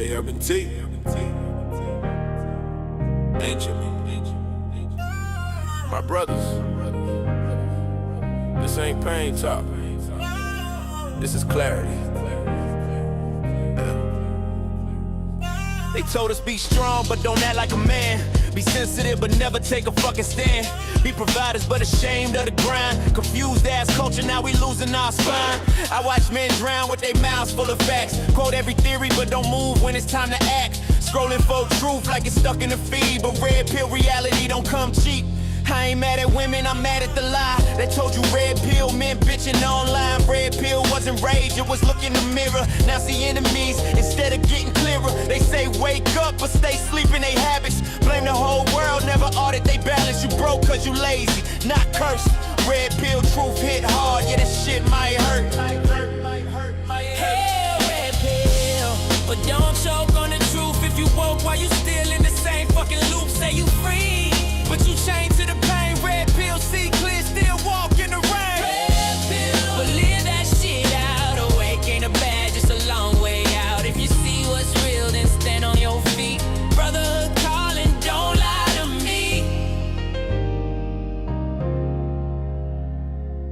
J-Urban-T. Benjamin. My brothers. This ain't pain talk. This is clarity. They told us be strong, but don't act like a man. Be sensitive, but never take a fucking stand. Be providers, but ashamed of the grind. Confused ass culture, now we losing our spine. I watch men drown with their mouths full of facts. Quote every theory, but don't move when it's time to act. Scrolling for truth like it's stuck in the feed, but red pill reality don't come cheap. I ain't mad at women, I'm mad at the lie. They told you red pill meant bitching online. Red pill wasn't rage, it was look in the mirror. Now see enemies instead of getting clearer. They say wake up, but stay sleeping they habits. Blame the whole world, never audit they balance. You broke cause you lazy, not cursed. Red pill truth hit hard, yeah this shit might hurt. Hell, red pill, but don't choke on the truth. If you woke while you still in the same fucking loop, say you free, but you chained to the pain. Red pill, see clear, still walk in the rain. Red pill, but live that shit out. Awake ain't a bad, just a long way out. If you see what's real, then stand on your feet. Brotherhood calling, don't lie to me.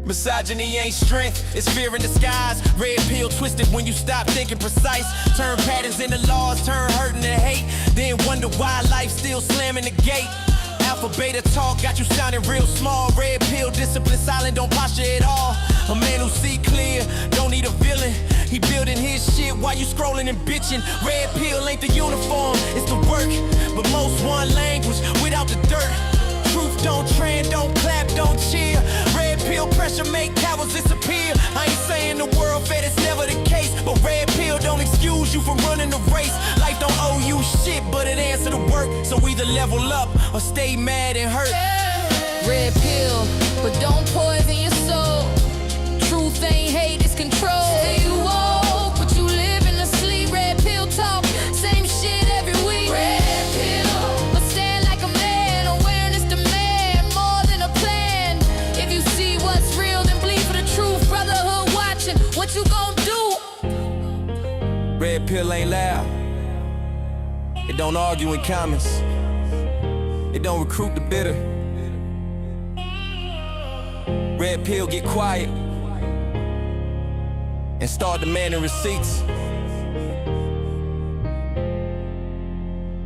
Misogyny ain't strength, it's fear in disguise. Red pill twisted when you stop thinking precise. Turn patterns into laws, turn hurt into hate. Then wonder why life still slamming the gate. Alpha beta talk got you sounding real small. Red pill discipline silent, don't posture at all. A man who see clear, don't need a villain. He building his shit while you scrolling and bitching. Red pill ain't the uniform, it's the work. But most one language without the dirt. Truth don't trend, don't clap, don't cheer. Red pill pressure make cowards disappear. I ain't saying the world fed, it's never the case. But red pill don't excuse you from running the race. Life don't owe you shit, but it answer to work. So either level up or stay mad and hurt. Red pill, but don't poison your soul. Truth ain't hate, it's control. Say you woke, but you live in the sleep. Red pill talk, same shit every week. Red pill, but stand like a man. Awareness demand more than a plan. If you see what's real, then bleed for the truth. Brotherhood watching, what you gon' do? Red pill ain't loud. It don't argue in comments. It don't recruit the bitter. Red pill get quiet and start demanding receipts.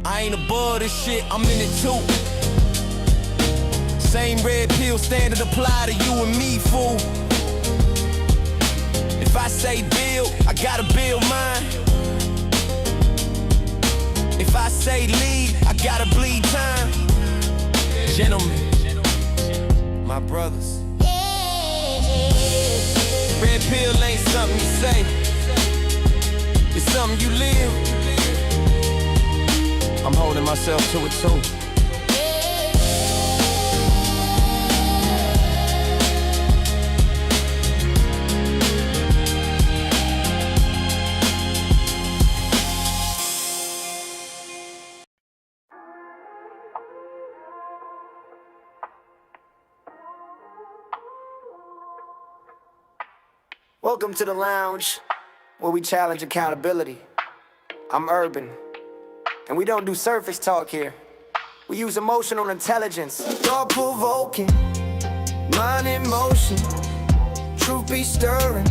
I ain't above this shit, I'm in it too. Same red pill standard apply to you and me, fool. If I say build, I gotta build mine. If I say lead, I gotta bleed time. Gentlemen, my brothers. Red pill ain't something you say, it's something you live. I'm holding myself to it too. Welcome to the lounge, where we challenge accountability. I'm Urban, and we don't do surface talk here. We use emotional intelligence. Thought-provoking, mind in motion, truth be stirring,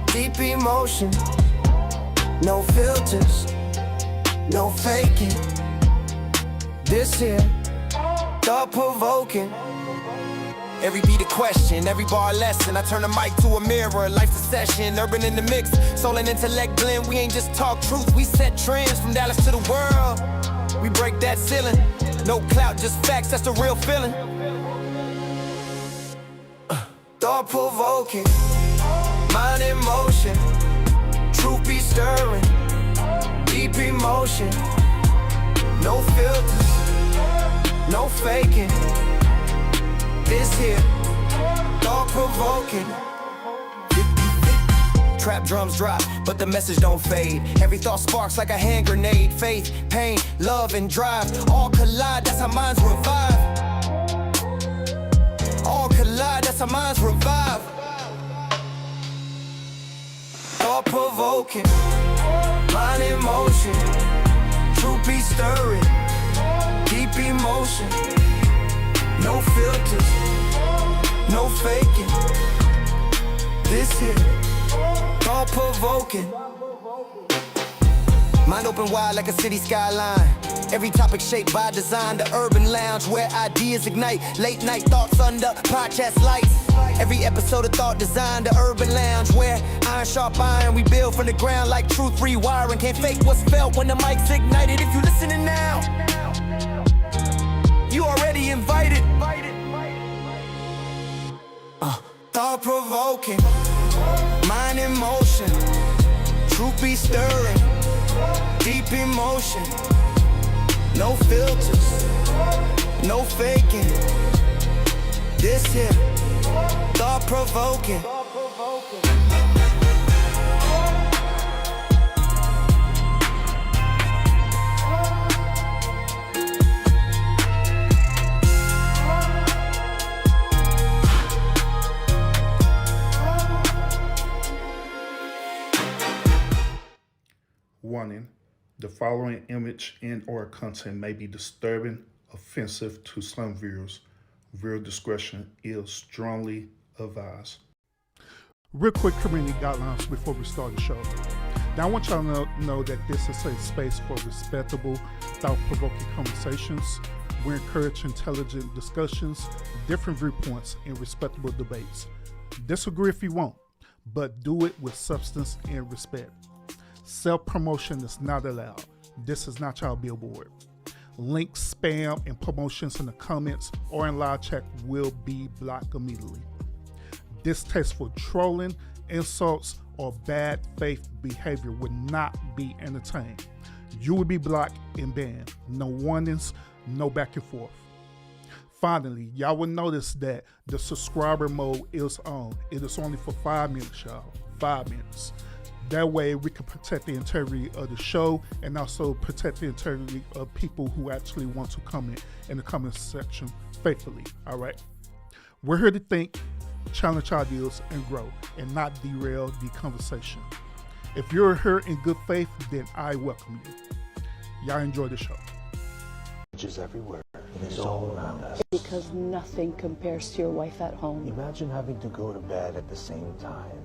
deep emotion. No filters, no faking. This here, thought-provoking. Every beat a question, every bar a lesson. I turn the mic to a mirror, life's a session. Urban in the mix, soul and intellect blend. We ain't just talk truth, we set trends from Dallas to the world. We break that ceiling, no clout, just facts, that's the real feeling. Thought-provoking, mind in motion, truth be stirring, deep emotion. No filters, no faking. This here, thought-provoking. Trap drums drop, but the message don't fade. Every thought sparks like a hand grenade. Faith, pain, love, and drive all collide, that's how minds revive. All collide, that's how minds revive. Thought-provoking, mind in motion. Truth be stirring, deep emotion. No filters, no faking. This here, thought provoking. Mind open wide like a city skyline. Every topic shaped by design. The urban lounge where ideas ignite. Late night thoughts under podcast lights. Every episode of thought design. The urban lounge where iron sharp iron. We build from the ground like truth rewiring. Can't fake what's felt when the mic's ignited. If you listening now, you already invited. Thought provoking, mind in motion. Truth be stirring, deep emotion. No filters, no faking. This here, thought provoking. Warning, the following image and or content may be disturbing, offensive to some viewers. Viewer discretion is strongly advised. Real quick community guidelines before we start the show. Now I want y'all to know that this is a space for respectable, thought-provoking conversations. We encourage intelligent discussions, different viewpoints, and respectable debates. Disagree if you want, but do it with substance and respect. Self-promotion is not allowed. This is not your billboard. Links, spam, and promotions in the comments or in live chat will be blocked immediately. Distasteful trolling, insults, or bad faith behavior will not be entertained. You will be blocked and banned. No warnings, no back and forth. Finally, y'all will notice that the subscriber mode is on. It is only for 5 minutes, y'all. 5 minutes. That way we can protect the integrity of the show and also protect the integrity of people who actually want to comment in the comment section faithfully, all right? We're here to think, challenge ideas, and grow, and not derail the conversation. If you're here in good faith, then I welcome you. Y'all enjoy the show. Is everywhere. It is all around us. Because nothing compares to your wife at home. Imagine having to go to bed at the same time,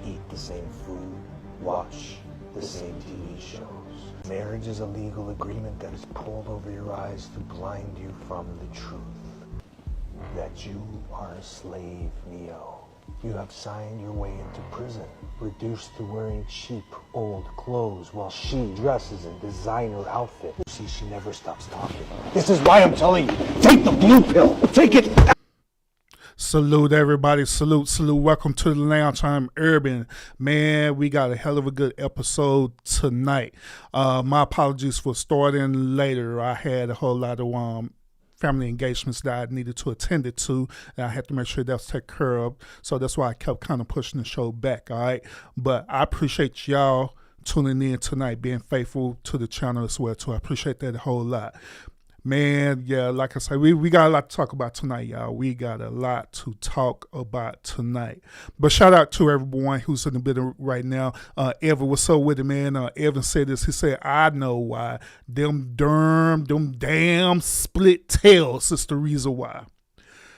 eat the same food, watch the same TV shows. Marriage is a legal agreement that is pulled over your eyes to blind you from the truth. That you are a slave, Neo. You have signed your way into prison, reduced to wearing cheap, old clothes while she dresses in designer outfits. See, she never stops talking. This is why I'm telling you, take the blue pill. Take it. Salute everybody, salute. Welcome to the lounge. I'm Urban. Man, we got a hell of a good episode tonight. My apologies for starting later. I had a whole lot of family engagements that I needed to attend to, and I had to make sure that was taken care of. So that's why I kept kind of pushing the show back, all right? But I appreciate y'all tuning in tonight, being faithful to the channel as well, too. I appreciate that a whole lot. Man, yeah, like I said, we got a lot to talk about tonight, y'all. We got a lot to talk about tonight. But shout out to everyone who's in the building right now. Evan, what's up with it, man? Evan said this. He said, I know why. Them damn split tails is the reason why.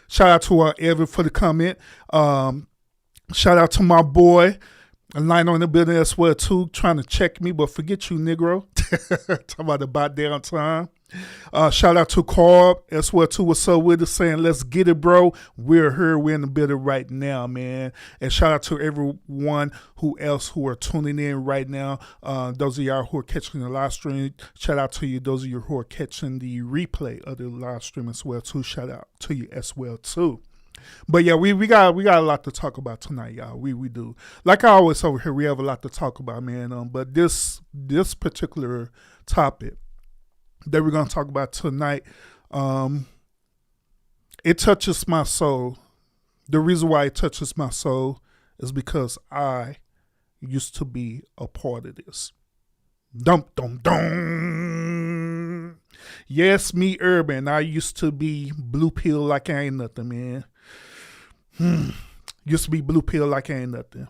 Shout out to Evan for the comment. Shout out to my boy. Line on the building as well, too, trying to check me, but forget you, Negro. Talking about downtime. Shout out to Carb as well, too. What's up with us? Saying, let's get it, bro. We're here. We're in the building right now, man. And shout out to everyone who are tuning in right now. Those of y'all who are catching the live stream, shout out to you. Those of you who are catching the replay of the live stream as well, too. Shout out to you as well, too. But yeah, we got a lot to talk about tonight, y'all. We do. Like I always over here, we have a lot to talk about, man. But this particular topic that we're gonna talk about tonight, it touches my soul. The reason why it touches my soul is because I used to be a part of this. Dum dum dum. Yes, me, Urban. I used to be blue pill like I ain't nothing, man. Used to be blue pill like I ain't nothing.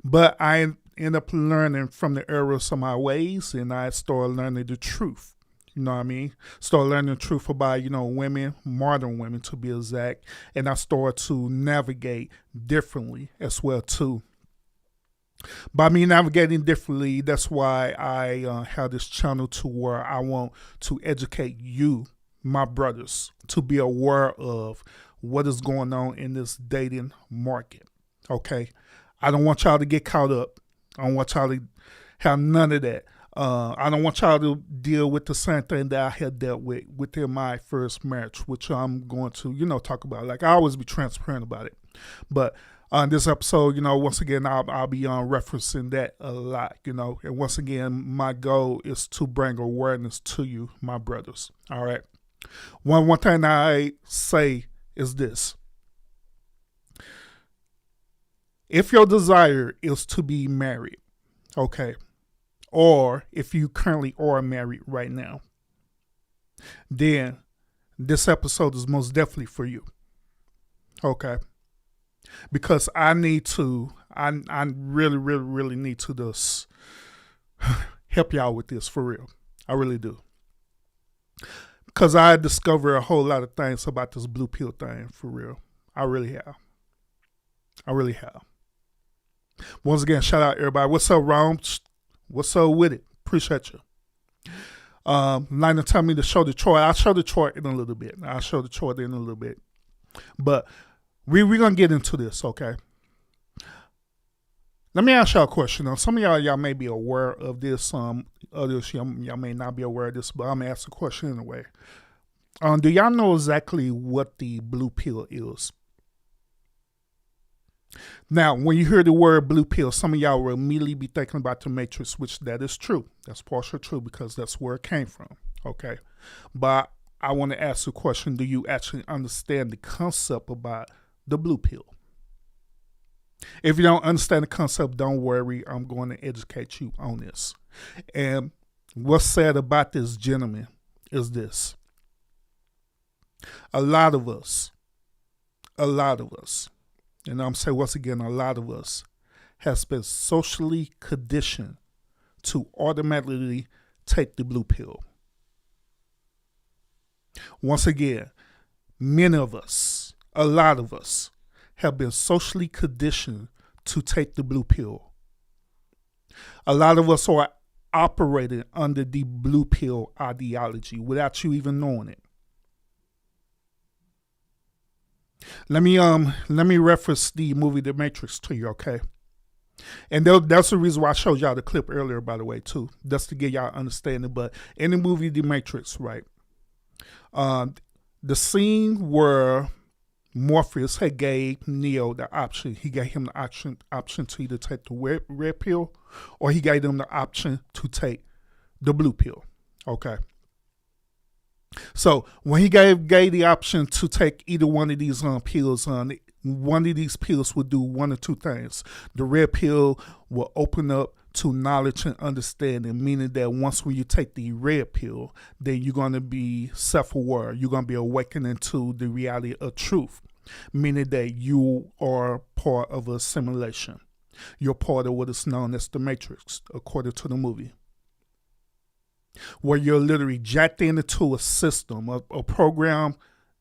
But I end up learning from the errors of my ways, and I started learning the truth. You know what I mean? Started learning the truth about, women, modern women to be exact, and I started to navigate differently as well too. By me navigating differently, that's why I have this channel to where I want to educate you, my brothers, to be aware of what is going on in this dating market. Okay? I don't want y'all to get caught up. I don't want y'all to have none of that. I don't want y'all to deal with the same thing that I had dealt with within my first marriage, which I'm going to, talk about. Like, I always be transparent about it. But on this episode, once again, I'll be referencing that a lot, and once again, my goal is to bring awareness to you, my brothers. All right. One thing I say is this. If your desire is to be married, okay, or if you currently are married right now, then this episode is most definitely for you. Okay. Because I really, really, really need to just help y'all with this for real. I really do. Because I discovered a whole lot of things about this blue pill thing for real. I really have. Once again, shout out everybody. What's up, Rome? What's up with it? Appreciate you. Lina tell me to show the chart. I'll show the chart in a little bit. But we're going to get into this, okay? Let me ask y'all a question. Some of y'all may be aware of this. Others, y'all may not be aware of this, but I'm going to ask a question anyway. Do y'all know exactly what the blue pill is? Now, when you hear the word blue pill, some of y'all will immediately be thinking about the Matrix, which that is true. That's partially true because that's where it came from, okay? But I want to ask the question, do you actually understand the concept about the blue pill? If you don't understand the concept, don't worry. I'm going to educate you on this. And what's said about this gentleman is this. A lot of us, and I'm saying once again, a lot of us has been socially conditioned to automatically take the blue pill. Once again, many of us, a lot of us, have been socially conditioned to take the blue pill. A lot of us are operating under the blue pill ideology without you even knowing it. Let me reference the movie The Matrix to you, okay? And that's the reason why I showed y'all the clip earlier, by the way, too. That's to get y'all understanding. But in the movie The Matrix, right? The scene where Morpheus had gave Neo the option. He gave him the option to either take the red pill or he gave them the option to take the blue pill. Okay. So when he gave the option to take either one of these pills, one of these pills would do one or two things. The red pill will open up to knowledge and understanding, meaning that once when you take the red pill, then you're going to be self-aware. You're going to be awakening to the reality of truth, meaning that you are part of a simulation. You're part of what is known as the Matrix, according to the movie, where you're literally jacked into a system, a program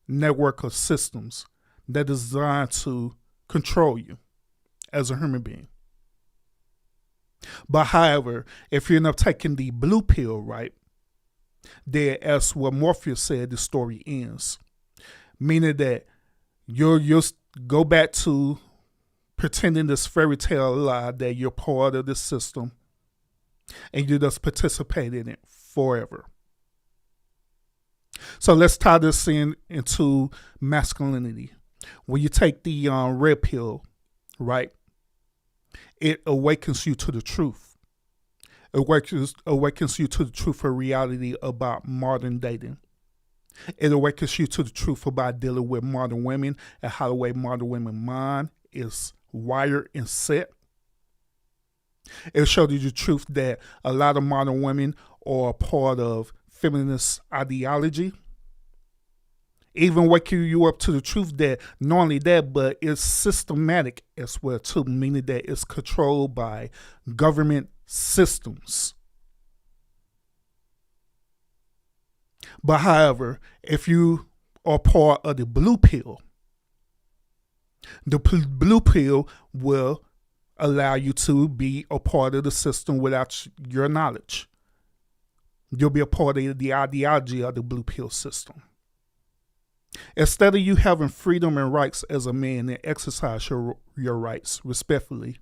network of systems that is designed to control you as a human being. But however, if you end up taking the blue pill, right, then as what Morpheus said, the story ends. Meaning that you'll go back to pretending this fairy tale lie that you're part of this system and you just participate in it forever. So let's tie this into masculinity. When you take the red pill, right, it awakens you to the truth. It awakens you to the truth of reality about modern dating. It awakens you to the truth about dealing with modern women and how the way modern women's mind is wired and set. It shows you the truth that a lot of modern women are part of feminist ideology. even waking you up to the truth that not only that, but it's systematic as well too, meaning that it's controlled by government systems. But however, if you are part of the blue pill, the blue pill will allow you to be a part of the system without your knowledge. You'll be a part of the ideology of the blue pill system. Instead of you having freedom and rights as a man and exercise your rights respectfully,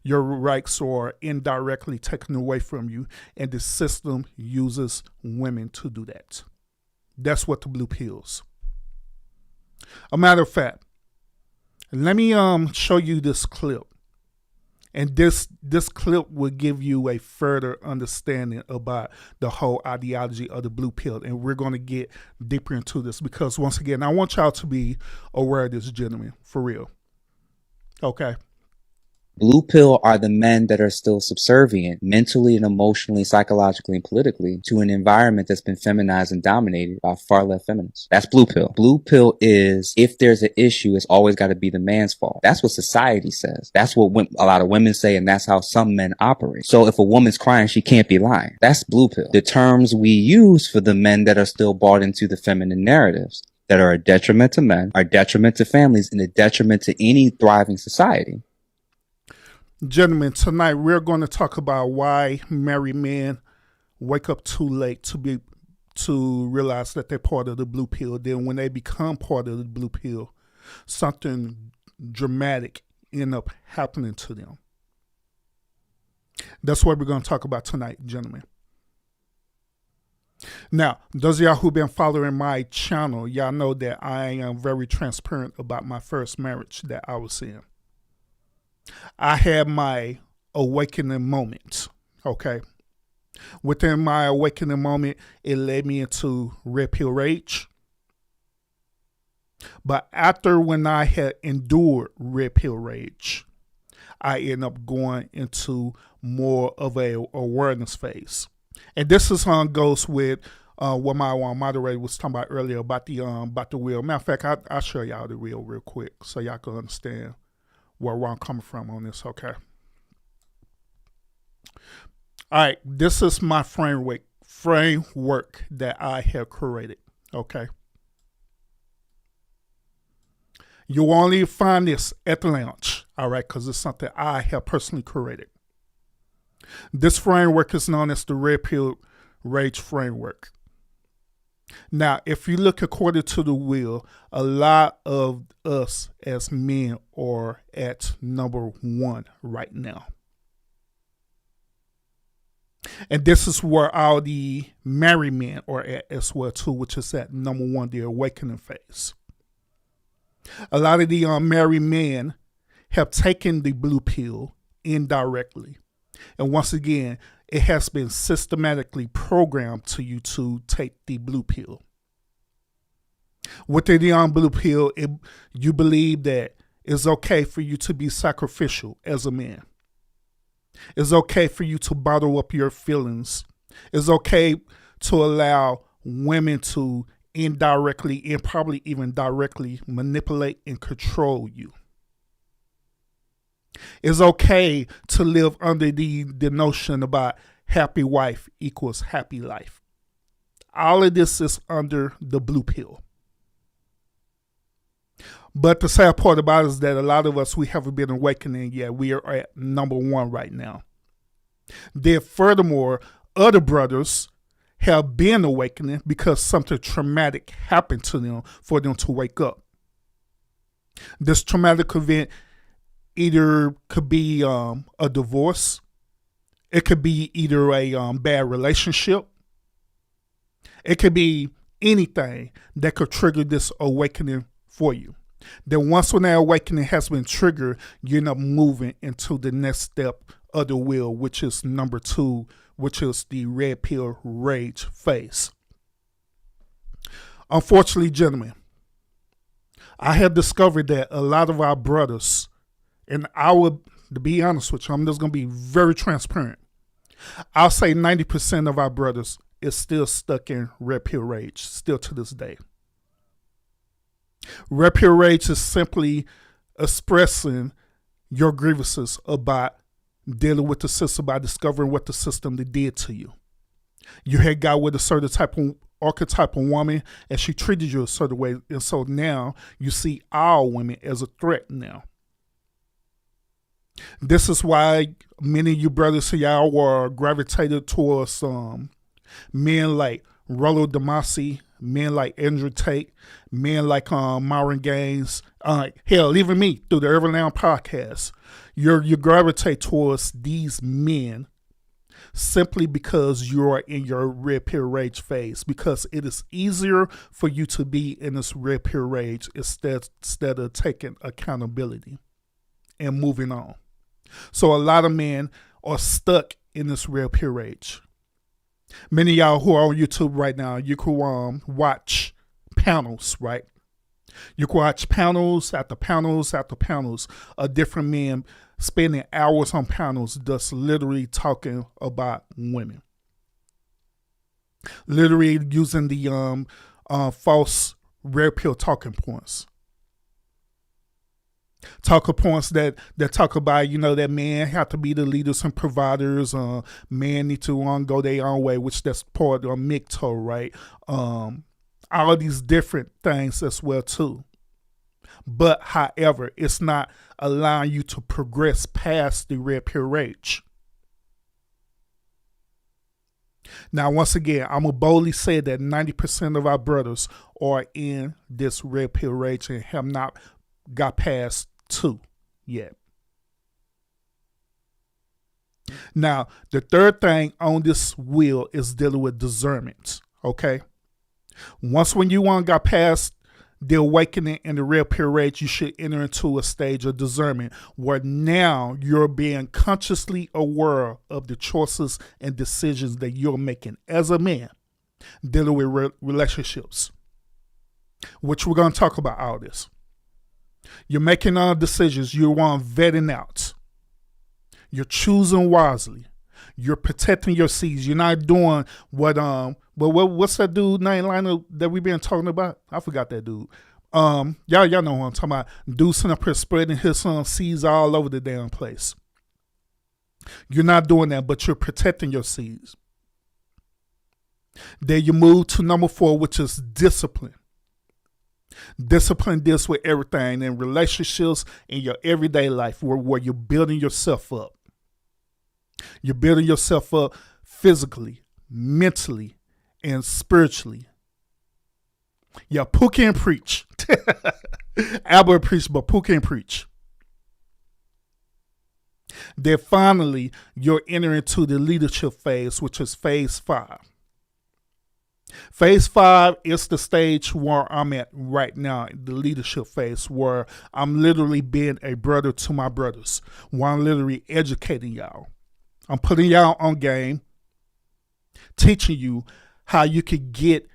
your rights are indirectly taken away from you, and the system uses women to do that. That's what the blue pills. A matter of fact, let me show you this clip. And this clip will give you a further understanding about the whole ideology of the blue pill. And we're going to get deeper into this because, once again, I want y'all to be aware of this, gentlemen, for real. Okay. Blue pill are the men that are still subservient mentally and emotionally, psychologically and politically to an environment that's been feminized and dominated by far left feminists. That's blue pill. Blue pill is, if there's an issue, it's always got to be the man's fault. That's what society says. That's what a lot of women say, and that's how some men operate. So if a woman's crying, she can't be lying. That's blue pill. The terms we use for the men that are still bought into the feminine narratives that are a detriment to men, are detriment to families, and a detriment to any thriving society. Gentlemen, tonight we're going to talk about why married men wake up too late to realize that they're part of the blue pill. Then when they become part of the blue pill, something dramatic end up happening to them. That's what we're going to talk about tonight, gentlemen. Now, those of y'all who've been following my channel, y'all know that I am very transparent about my first marriage that I was in. I had my awakening moment, okay? Within my awakening moment, it led me into red pill rage. But after when I had endured red pill rage, I ended up going into more of a awareness phase. And this is goes with what my moderator was talking about earlier about the wheel. Matter of fact, I'll show y'all the wheel real quick so y'all can understand where I'm coming from on this, okay? All right, this is my framework that I have created, okay? You'll only find this at the lounge, all right, because it's something I have personally created. This framework is known as the Red Pill Rage Framework. Now, if you look according to the wheel, a lot of us as men are at number 1 right now. And this is where all the married men are at as well too, which is at number 1, the awakening phase. A lot of the married men have taken the blue pill indirectly. And once again, it has been systematically programmed to you to take the blue pill. Within the blue pill, you believe that it's okay for you to be sacrificial as a man. It's okay for you to bottle up your feelings. It's okay to allow women to indirectly and probably even directly manipulate and control you. It's okay to live under the notion about happy wife equals happy life. All of this is under the blue pill. But the sad part about it is that a lot of us, we haven't been awakening yet. We are at number 1 right now. Then furthermore, other brothers have been awakening because something traumatic happened to them for them to wake up. This traumatic event either could be a divorce. It could be either a bad relationship. It could be anything that could trigger this awakening for you. Then once when that awakening has been triggered, you end up moving into the next step of the wheel, which is number 2, which is the red pill rage phase. Unfortunately, gentlemen, I have discovered that a lot of our brothers, and to be honest with you, I'm just going to be very transparent. I'll say 90% of our brothers is still stuck in red pill rage, still to this day. Red pill rage is simply expressing your grievances about dealing with the system by discovering what the system did to you. You had got with a certain type of archetype of woman and she treated you a certain way, and so now you see all women as a threat now. This is why many of you brothers here y'all were gravitated towards men like Rollo Damasi, men like Andrew Tate, men like Myron Gaines, hell, even me through the Urban Now podcast. You gravitate towards these men simply because you are in your red pill rage phase, because it is easier for you to be in this red pill rage instead of taking accountability and moving on. So a lot of men are stuck in this red pill rage. Many of y'all who are on YouTube right now, you can watch panels, right? You can watch panels after panels after panels of different men spending hours on panels just literally talking about women. Literally using the false red pill talking points. Talking points that talk about, that men have to be the leaders and providers. Men need to go their own way, which that's part of MGTOW, right? All of these different things as well too. But however, it's not allowing you to progress past the red pill rage. Now, once again, I'm going to boldly say that 90% of our brothers are in this red pill rage and have not got past 2 yet. Now, the third thing on this wheel is dealing with discernment, okay? Once when you got past the awakening and the red pill rage, you should enter into a stage of discernment where now you're being consciously aware of the choices and decisions that you're making as a man dealing with relationships, which we're going to talk about all this. You're making decisions. You're vetting out. You're choosing wisely. You're protecting your seeds. You're not doing what's that dude name line that we've been talking about? I forgot that dude. Y'all know what I'm talking about. Dude sitting up here spreading his seeds all over the damn place. You're not doing that, but you're protecting your seeds. Then you move to number 4, which is discipline. Discipline deals with everything in relationships, in your everyday life, where you're building yourself up. You're building yourself up physically, mentally, and spiritually. Yeah, Pooh can preach. Albert preached, but Pooh can preach. Then finally, you're entering into the leadership phase, which is phase 5. Phase 5 is the stage where I'm at right now, the leadership phase, where I'm literally being a brother to my brothers, where I'm literally educating y'all. I'm putting y'all on game, teaching you how you could get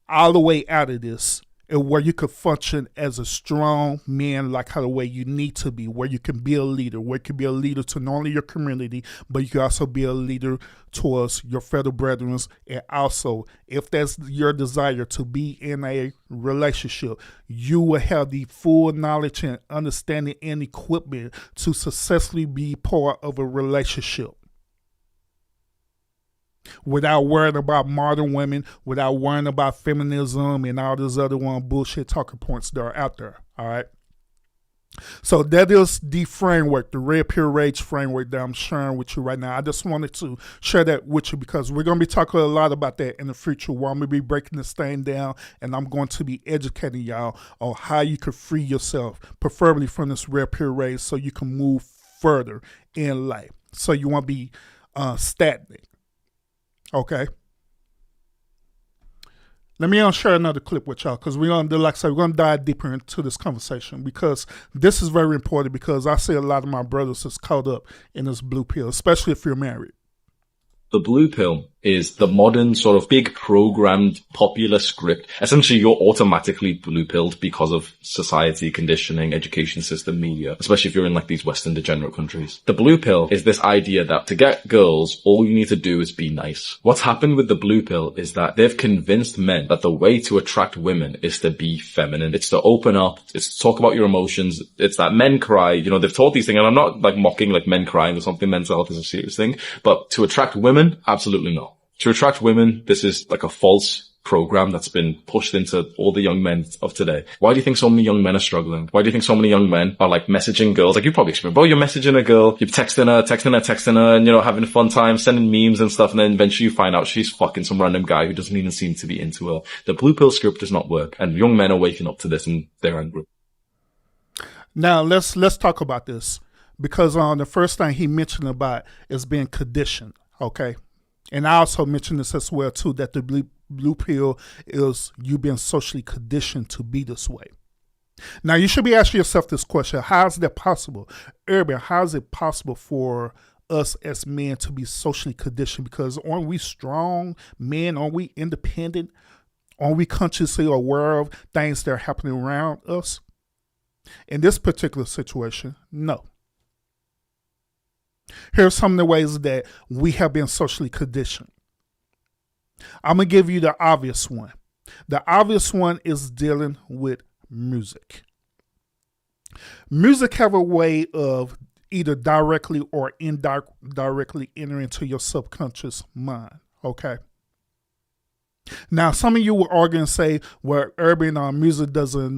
all the way out of this and where you could function as a strong man, like how the way you need to be, where you can be a leader, where you can be a leader to not only your community, but you can also be a leader towards your fellow brethren. And also, if that's your desire to be in a relationship, you will have the full knowledge and understanding and equipment to successfully be part of a relationship. Without worrying about modern women, without worrying about feminism and all those other bullshit talking points that are out there. All right. So that is the framework, the red pill rage framework that I'm sharing with you right now. I just wanted to share that with you because we're going to be talking a lot about that in the future, where I'm going to be breaking this thing down and I'm going to be educating y'all on how you can free yourself, preferably from this red pill rage, so you can move further in life. So you won't be stagnant. Okay. Let me share another clip with y'all because we're going to dive deeper into this conversation because this is very important, because I see a lot of my brothers is caught up in this blue pill, especially if you're married. The blue pill is the modern sort of big programmed popular script. Essentially, you're automatically blue-pilled because of society, conditioning, education system, media, especially if you're in like these Western degenerate countries. The blue pill is this idea that to get girls, all you need to do is be nice. What's happened with the blue pill is that they've convinced men that the way to attract women is to be feminine. It's to open up. It's to talk about your emotions. It's that men cry. You know, they've taught these things, and I'm not like mocking like men crying or something. Mental health is a serious thing, but to attract women, absolutely not. To attract women, this is like a false program that's been pushed into all the young men of today. Why do you think so many young men are struggling? Why do you think so many young men are like messaging girls? Like you probably experienced, bro, you're messaging a girl, you're texting her, and you know, having a fun time, sending memes and stuff, and then eventually you find out she's fucking some random guy who doesn't even seem to be into her. The blue pill script does not work, and young men are waking up to this and they're angry. Now let's talk about this, because the first thing he mentioned about is being conditioned, okay? And I also mentioned this as well too, that the blue pill is you being socially conditioned to be this way. Now you should be asking yourself this question: how is that possible? Urban, how is it possible for us as men to be socially conditioned? Because aren't we strong men? Aren't we independent? Aren't we consciously aware of things that are happening around us? In this particular situation, no. Here are some of the ways that we have been socially conditioned. I'm going to give you the obvious one. The obvious one is dealing with music. Music have a way of either directly or indirectly entering into your subconscious mind, okay? Now, some of you will argue and say, well, urban music doesn't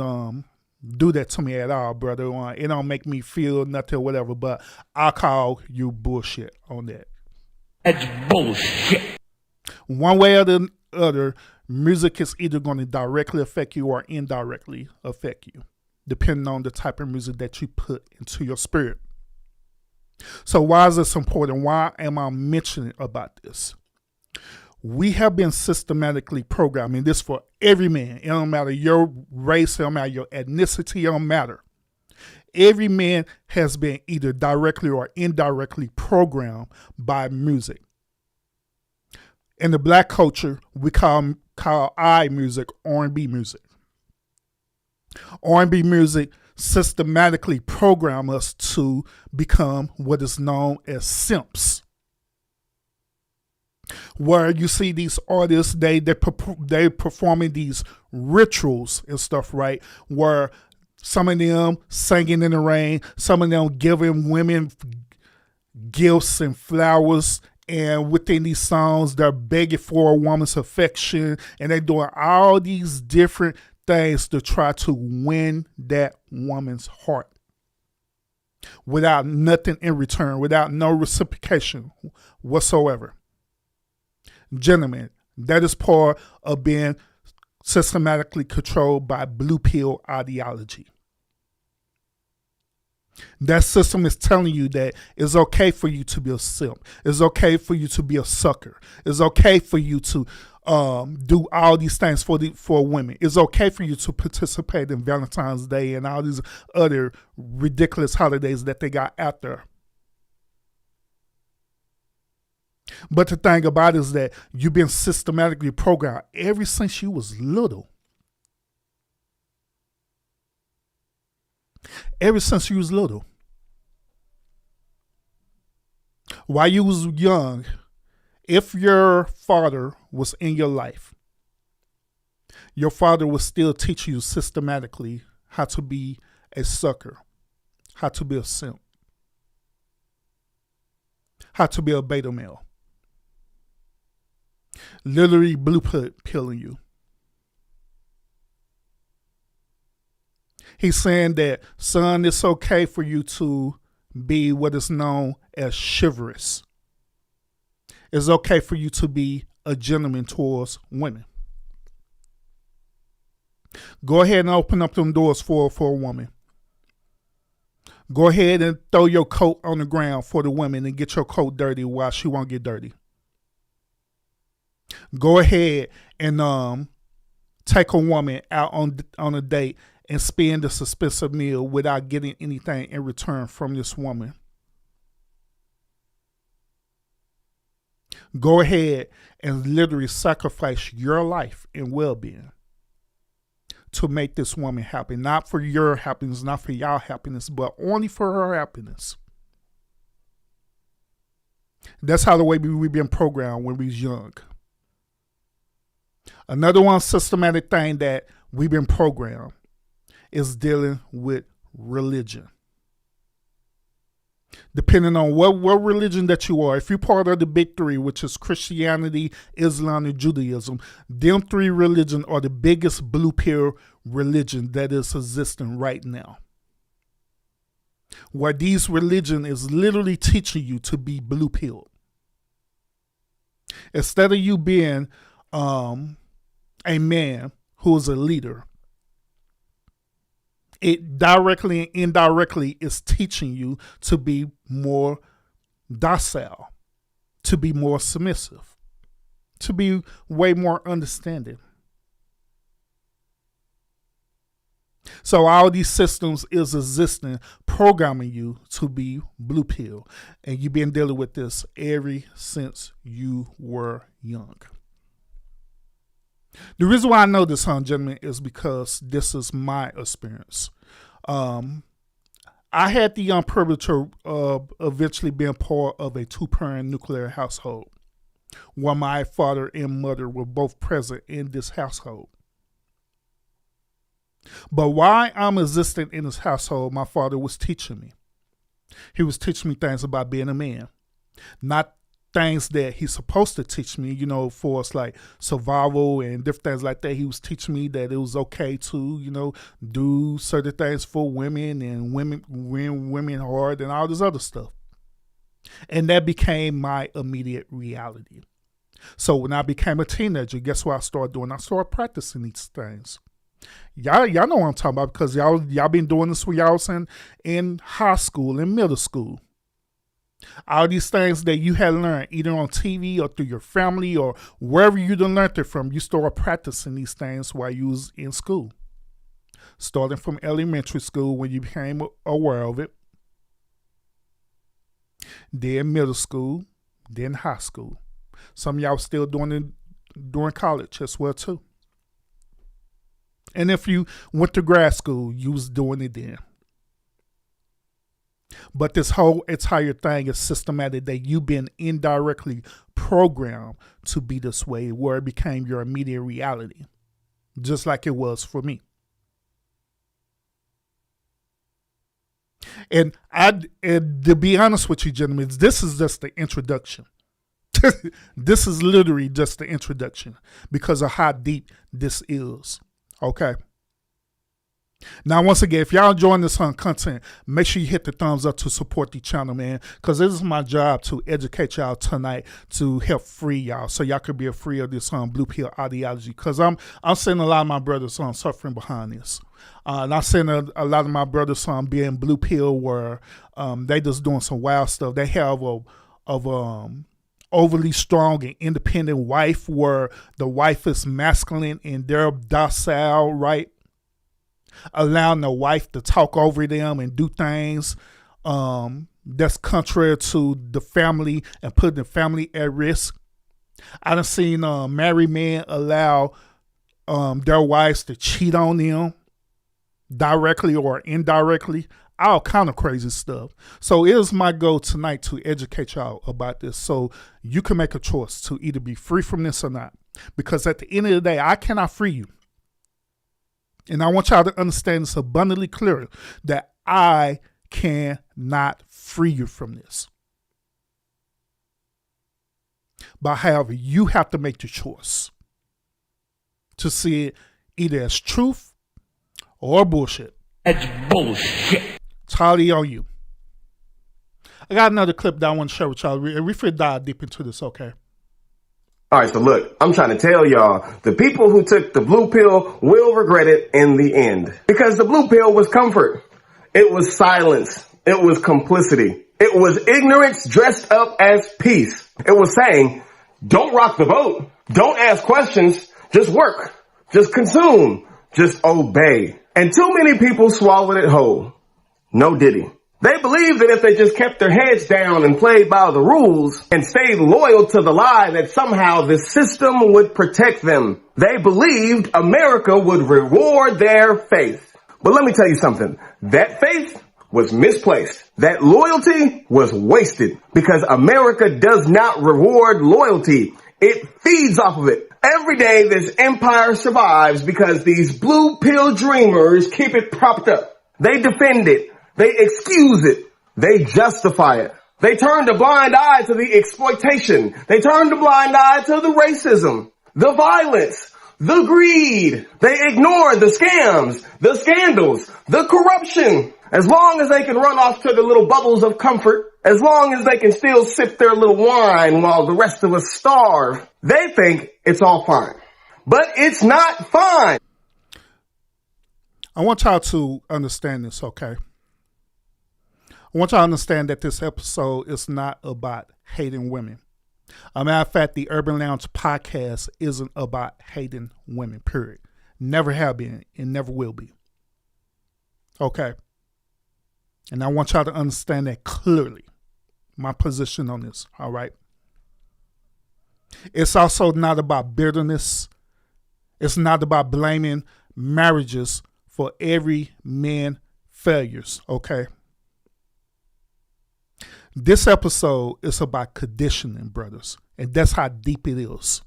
do that to me at all, brother. It don't make me feel nothing or whatever, but I'll call you bullshit on that. That's bullshit. One way or the other, music is either going to directly affect you or indirectly affect you, depending on the type of music that you put into your spirit. So why is this important? Why am I mentioning about this? We have been systematically programming this for every man. It don't matter your race, it don't matter your ethnicity, it don't matter. Every man has been either directly or indirectly programmed by music. In the black culture, we call I music R&B music. R&B music systematically program us to become what is known as simps. Where you see these artists, they performing these rituals and stuff, right? Where some of them singing in the rain, some of them giving women gifts and flowers, and within these songs, they're begging for a woman's affection, and they're doing all these different things to try to win that woman's heart without nothing in return, without no reciprocation whatsoever. Gentlemen, that is part of being systematically controlled by blue pill ideology. That system is telling you that it's okay for you to be a simp. It's okay for you to be a sucker. It's okay for you to do all these things for women. It's okay for you to participate in Valentine's Day and all these other ridiculous holidays that they got out there. But the thing about it is that you've been systematically programmed ever since you was little. Ever since you was little. While you was young, if your father was in your life, your father would still teach you systematically how to be a sucker, how to be a simp, how to be a beta male. Literally blue pilling you. He's saying that, son, it's okay for you to be what is known as chivalrous. It's okay for you to be a gentleman towards women. Go ahead and open up them doors for a woman. Go ahead and throw your coat on the ground for the women and get your coat dirty while she won't get dirty. Go ahead and take a woman out on a date and spend this expensive meal without getting anything in return from this woman. go ahead and literally sacrifice your life and well-being to make this woman happy. Not for your happiness, not for y'all happiness, but only for her happiness. That's how the way we've been programmed when we was young. Another one systematic thing that we've been programmed is dealing with religion. Depending on what religion that you are, if you're part of the big three, which is Christianity, Islam, and Judaism, them three religions are the biggest blue pill religion that is existing right now. Where these religion is literally teaching you to be blue pilled. Instead of you being a man who is a leader, it directly and indirectly is teaching you to be more docile, to be more submissive, to be way more understanding. So all these systems is existing, programming you to be blue pill. And you've been dealing with this ever since you were young. The reason why I know this, gentlemen, is because this is my experience. I had the privilege of eventually being part of a 2-parent nuclear household, where my father and mother were both present in this household. But while I'm existing in this household, my father was teaching me. He was teaching me things about being a man, not things that he's supposed to teach me, for us like survival and different things like that. He was teaching me that it was okay to, do certain things for women and women hard and all this other stuff. And that became my immediate reality. So when I became a teenager, guess what I started doing? I started practicing these things. Y'all know what I'm talking about because y'all been doing this when y'all was in high school and middle school. All these things that you had learned either on TV or through your family or wherever you done learned it from, you started practicing these things while you was in school. Starting from elementary school when you became aware of it. Then middle school, then high school. Some of y'all still doing it during college as well too. And if you went to grad school, you was doing it then. But this whole entire thing is systematic that you've been indirectly programmed to be this way, where it became your immediate reality, just like it was for me. And to be honest with you, gentlemen, this is just the introduction. This is literally just the introduction because of how deep this is. Okay. Now, once again, if y'all enjoying this content, make sure you hit the thumbs up to support the channel, man, because this is my job to educate y'all tonight to help free y'all so y'all could be free of this blue pill ideology, because I'm seeing a lot of my brothers suffering behind this. And I'm seeing a lot of my brothers being blue pill where they just doing some wild stuff. They have overly strong and independent wife where the wife is masculine and they're docile, right? Allowing the wife to talk over them and do things that's contrary to the family and putting the family at risk. I done seen married men allow their wives to cheat on them directly or indirectly. All kind of crazy stuff. So it is my goal tonight to educate y'all about this so you can make a choice to either be free from this or not. Because at the end of the day, I cannot free you. And I want y'all to understand this abundantly clear that I cannot free you from this. But however, you have to make the choice to see it either as truth or bullshit. That's bullshit. Entirely on you. I got another clip that I want to share with y'all. We should dive deep into this, okay? All right, so look, I'm trying to tell y'all, the people who took the blue pill will regret it in the end. Because the blue pill was comfort. It was silence. It was complicity. It was ignorance dressed up as peace. It was saying, don't rock the boat. Don't ask questions. Just work. Just consume. Just obey. And too many people swallowed it whole. No diddy. They believed that if they just kept their heads down and played by the rules and stayed loyal to the lie, that somehow the system would protect them. They believed America would reward their faith. But let me tell you something. That faith was misplaced. That loyalty was wasted because America does not reward loyalty. It feeds off of it. Every day this empire survives because these blue pill dreamers keep it propped up. They defend it. They excuse it. They justify it. They turn a blind eye to the exploitation. They turn a blind eye to the racism, the violence, the greed. They ignore the scams, the scandals, the corruption. As long as they can run off to the little bubbles of comfort, as long as they can still sip their little wine while the rest of us starve, they think it's all fine. But it's not fine. I want y'all to understand this, okay? I want y'all to understand that this episode is not about hating women. As a matter of fact, the Urban Lounge podcast isn't about hating women, period. Never have been and never will be. Okay? And I want y'all to understand that clearly, my position on this, all right? It's also not about bitterness. It's not about blaming marriages for every man's failures, okay? This episode is about conditioning, brothers, and that's how deep it is.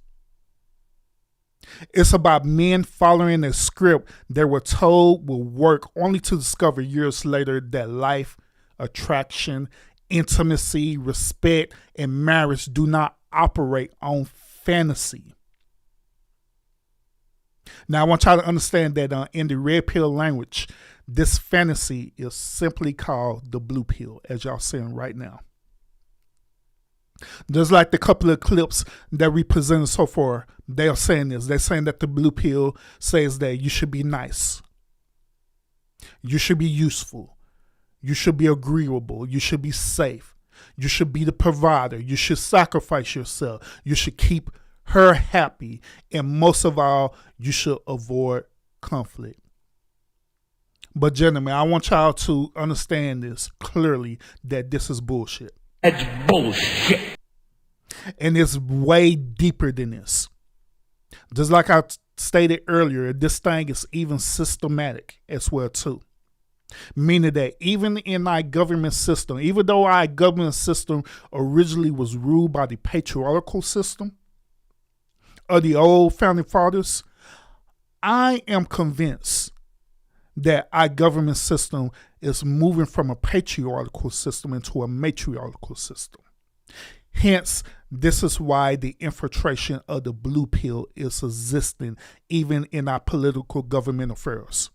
It's about men following a script they were told will work, only to discover years later that life, attraction, intimacy, respect, and marriage do not operate on fantasy. Now, I want y'all to understand that in the red pill language, this fantasy is simply called the blue pill, as y'all seeing right now. Just like the couple of clips that we presented so far, they are saying this. They're saying that the blue pill says that you should be nice. You should be useful. You should be agreeable. You should be safe. You should be the provider. You should sacrifice yourself. You should keep her happy. And most of all, you should avoid conflict. But gentlemen, I want y'all to understand this clearly, that this is bullshit. That's bullshit. And it's way deeper than this. Just like I stated earlier, this thing is even systematic as well too. Meaning that even in our government system, even though our government system originally was ruled by the patriarchal system of the old founding fathers, I am convinced that our government system is moving from a patriarchal system into a matriarchal system. Hence, this is why the infiltration of the blue pill is existing even in our political government affairs.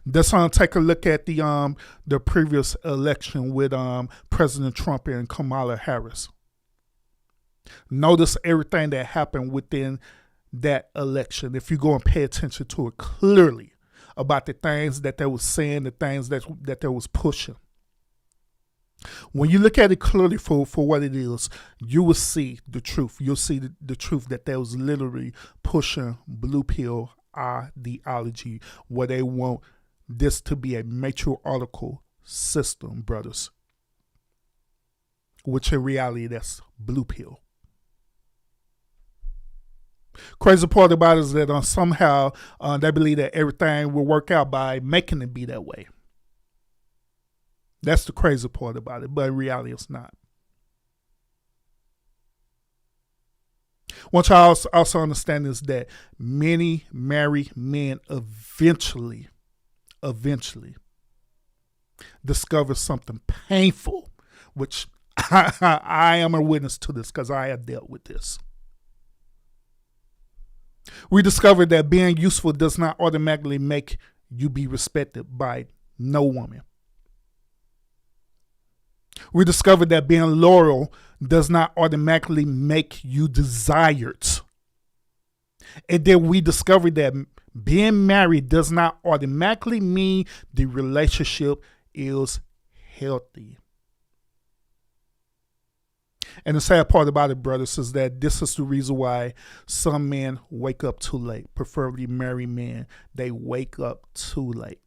Let's take a look at the previous election with President Trump and Kamala Harris. Notice everything that happened within that election, if you go and pay attention to it clearly, about the things that they was saying, the things that they was pushing. When you look at it clearly for what it is, you will see the truth. You'll see the truth that they was literally pushing blue pill ideology, where they want this to be a matriarchal system, brothers. Which in reality, that's blue pill. Crazy part about it is that somehow they believe that everything will work out by making it be that way. That's the crazy part about it, but in reality it's not. What y'all also understand is that many married men eventually discover something painful, which I am a witness to this because I have dealt with this. We discovered that being useful does not automatically make you be respected by no woman. We discovered that being loyal does not automatically make you desired. And then we discovered that being married does not automatically mean the relationship is healthy. And the sad part about it, brothers, is that this is the reason why some men wake up too late, preferably married men. They wake up too late.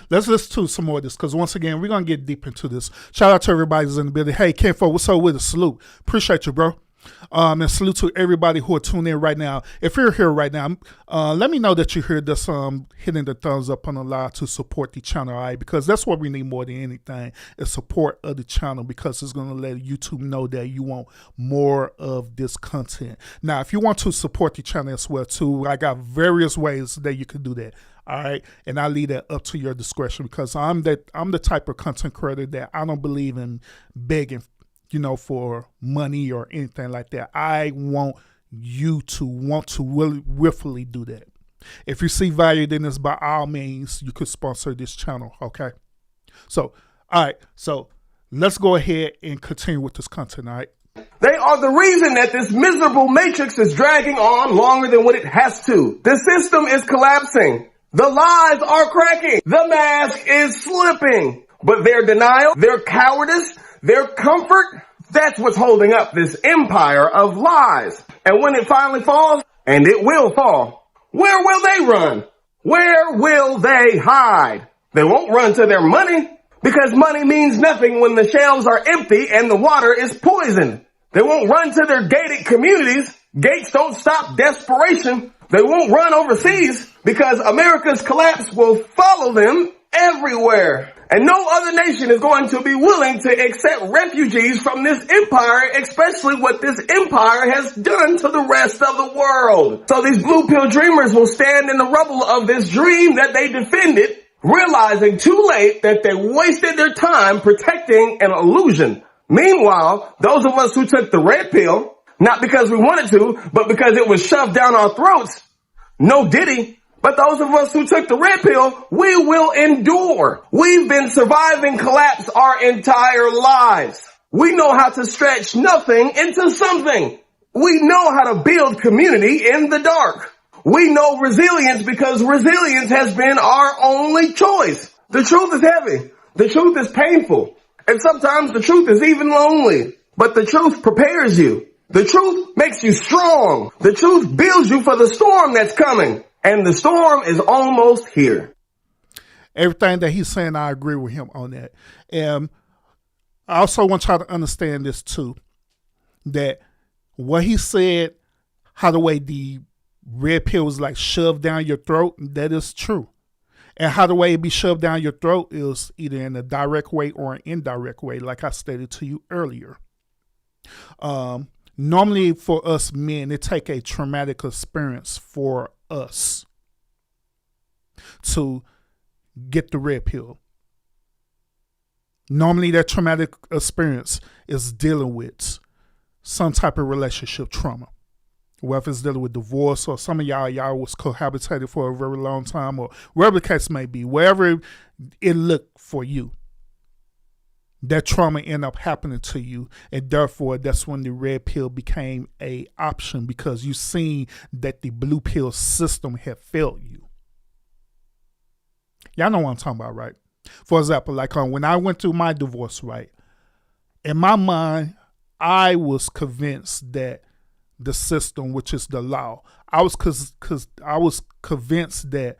Let's listen to some more of this, because once again, we're going to get deep into this. Shout out to everybody who's in the building. Hey, Kenfo, what's up with a salute? Appreciate you, bro. And salute to everybody who are tuning in right now. If you're here right now, let me know that you heard this, hitting the thumbs up on the live to support the channel, all right? Because that's what we need more than anything, is support of the channel, because it's going to let YouTube know that you want more of this content. Now, if you want to support the channel as well, too, I got various ways that you can do that. All right, and I leave that up to your discretion, because I'm the type of content creator that I don't believe in begging, for money or anything like that. I want you to want to willfully do that. If you see value in this, by all means, you could sponsor this channel. Okay, so all right, so let's go ahead and continue with this content. All right. They are the reason that this miserable matrix is dragging on longer than what it has to. The system is collapsing. The lies are cracking. The mask is slipping. But their denial, their cowardice, their comfort, that's what's holding up this empire of lies. And when it finally falls, and it will fall, where will they run? Where will they hide? They won't run to their money, because money means nothing when the shelves are empty and the water is poisoned. They won't run to their gated communities. Gates don't stop desperation. They won't run overseas, because America's collapse will follow them everywhere. And no other nation is going to be willing to accept refugees from this empire, especially what this empire has done to the rest of the world. So these blue pill dreamers will stand in the rubble of this dream that they defended, realizing too late that they wasted their time protecting an illusion. Meanwhile, those of us who took the red pill, not because we wanted to, but because it was shoved down our throats, no diddy. But those of us who took the red pill, we will endure. We've been surviving collapse our entire lives. We know how to stretch nothing into something. We know how to build community in the dark. We know resilience, because resilience has been our only choice. The truth is heavy. The truth is painful. And sometimes the truth is even lonely. But the truth prepares you. The truth makes you strong. The truth builds you for the storm that's coming. And the storm is almost here. Everything that he's saying, I agree with him on that. And I also want y'all to understand this too, that what he said, how the way the red pill was like shoved down your throat, that is true. And how the way it be shoved down your throat is either in a direct way or an indirect way, like I stated to you earlier. Normally for us men, it take a traumatic experience for us to get the red pill. Normally that traumatic experience is dealing with some type of relationship trauma. Whether it's dealing with divorce, or some of y'all was cohabitated for a very long time, or wherever the case may be, wherever it looked for you, that trauma ended up happening to you, and therefore that's when the red pill became a option, because you seen that the blue pill system had failed you. Y'all know what I'm talking about, right? For example, like when I went through my divorce, right, in my mind, I was convinced that the system, which is the law, I was convinced that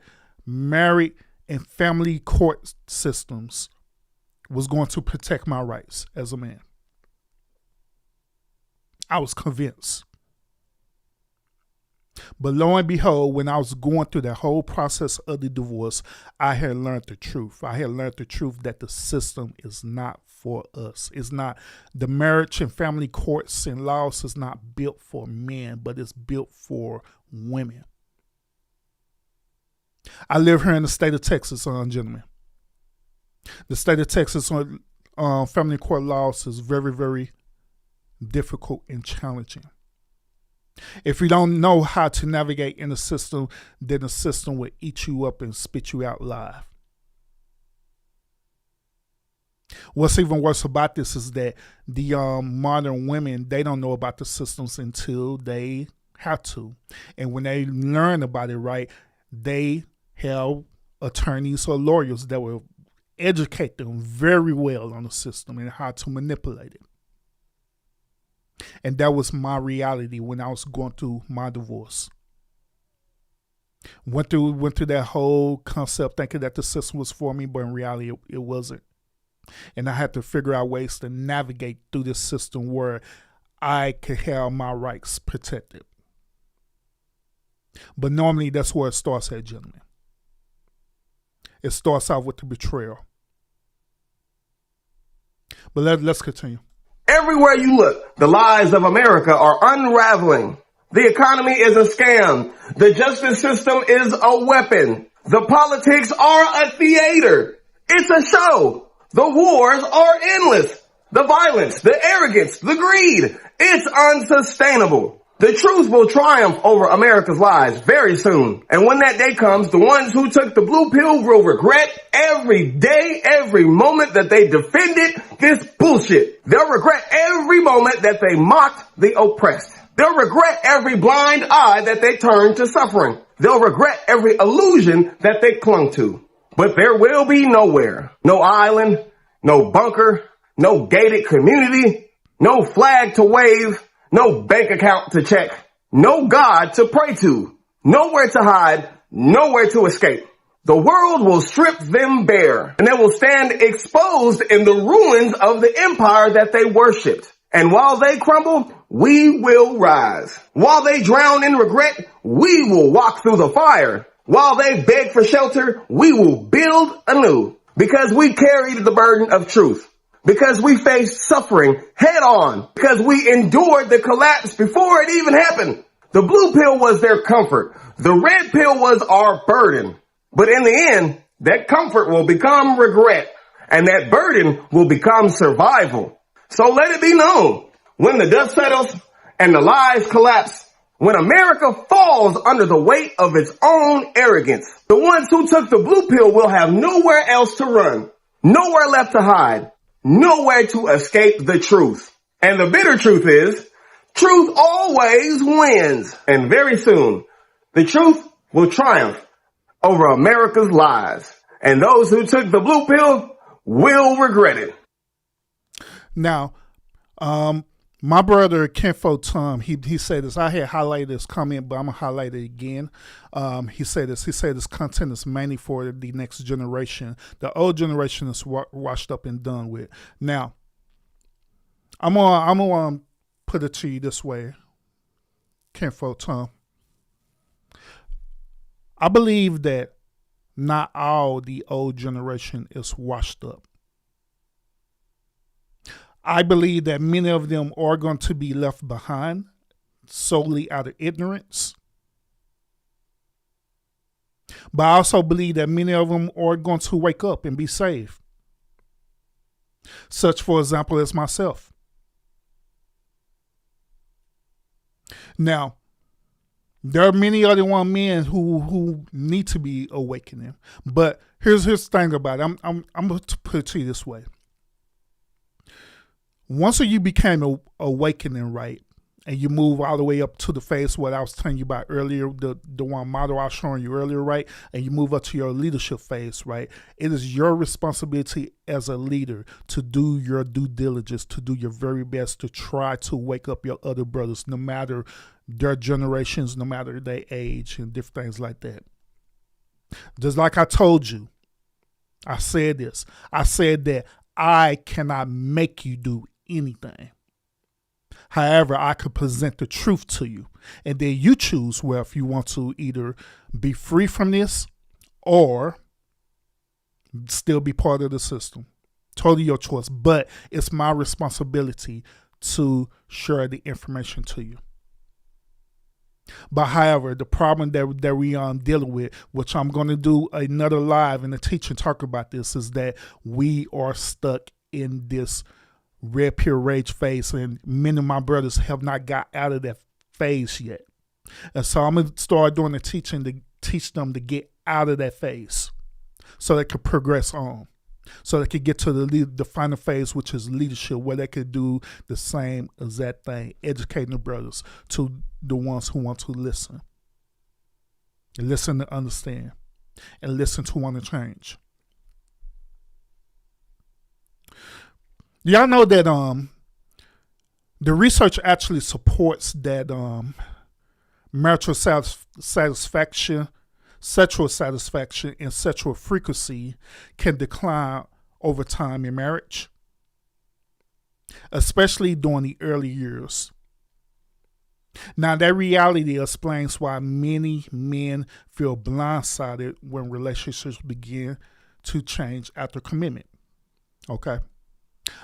married and family court systems was going to protect my rights as a man. I was convinced. But lo and behold, when I was going through that whole process of the divorce, I had learned the truth. I had learned the truth that the system is not for us. It's not, the marriage and family courts and laws is not built for men, but it's built for women. I live here in the state of Texas, gentlemen. The state of Texas family court laws is very, very difficult and challenging. If you don't know how to navigate in the system, then the system will eat you up and spit you out live. What's even worse about this is that the modern women, they don't know about the systems until they have to. And when they learn about it, right, they have attorneys or lawyers that will educate them very well on the system and how to manipulate it. And that was my reality when I was going through my divorce. Went through that whole concept thinking that the system was for me, but in reality it wasn't. And I had to figure out ways to navigate through this system where I could have my rights protected. But normally that's where it starts at, gentlemen. It starts out with the betrayal. But let's continue. Everywhere you look, the lies of America are unraveling. The economy is a scam. The justice system is a weapon. The politics are a theater. It's a show. The wars are endless. The violence, the arrogance, the greed. It's unsustainable. The truth will triumph over America's lies very soon. And when that day comes, the ones who took the blue pill will regret every day, every moment that they defended this bullshit. They'll regret every moment that they mocked the oppressed. They'll regret every blind eye that they turned to suffering. They'll regret every illusion that they clung to. But there will be nowhere, no island, no bunker, no gated community, no flag to wave, no bank account to check, no God to pray to, nowhere to hide, nowhere to escape. The world will strip them bare, and they will stand exposed in the ruins of the empire that they worshipped. And while they crumble, we will rise. While they drown in regret, we will walk through the fire. While they beg for shelter, we will build anew. Because we carried the burden of truth. Because we faced suffering head on. Because we endured the collapse before it even happened. The blue pill was their comfort. The red pill was our burden. But in the end, that comfort will become regret. And that burden will become survival. So let it be known, when the dust settles and the lies collapse, when America falls under the weight of its own arrogance, the ones who took the blue pill will have nowhere else to run, nowhere left to hide, nowhere to escape the truth. And the bitter truth is, truth always wins. And very soon, the truth will triumph over America's lies. And those who took the blue pill will regret it. Now, my brother Kenfo Tom, he said this. I had highlighted this comment, but I'm gonna highlight it again. He said this. He said this content is mainly for the next generation. The old generation is washed up and done with. Now, I'm gonna put it to you this way, Kenfo Tom. I believe that not all the old generation is washed up. I believe that many of them are going to be left behind solely out of ignorance. But I also believe that many of them are going to wake up and be saved. Such, for example, as myself. Now, there are many other men who need to be awakening. But here's the thing about it. I'm going to put it to you this way. Once you became awakening, right, and you move all the way up to the phase what I was telling you about earlier, the one model I was showing you earlier, right, and you move up to your leadership phase, right, it is your responsibility as a leader to do your due diligence, to do your very best to try to wake up your other brothers, no matter their generations, no matter their age, and different things like that. Just like I told you, I said this. I said that I cannot make you do anything. However, I could present the truth to you. And then you choose where if you want to either be free from this or still be part of the system. Totally your choice. But it's my responsibility to share the information to you. But however, the problem that we are dealing with, which I'm going to do another live and a teaching talk about this, is that we are stuck in this red pure rage phase, and many of my brothers have not got out of that phase yet. And so I'm going to start doing the teaching to teach them to get out of that phase so they can progress on, so they can get to the final phase, which is leadership, where they could do the same exact thing, educating the brothers to the ones who want to listen to understand, and listen to want to change. Y'all know that the research actually supports that marital satisfaction sexual satisfaction and sexual frequency can decline over time in marriage, especially during the early years. Now, that reality explains why many men feel blindsided when relationships begin to change after commitment. Okay.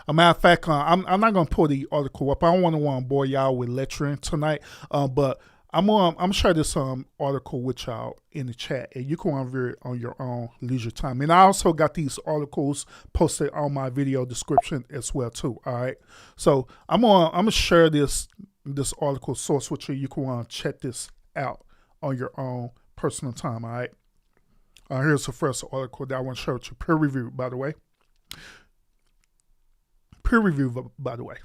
A matter of fact, I'm not going to pull the article up. I don't want to bore y'all with lecturing tonight, but I'm share this article with y'all in the chat, and you can review it on your own leisure time. And I also got these articles posted on my video description as well too. All right, so I'm gonna share this article source with you. You can check this out on your own personal time. All right. Here's the first article that I want to share with you. Peer review, by the way. Peer review, by the way.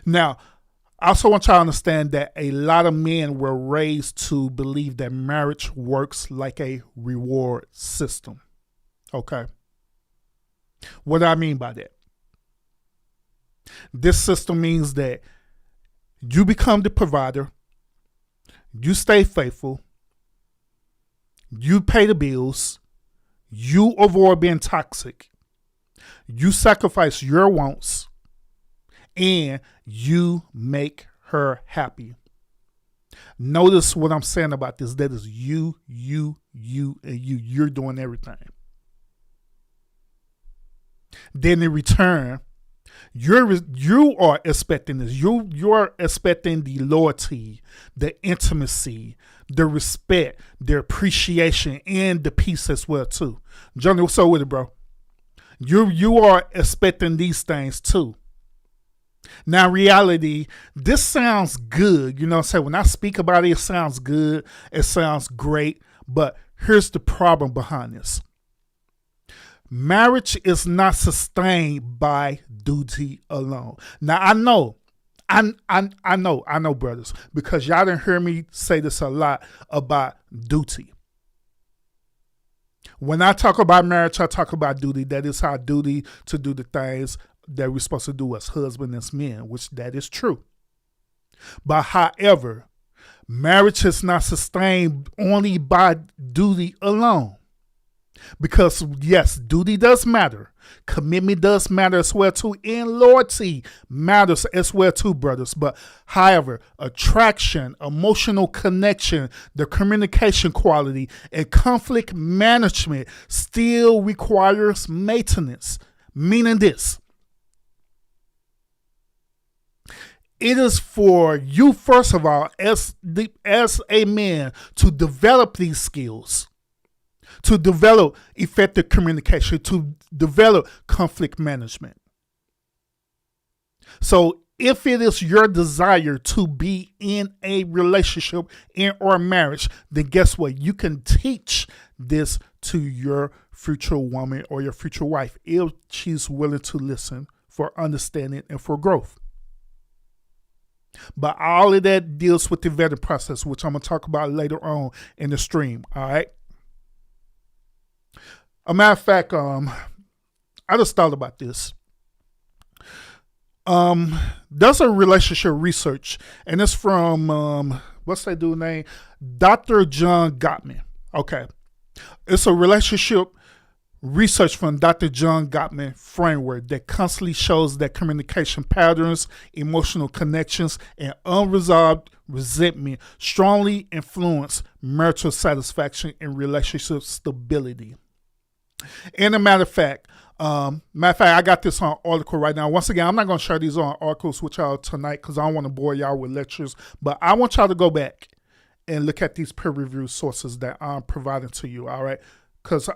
Now, I also want y'all to understand that a lot of men were raised to believe that marriage works like a reward system. Okay. What do I mean by that? This system means that you become the provider, you stay faithful, you pay the bills, you avoid being toxic, you sacrifice your wants, and you make her happy. Notice what I'm saying about this. That is you, and you. You're doing everything. Then in return, you are expecting this. You're expecting the loyalty, the intimacy, the respect, the appreciation, and the peace as well too. Johnny, what's up with it, bro? You are expecting these things too. Now, reality, this sounds good. You know what I'm saying? When I speak about it, it sounds good. It sounds great. But here's the problem behind this. Marriage is not sustained by duty alone. Now, I know, brothers, because y'all didn't hear me say this a lot about duty. When I talk about marriage, I talk about duty. That is our duty to do the things that we're supposed to do as husbands, as men, which that is true. But however, marriage is not sustained only by duty alone. Because yes, duty does matter. Commitment does matter as well too. And loyalty matters as well too, brothers. But however, attraction, emotional connection, the communication quality, and conflict management still requires maintenance. Meaning this. It is for you, first of all, as a man, to develop these skills, to develop effective communication, to develop conflict management. So if it is your desire to be in a relationship or marriage, then guess what? You can teach this to your future woman or your future wife if she's willing to listen, for understanding and for growth. But all of that deals with the vetting process, which I'm going to talk about later on in the stream. All right. A matter of fact, I just thought about this. There's a relationship research, and it's from, what's that dude's name? Dr. John Gottman. Okay. It's a relationship research from Dr. John Gottman framework that constantly shows that communication patterns, emotional connections, and unresolved resentment strongly influence marital satisfaction and relationship stability. And a matter of fact, I got this on article right now. Once again, I'm not going to share these on articles with y'all tonight because I don't want to bore y'all with lectures, but I want y'all to go back and look at these peer-reviewed sources that I'm providing to you, all right? Because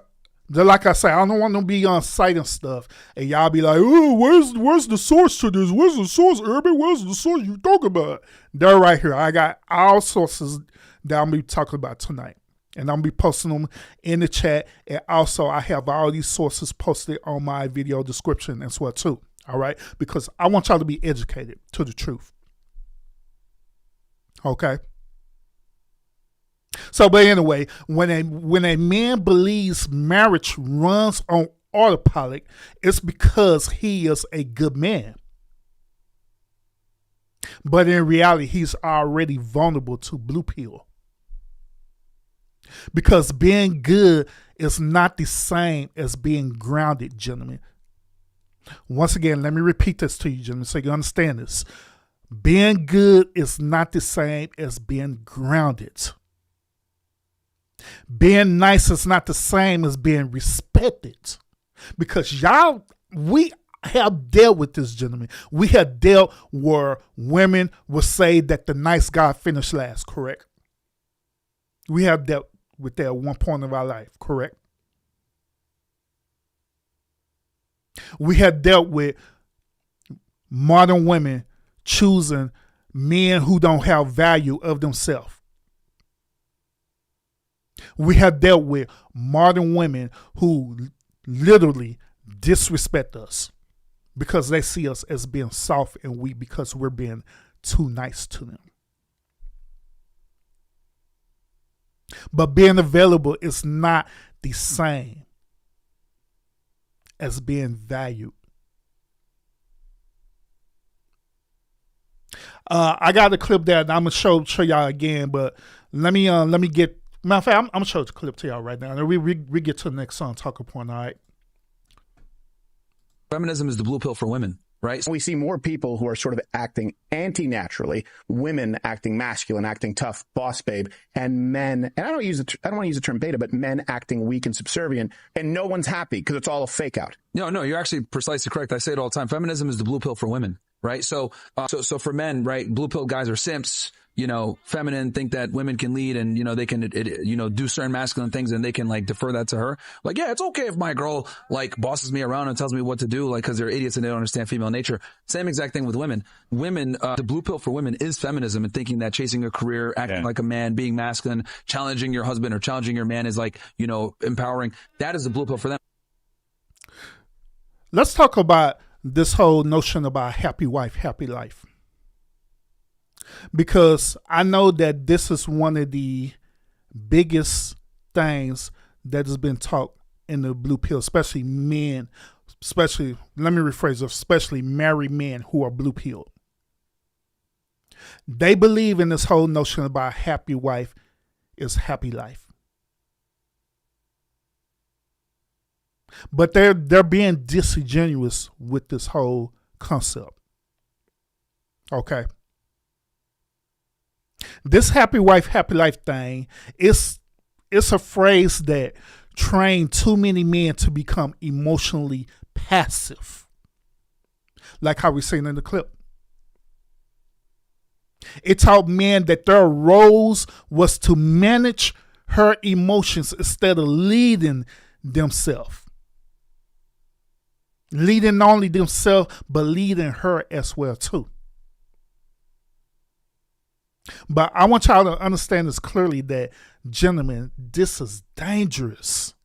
like I say, I don't want to be on site and stuff, and y'all be like, "Oh, where's the source to this? Where's the source, Urban? Where's the source you talking about?" They're right here. I got all sources that I'm going to be talking about tonight, and I'm going to be posting them in the chat, and also I have all these sources posted on my video description as well too, all right? Because I want y'all to be educated to the truth, okay? So, but anyway, when a man believes marriage runs on autopilot, it's because he is a good man. But in reality, he's already vulnerable to blue pill. Because being good is not the same as being grounded, gentlemen. Once again, let me repeat this to you, gentlemen, so you understand this. Being good is not the same as being grounded. Being nice is not the same as being respected. Because we have dealt with this, gentlemen. We have dealt where women will say that the nice guy finished last, correct? We have dealt with that at one point of our life, correct? We have dealt with modern women choosing men who don't have value of themselves. We have dealt with modern women who literally disrespect us because they see us as being soft and weak because we're being too nice to them. But being available is not the same as being valued. I got a clip there and I'm gonna show y'all again, but let me get. Matter of fact, I'm gonna show the clip to y'all right now. And we get to the next song talking point. All right. Feminism is the blue pill for women, right? We see more people who are sort of acting anti-naturally, women acting masculine, acting tough, boss babe, and men, and I don't want to use the term beta, but men acting weak and subservient, and no one's happy because it's all a fake out. No, you're actually precisely correct. I say it all the time. Feminism is the blue pill for women, right? So for men, right, blue pill guys are simps. Feminine, think that women can lead and, they can, do certain masculine things and they can like defer that to her. Like, yeah, it's okay if my girl like bosses me around and tells me what to do, like, cause they're idiots and they don't understand female nature. Same exact thing with women. Women, the blue pill for women is feminism and thinking that chasing a career, acting like a man, being masculine, challenging your husband or challenging your man is like, empowering. That is the blue pill for them. Let's talk about this whole notion about happy wife, happy life. Because I know that this is one of the biggest things that has been taught in the blue pill, especially men, especially married men who are blue pilled. They believe in this whole notion about happy wife is happy life. But they're being disingenuous with this whole concept. Okay. This happy wife, happy life thing it's a phrase that trained too many men to become emotionally passive. Like how we seen in the clip. It taught men that their roles was to manage her emotions instead of leading themselves. Leading not only themselves, but leading her as well too. But I want y'all to understand this clearly that, gentlemen, this is dangerous.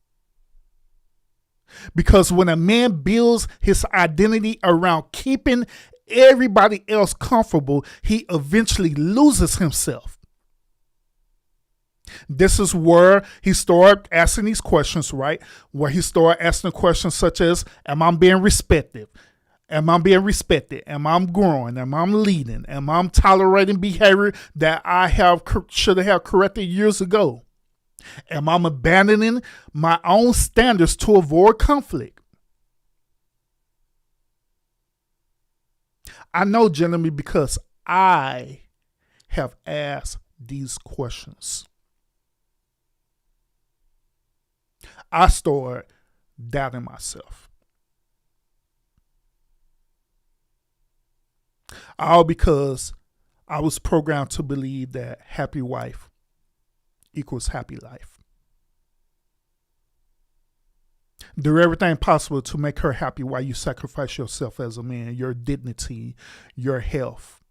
Because when a man builds his identity around keeping everybody else comfortable, he eventually loses himself. This is where he started asking these questions, right? Where he started asking questions such as, am I being respected? Am I being respected? Am I growing? Am I leading? Am I tolerating behavior that I should have corrected years ago? Am I abandoning my own standards to avoid conflict? I know, gentlemen, because I have asked these questions. I started doubting myself. All because I was programmed to believe that happy wife equals happy life. Do everything possible to make her happy while you sacrifice yourself as a man, your dignity, your health.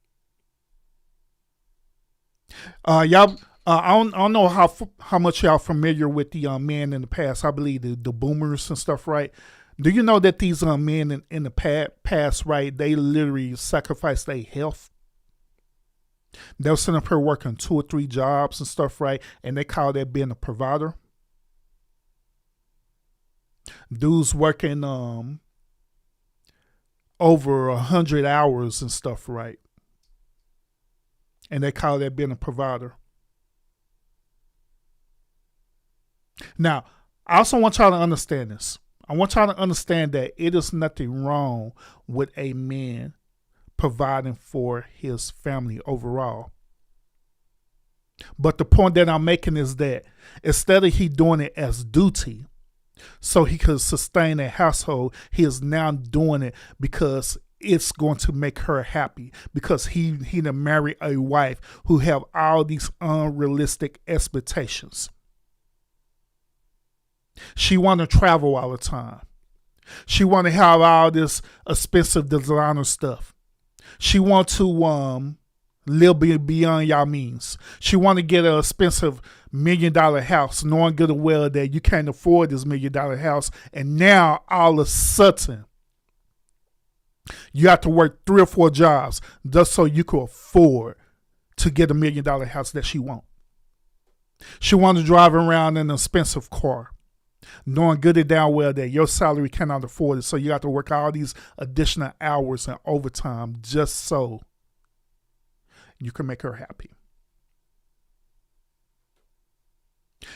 Y'all, I don't know how much y'all familiar with the men in the past. I believe the boomers and stuff, right? Do you know that these men in the past, right, they literally sacrificed their health? They'll sitting up here working 2 or 3 jobs and stuff, right? And they call that being a provider. Dudes working over 100 hours and stuff, right? And they call that being a provider. Now, I also want y'all to understand this. I want y'all to understand that it is nothing wrong with a man providing for his family overall. But the point that I'm making is that instead of he doing it as duty, so he could sustain a household, he is now doing it because it's going to make her happy, because he done marry a wife who have all these unrealistic expectations. She want to travel all the time. She want to have all this expensive designer stuff. She want to live beyond y'all means. She want to get an expensive $1 million house, knowing good and well that you can't afford this $1 million house. And now all of a sudden, you have to work 3 or 4 jobs just so you can afford to get a $1 million house that she want. She want to drive around in an expensive car, knowing good and down well that your salary cannot afford it. So you have to work all these additional hours and overtime just so you can make her happy.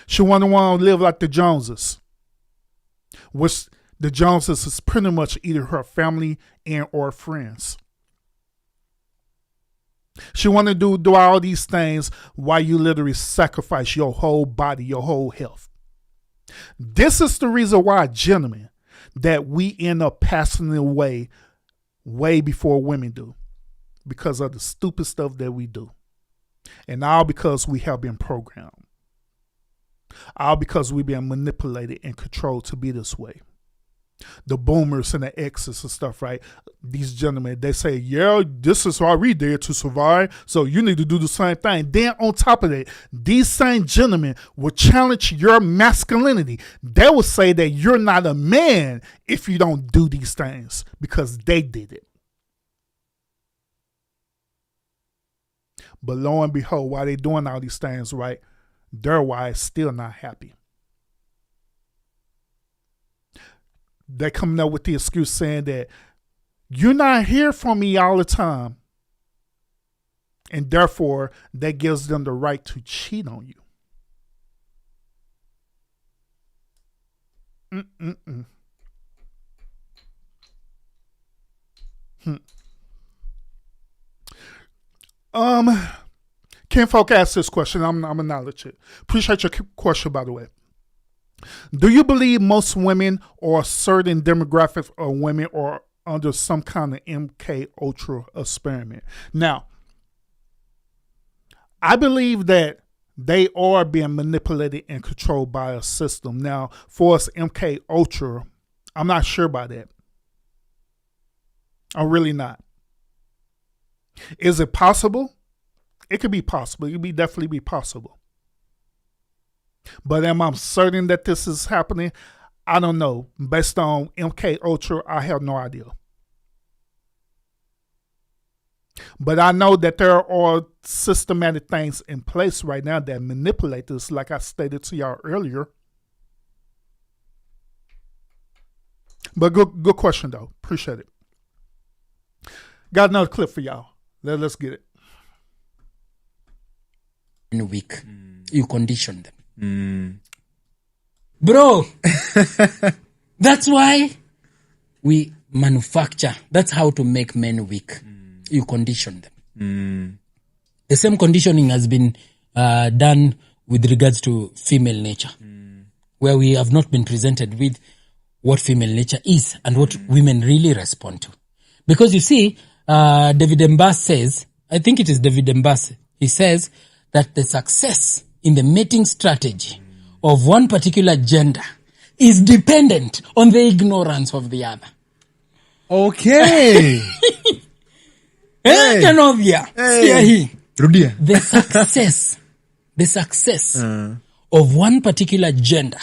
She want to live like the Joneses, which the Joneses is pretty much either her family and or friends. She want to do all these things while you literally sacrifice your whole body, your whole health. This is the reason why, gentlemen, that we end up passing away way before women do, because of the stupid stuff that we do. And all because we have been programmed. All because we've been manipulated and controlled to be this way. The boomers and the X's and stuff, right? These gentlemen, they say, yeah, this is why we did to survive, so you need to do the same thing. Then on top of that, these same gentlemen will challenge your masculinity. They will say that you're not a man if you don't do these things because they did it. But lo and behold, while they're doing all these things, right, their wives still not happy. They're coming up with the excuse saying that you're not here for me all the time. And therefore, that gives them the right to cheat on you. Kinfolk asked this question. I'm acknowledge it. Appreciate your question, by the way. Do you believe most women or a certain demographic of women are under some kind of MK Ultra experiment? Now, I believe that they are being manipulated and controlled by a system. Now, for us MK Ultra, I'm not sure about that. I'm really not. Is it possible? It could be possible. It could definitely be possible. But am I certain that this is happening? I don't know. Based on MK Ultra, I have no idea. But I know that there are systematic things in place right now that manipulate this, like I stated to y'all earlier. But good question, though. Appreciate it. Got another clip for y'all. Let's get it. In a week, you condition them. Bro, that's why we manufacture. That's how to make men weak. You condition them. The same conditioning has been done with regards to female nature, where we have not been presented with what female nature is and what women really respond to. Because you see, David Mbas says, I think it is David Mbas, he says that the success in the mating strategy of one particular gender is dependent on the ignorance of the other. Okay. The success of one particular gender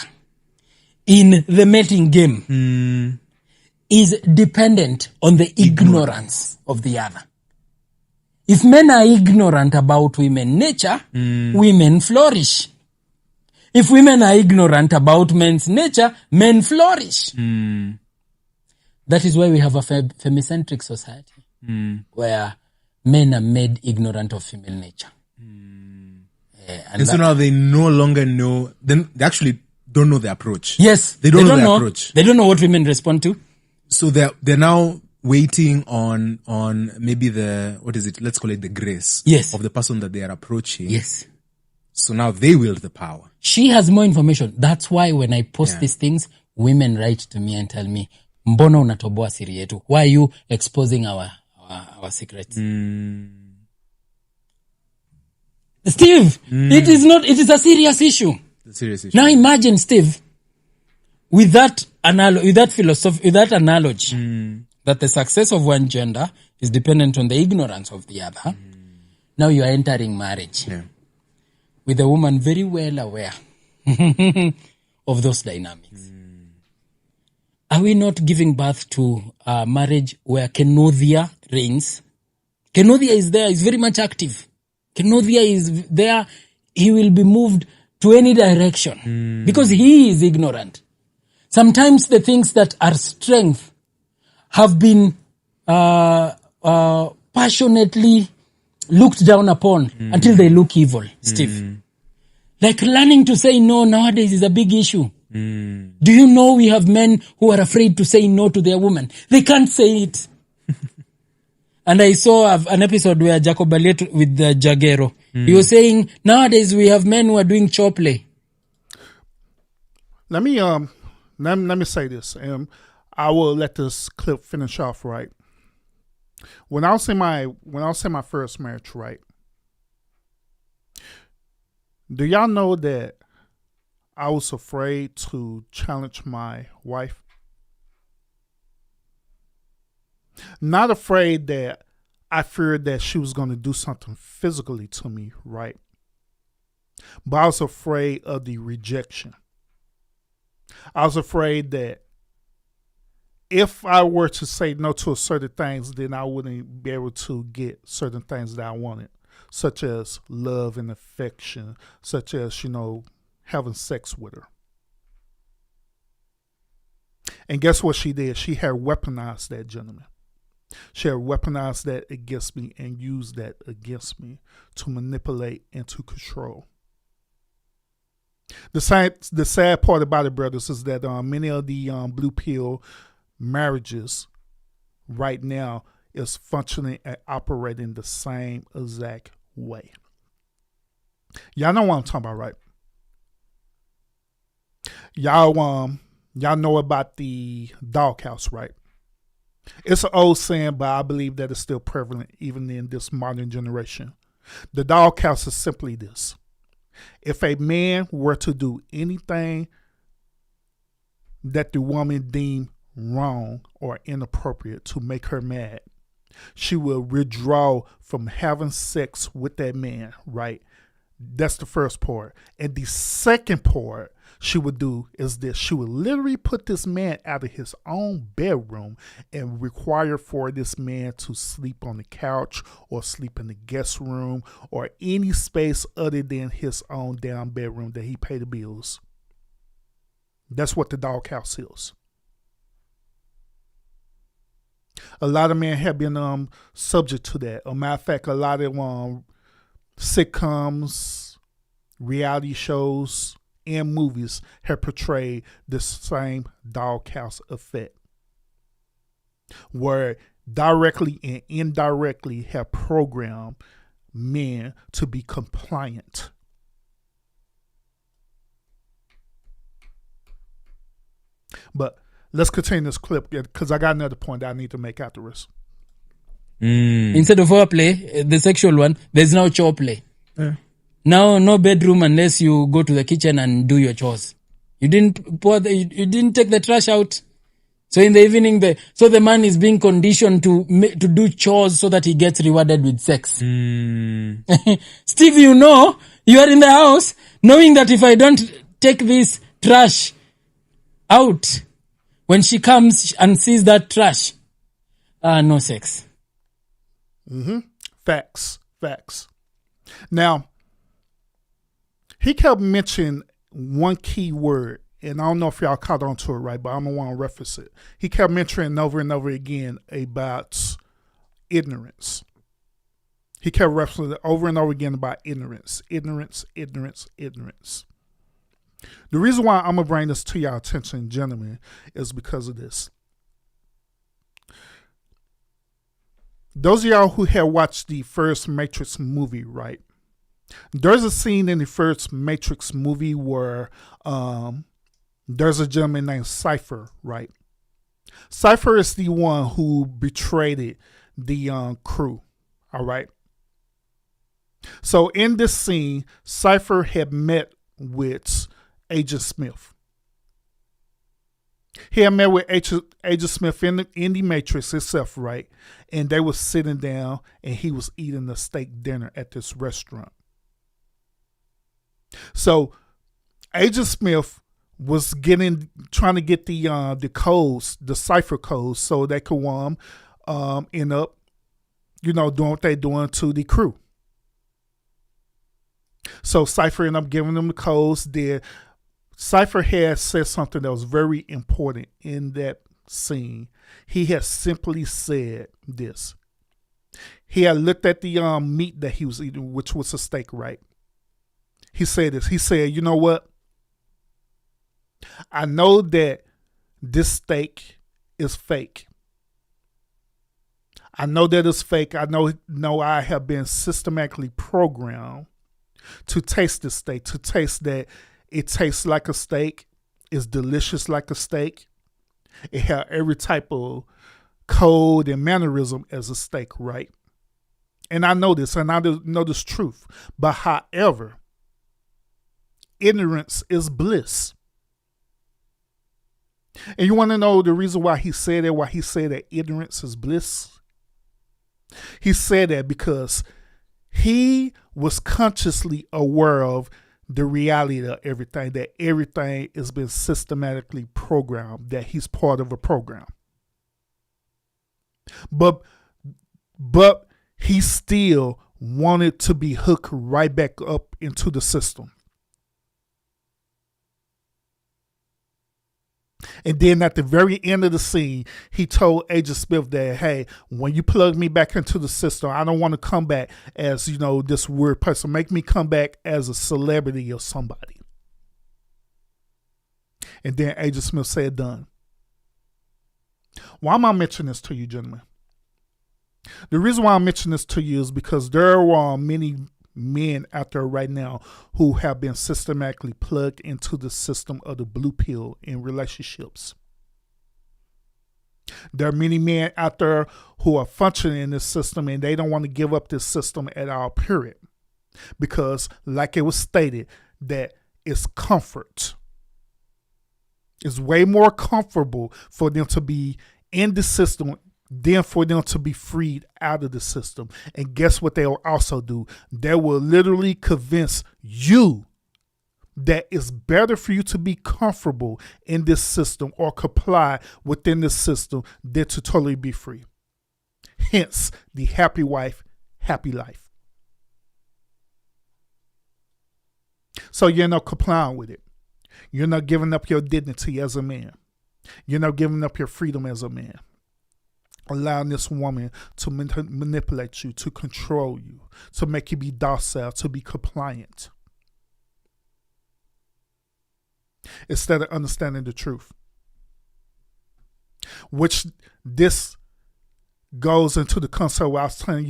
in the mating game is dependent on the ignorance of the other. If men are ignorant about women's nature, women flourish. If women are ignorant about men's nature, men flourish. That is why we have a femicentric society, where men are made ignorant of female nature. And so now they no longer know. Then they actually don't know the approach. Yes. They don't know the approach. They don't know what women respond to. So they're now waiting on maybe let's call it the grace of the person that they are approaching. Yes. So now they wield the power. She has more information. That's why when I post these things, women write to me and tell me, mbona unatoboa siri yetu? Why are you exposing our secrets? Steve, it is a serious issue. Now imagine, Steve, with that analogy, that the success of one gender is dependent on the ignorance of the other. Now you are entering marriage with a woman very well aware of those dynamics. Are we not giving birth to a marriage where Kenodia reigns? Kenodia is there, is very much active. Kenodia is there. He will be moved to any direction because he is ignorant. Sometimes the things that are strength have been passionately looked down upon until they look evil, Steve. Like learning to say no nowadays is a big issue. Do you know we have men who are afraid to say no to their woman? They can't say it. And I saw an episode where Jacob Elliott with the Jaguero. He was saying nowadays we have men who are doing chore play. Let me say this, and I will let this clip finish off right. When I was in my first marriage, right? Do y'all know that I was afraid to challenge my wife? Not afraid that I feared that she was going to do something physically to me, right? But I was afraid of the rejection. I was afraid that if I were to say no to certain things, then I wouldn't be able to get certain things that I wanted, such as love and affection, such as, having sex with her. And guess what she did? She had weaponized that gentleman. She had weaponized that against me and used that against me to manipulate and to control. The sad part about it, brothers, is that many of the blue pill marriages right now is functioning and operating the same exact way. Y'all know what I'm talking about, right? Y'all know about the doghouse, right? It's an old saying, but I believe that it's still prevalent even in this modern generation. The doghouse is simply this. If a man were to do anything that the woman deemed wrong or inappropriate to make her mad, she will withdraw from having sex with that man, right? That's the first part. And the second part she would do is this. She would literally put this man out of his own bedroom and require for this man to sleep on the couch or sleep in the guest room or any space other than his own damn bedroom that he paid the bills. That's what the doghouse is. A lot of men have been subject to that. As a matter of fact, a lot of sitcoms, reality shows, and movies have portrayed the same doghouse effect, where directly and indirectly have programmed men to be compliant. But let's continue this clip because I got another point that I need to make afterwards. Instead of foreplay, the sexual one, there's now chore play. Now, no bedroom unless you go to the kitchen and do your chores. You didn't take the trash out. So in the evening, the man is being conditioned to do chores so that he gets rewarded with sex. Steve, you are in the house knowing that if I don't take this trash out, when she comes and sees that trash, no sex. Facts. Now, he kept mentioning one key word, and I don't know if y'all caught on to it right, but I'm going to want to reference it. He kept mentioning over and over again about ignorance. He kept referencing it over and over again about ignorance. The reason why I'm going to bring this to your attention, gentlemen, is because of this. Those of y'all who have watched the first Matrix movie, right? There's a scene in the first Matrix movie where there's a gentleman named Cypher, right? Cypher is the one who betrayed the crew, all right? So in this scene, Cypher had met with Agent Smith. He had met with Agent Smith in the Matrix itself, right? And they were sitting down and he was eating a steak dinner at this restaurant. So Agent Smith was trying to get the codes, the cipher codes, so they could end up, doing what they're doing to the crew. So Cypher ended up giving them the codes. Cypher had said something that was very important in that scene. He had simply said this. He had looked at the meat that he was eating, which was a steak, right? He said this. He said, you know what? I know that this steak is fake. I know that it's fake. I know I have been systematically programmed to taste this steak, to taste that it tastes like a steak, it's delicious like a steak. It has every type of code and mannerism as a steak, right? And I know this, and I know this truth. But however, ignorance is bliss. And you want to know the reason why he said that ignorance is bliss? He said that because he was consciously aware of the reality of everything, that everything has been systematically programmed, that he's part of a program. But he still wanted to be hooked right back up into the system. And then at the very end of the scene, he told Agent Smith that, hey, when you plug me back into the system, I don't want to come back as, this weird person. Make me come back as a celebrity or somebody. And then Agent Smith said, done. Why am I mentioning this to you, gentlemen? The reason why I'm mentioning this to you is because there are many men out there right now who have been systematically plugged into the system of the blue pill in relationships. There are many men out there who are functioning in this system and they don't want to give up this system at all, period. Because like it was stated, that it's comfort. It's way more comfortable for them to be in the system than for them to be freed out of the system. And guess what they will also do? They will literally convince you that it's better for you to be comfortable in this system or comply within this system than to totally be free. Hence, the happy wife, happy life. So you're not complying with it. You're not giving up your dignity as a man. You're not giving up your freedom as a man. Allowing this woman to manipulate you, to control you, to make you be docile, to be compliant. Instead of understanding the truth. Which this goes into the concept I was telling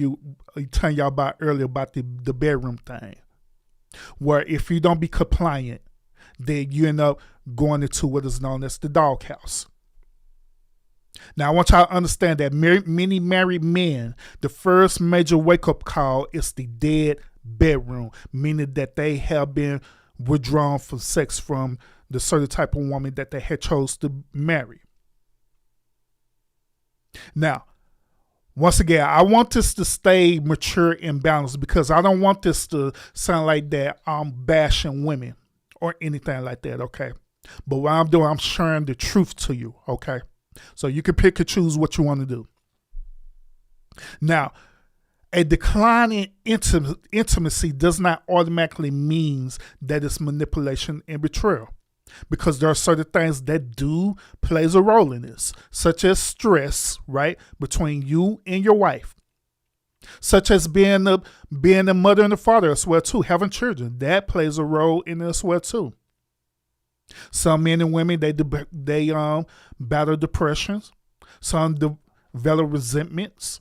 y'all about earlier about the bedroom thing. Where if you don't be compliant, then you end up going into what is known as the doghouse. Now, I want y'all to understand that many married men, the first major wake-up call is the dead bedroom, meaning that they have been withdrawn from sex from the certain type of woman that they had chose to marry. Now, once again, I want this to stay mature and balanced because I don't want this to sound like that I'm bashing women or anything like that, okay? But what I'm doing, I'm sharing the truth to you, okay? So you can pick and choose what you want to do. Now, a decline in intimacy does not automatically means that it's manipulation and betrayal. Because there are certain things that do plays a role in this, such as stress, right, between you and your wife. Such as being a mother and a father as well too, having children. That plays a role in this as well too. Some men and women, they battle depressions. Some develop resentments.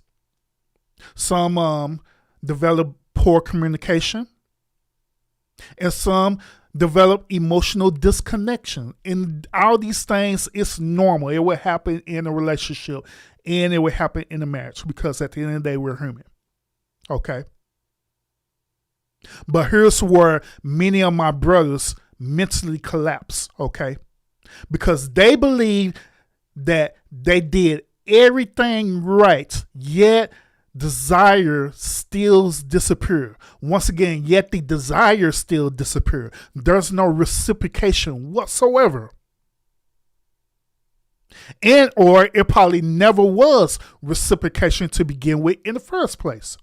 Some develop poor communication. And some develop emotional disconnection. And all these things, it's normal. It will happen in a relationship and it will happen in a marriage because at the end of the day, we're human. Okay? But here's where many of my brothers mentally collapse, okay? Because they believe that they did everything right, yet desire still disappear. Once again, yet the desire still disappear. There's no reciprocation whatsoever. And or it probably never was reciprocation to begin with in the first place.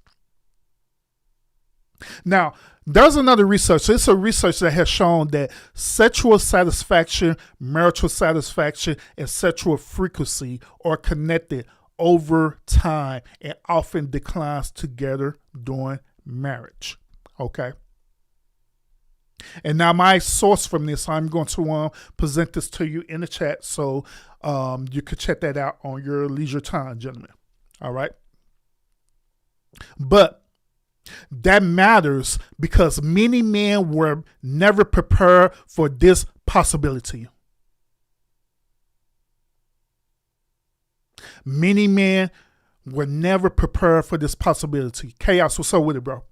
Now, there's another research. It's a research that has shown that sexual satisfaction, marital satisfaction, and sexual frequency are connected over time and often declines together during marriage. Okay. And now my source from this, I'm going to present this to you in the chat so you could check that out on your leisure time, gentlemen. All right. But that matters because many men were never prepared for this possibility. Many men were never prepared for this possibility. Chaos, what's up with it, bro?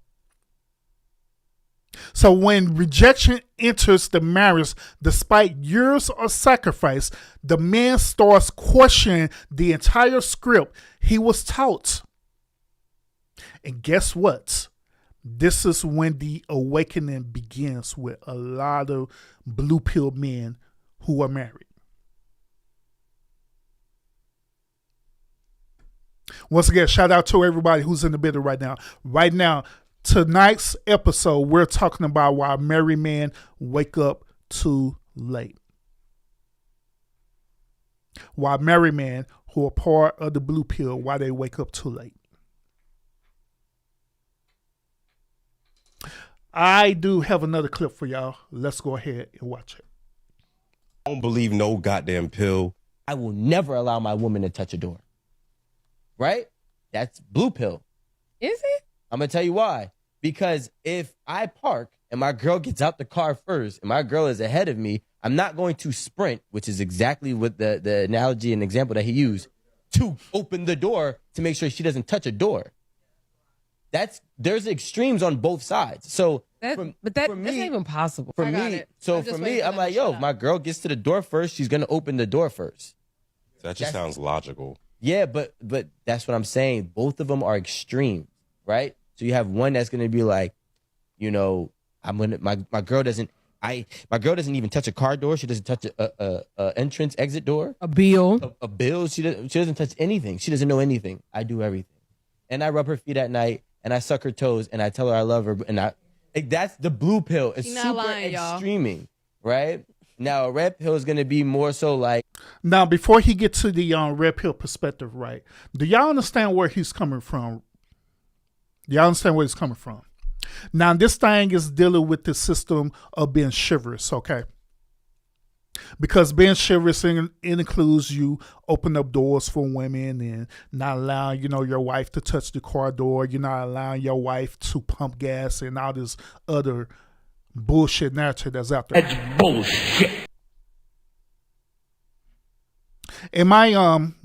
So when rejection enters the marriage, despite years of sacrifice, the man starts questioning the entire script he was taught. And guess what? This is when the awakening begins with a lot of blue pill men who are married. Once again, shout out to everybody who's in the building right now. Right now, tonight's episode, we're talking about why married men wake up too late. Why married men who are part of the blue pill, why they wake up too late. I do have another clip for y'all. Let's go ahead and watch it. I don't believe no goddamn pill. I will never allow my woman to touch a door. Right? That's blue pill. Is it? I'm going to tell you why. Because if I park and my girl gets out the car first and my girl is ahead of me, I'm not going to sprint, which is exactly what the analogy and example that he used, to open the door to make sure she doesn't touch a door. There's extremes on both sides. So that's not even possible. For me, I'm like, yo, if my girl gets to the door first, she's gonna open the door first. That just sounds logical. Yeah, but that's what I'm saying. Both of them are extremes, right? So you have one that's gonna be like, you know, my girl doesn't even touch a car door. She doesn't touch a entrance exit door. A bill. A bill. She doesn't touch anything. She doesn't know anything. I do everything, and I rub her feet at night. And I suck her toes, and I tell her I love her, and that's the blue pill. It's super lying, extreming, right? Now, a red pill is going to be more so like... Now, before he gets to the red pill perspective, right, do y'all understand where he's coming from? Do y'all understand where he's coming from? Now, this thing is dealing with the system of being chivalrous, okay? Because being chivalrous includes you open up doors for women and not allowing, your wife to touch the car door. You're not allowing your wife to pump gas and all this other bullshit narrative that's out there. That's bullshit. In my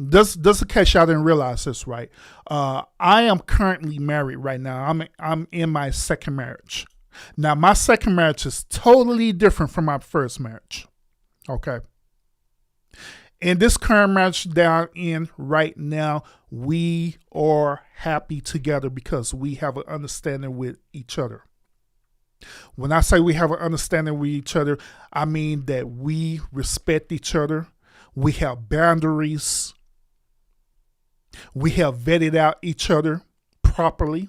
just in case y'all didn't realize this, right? I am currently married right now. I'm in my second marriage. Now, my second marriage is totally different from my first marriage. Okay. In this current marriage that I'm in right now, we are happy together because we have an understanding with each other. When I say we have an understanding with each other, I mean that we respect each other. We have boundaries. We have vetted out each other properly.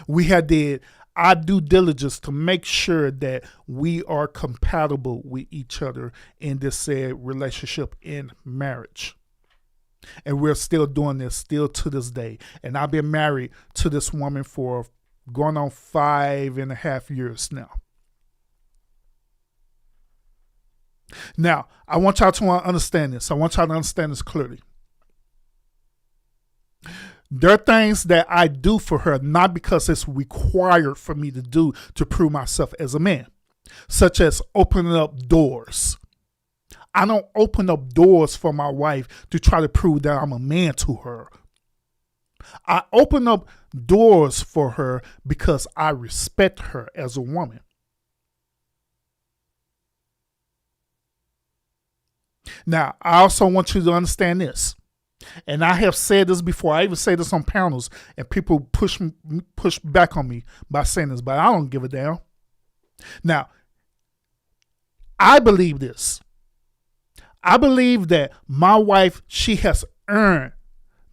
We have did our due diligence to make sure that we are compatible with each other in this said relationship in marriage. And we're still doing this still to this day. And I've been married to this woman for going on 5.5 years now. Now, I want y'all to understand this. I want y'all to understand this clearly. There are things that I do for her, not because it's required for me to do to prove myself as a man, such as opening up doors. I don't open up doors for my wife to try to prove that I'm a man to her. I open up doors for her because I respect her as a woman. Now, I also want you to understand this. And I have said this before. I even say this on panels, and people push back on me by saying this, but I don't give a damn. Now, I believe this. I believe that my wife, she has earned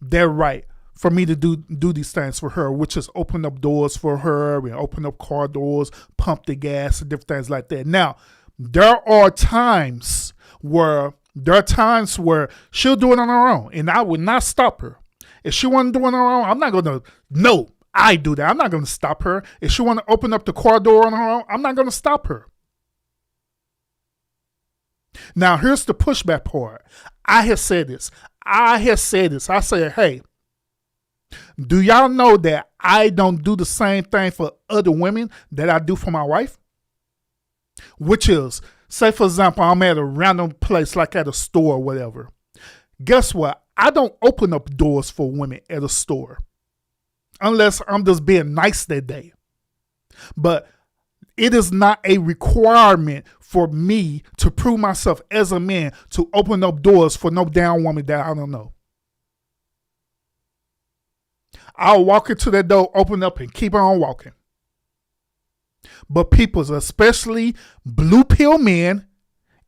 that right for me to do these things for her, which is open up doors for her and open up car doors, pump the gas, and different things like that. Now, there are times where she'll do it on her own, and I would not stop her. If she want to do it on her own, I'm not going to, no, I do that. I'm not going to stop her. If she want to open up the car door on her own, I'm not going to stop her. Now, here's the pushback part. I have said this. I said, hey, do y'all know that I don't do the same thing for other women that I do for my wife? Which is, say, for example, I'm at a random place like at a store or whatever. Guess what? I don't open up doors for women at a store unless I'm just being nice that day. But it is not a requirement for me to prove myself as a man to open up doors for no damn woman that I don't know. I'll walk into that door, open up, and keep on walking. But people, especially blue pill men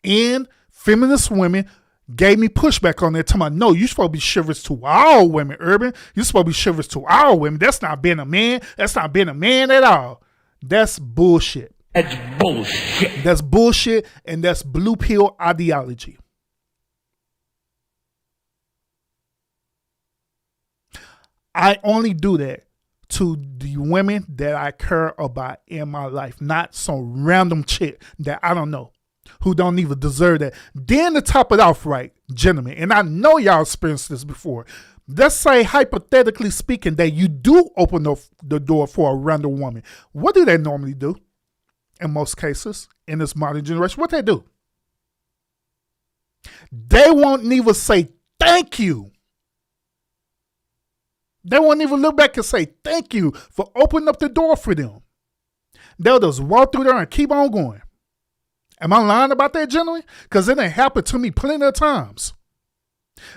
and feminist women, gave me pushback on that. Talking about, no, you're supposed to be chivalrous to all women, Urban. You're supposed to be chivalrous to all women. That's not being a man. That's not being a man at all. That's bullshit. That's bullshit. That's bullshit, and that's blue pill ideology. I only do that to the women that I care about in my life, not some random chick that I don't know, who don't even deserve that. Then to top it off, right, gentlemen, and I know y'all experienced this before. Let's say, hypothetically speaking, that you do open up the door for a random woman. What do they normally do? In most cases, in this modern generation, what they do? They won't even say thank you. They won't even look back and say thank you for opening up the door for them. They'll just walk through there and keep on going. Am I lying about that, gentlemen? Because it ain't happened to me plenty of times.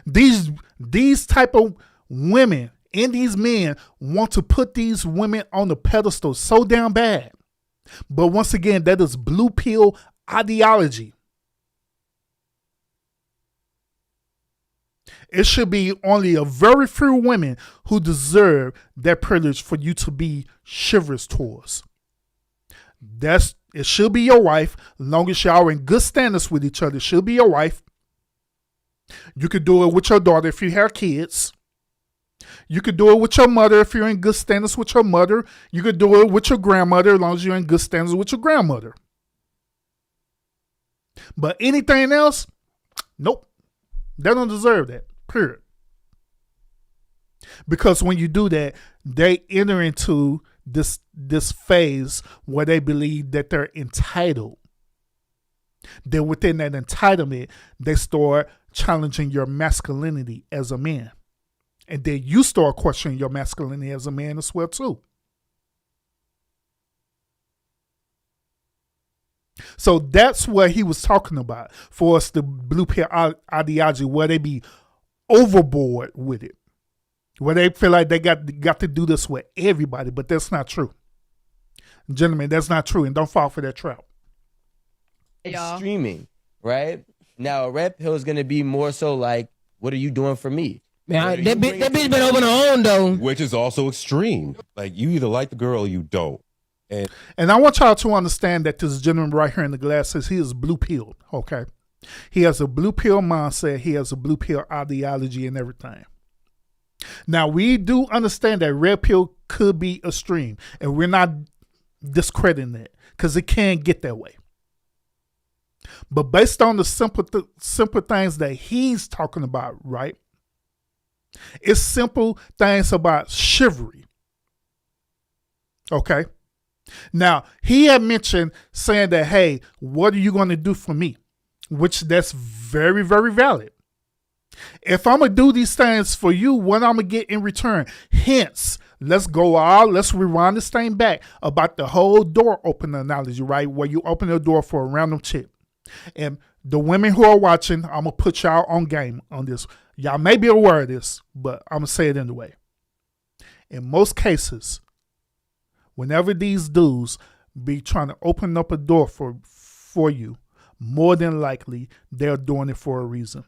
These type of women and these men want to put these women on the pedestal so damn bad. But once again, that is blue pill ideology. It should be only a very few women who deserve that privilege for you to be chivalrous towards. It should be your wife, as long as y'all are in good standards with each other. It should be your wife. You could do it with your daughter if you have kids. You could do it with your mother if you're in good standards with your mother. You could do it with your grandmother as long as you're in good standards with your grandmother. But anything else, nope. They don't deserve that, period. Because when you do that, they enter into this phase where they believe that they're entitled. Then within that entitlement, they start challenging your masculinity as a man. And then you start questioning your masculinity as a man as well too. So that's what he was talking about for us, the blue pill ideology, where they be overboard with it. Where they feel like they got to do this with everybody, but that's not true. Gentlemen, that's not true, and don't fall for that trap. Streaming, right? Now, a red pill is going to be more so like, what are you doing for me? Man, that bitch been over her own, though. Which is also extreme. Like, you either like the girl or you don't. And I want y'all to understand that this gentleman right here in the glasses, he is blue pilled, okay? He has a blue pill mindset. He has a blue pill ideology and everything. Now, we do understand that red pill could be extreme, and we're not discrediting it because it can get that way. But based on the simple things that he's talking about, right? It's simple things about chivalry. Okay? Now, he had mentioned saying that, hey, what are you going to do for me? Which that's very, very valid. If I'm going to do these things for you, what I'm going to get in return? Hence, let's rewind this thing back about the whole door opener analogy, right? Where you open the door for a random chick. And the women who are watching, I'm going to put y'all on game on this. Y'all may be aware of this, but I'm going to say it anyway. In most cases, whenever these dudes be trying to open up a door for you, more than likely they're doing it for a reason.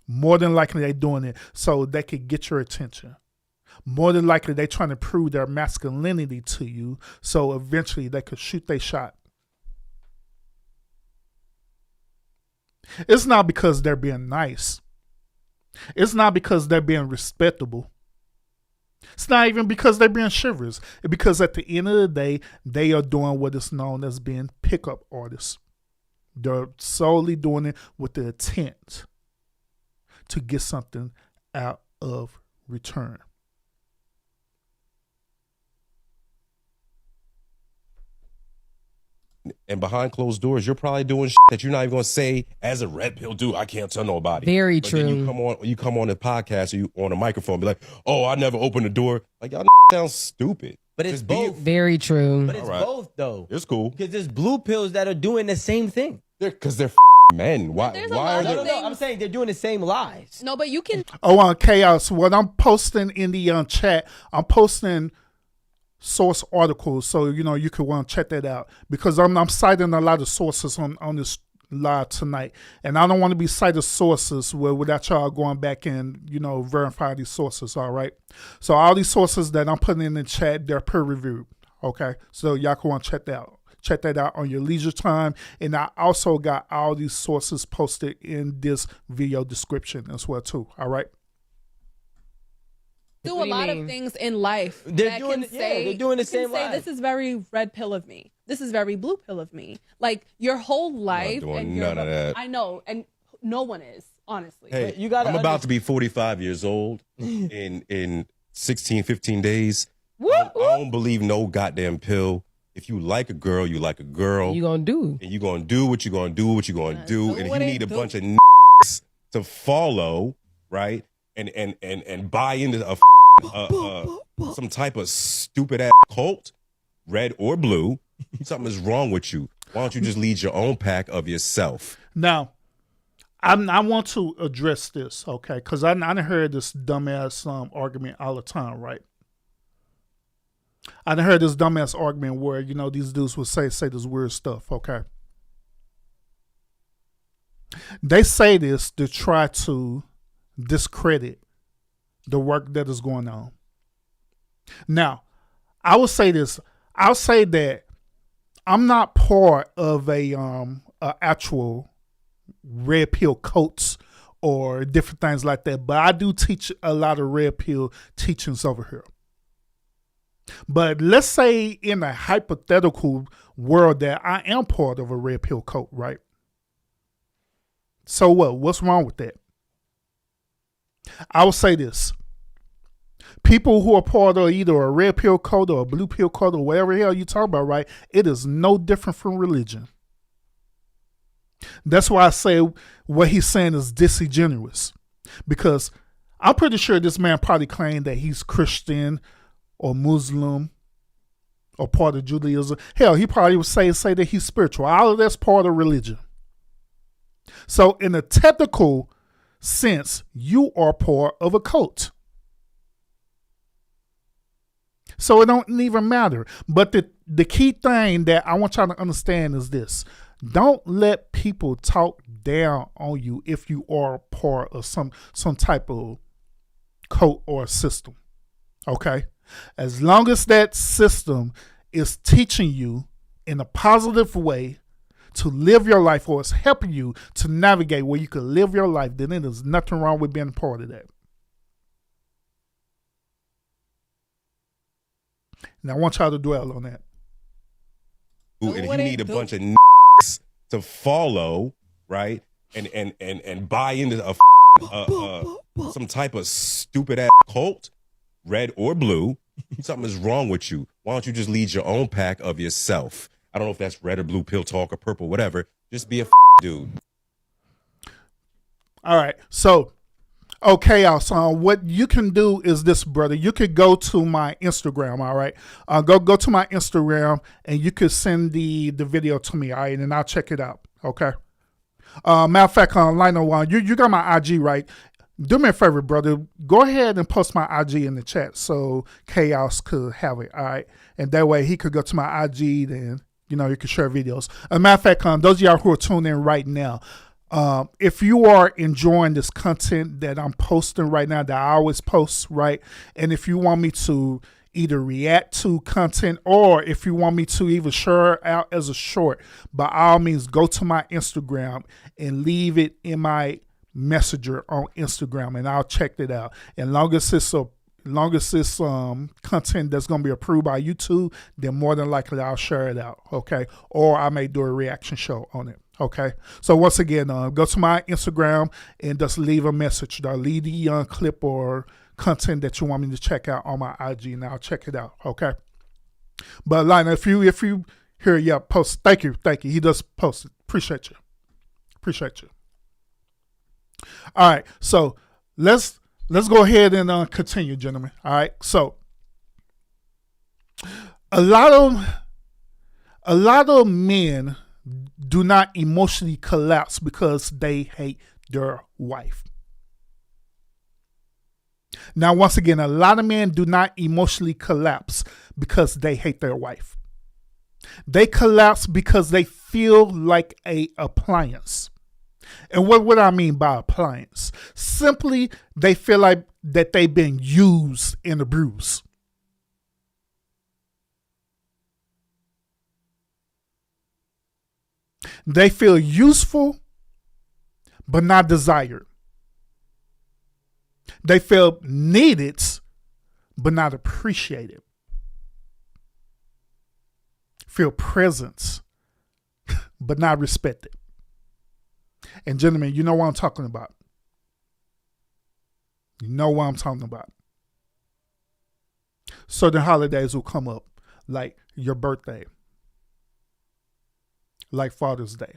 More than likely they're doing it so they could get your attention. More than likely they're trying to prove their masculinity to you so eventually they could shoot their shot. It's not because they're being nice. It's not because they're being respectable. It's not even because they're being chivalrous. It's because at the end of the day, they are doing what is known as being pickup artists. They're solely doing it with the intent to get something out of return. And behind closed doors, you're probably doing shit that you're not even going to say as a red pill dude. I can't tell nobody. Very but true. Then you come on the podcast or you on a microphone and be like, oh, I never opened the door. Like, y'all sound stupid. But it's Just both. Very true. But it's both, though. It's cool. Because there's blue pills that are doing the same thing. Because they're men. Why are they? No, I'm saying they're doing the same lies. No, but you can. Oh, on Chaos, what I'm posting in the chat, I'm posting source articles, so you could want to check that out, because I'm citing a lot of sources on this live tonight, and I don't want to be citing sources without y'all going back and verify these sources. All right, so all these sources that I'm putting in the chat, they're peer reviewed. Okay, so y'all can want to check that out. Check that out on your leisure time, and I also got all these sources posted in this video description as well too. All right. Do a lot of things in life they're doing the same say this is very red pill of me. This is very blue pill of me. Like your whole life. I'm not doing and none of that. I know, and no one is, honestly. Hey, you gotta I'm about to be 45 years old in 16, 15 days. I don't believe no goddamn pill. If you like a girl, you like a girl. You gonna do. And you gonna do what you gonna do, what you gonna do. And if you need a bunch of to follow, right? And buy into some type of stupid ass cult, red or blue, something is wrong with you. Why don't you just lead your own pack of yourself? Now, I want to address this, okay? Because I done heard this dumbass argument all the time, right? I done heard this dumbass argument where, these dudes would say this weird stuff, okay? They say this to try to discredit the work that is going on. Now, I will say this. I'll say that I'm not part of a actual red pill cults or different things like that, but I do teach a lot of red pill teachings over here. But let's say in a hypothetical world that I am part of a red pill cult, right? So what? What's wrong with that? I will say this. People who are part of either a red pill cult or a blue pill cult or whatever the hell you talk about, right? It is no different from religion. That's why I say what he's saying is disingenuous. Because I'm pretty sure this man probably claimed that he's Christian or Muslim or part of Judaism. Hell, he probably would say that he's spiritual. All of that's part of religion. So in a technical sense, you are part of a cult. So it don't even matter. But the key thing that I want y'all to understand is this. Don't let people talk down on you if you are part of some type of cult or system. Okay? As long as that system is teaching you in a positive way to live your life, or it's helping you to navigate where you can live your life, then there's nothing wrong with being a part of that. And I want y'all to dwell on that. And if you need a bunch of to follow, right? And buy into some type of stupid ass cult, red or blue, something is wrong with you. Why don't you just lead your own pack of yourself? I don't know if that's red or blue pill talk or purple, whatever. Just be a dude. All right. So, okay, so what you can do is this, brother. You could go to my Instagram, all right? Go to my Instagram, and you could send the video to me, all right? And I'll check it out, okay? Matter of fact, Lionel, you got my IG, right? Do me a favor, brother. Go ahead and post my IG in the chat so Chaos could have it, all right? And that way he could go to my IG, then, you know, you can share videos. As a matter of fact, those of y'all who are tuning in right now, if you are enjoying this content that I'm posting right now, that I always post, right? And if you want me to either react to content or if you want me to even share out as a short, by all means, go to my Instagram and leave it in my messenger on Instagram, and I'll check it out. And long as it's content that's going to be approved by YouTube, then more than likely I'll share it out, okay? Or I may do a reaction show on it, okay? So once again, go to my Instagram and just leave a message. Leave the clip or content that you want me to check out on my IG, and I'll check it out, okay? But Lionel, if you hear, yeah, post. Thank you. He does post it. Appreciate you. All right, so let's go ahead and continue, gentlemen. All right, so a lot of men do not emotionally collapse because they hate their wife. Now, once again, a lot of men do not emotionally collapse because they hate their wife. They collapse because they feel like a appliance. And what I mean by appliance? Simply, they feel like that they've been used and abused. They feel useful, but not desired. They feel needed, but not appreciated. Feel presence, but not respected. And gentlemen, you know what I'm talking about. You know what I'm talking about. Certain holidays will come up, like your birthday, like Father's Day.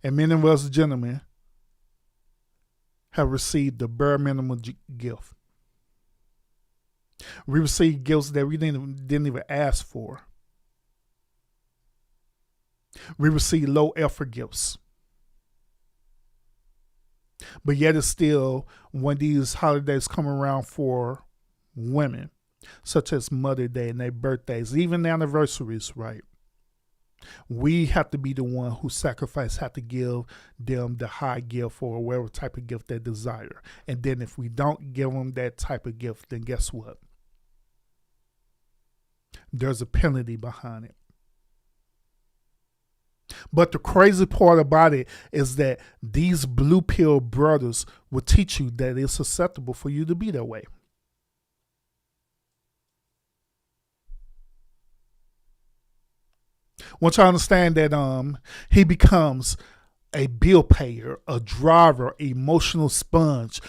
And many of us gentlemen have received the bare minimum gift. We received gifts that we didn't even ask for. We receive low effort gifts. But yet it's still, when these holidays come around for women, such as Mother's Day and their birthdays, even anniversaries, right? We have to be the one who sacrifice, have to give them the high gift or whatever type of gift they desire. And then if we don't give them that type of gift, then guess what? There's a penalty behind it. But the crazy part about it is that these blue pill brothers will teach you that it's acceptable for you to be that way. Once you understand that he becomes a bill payer, a driver, emotional sponge,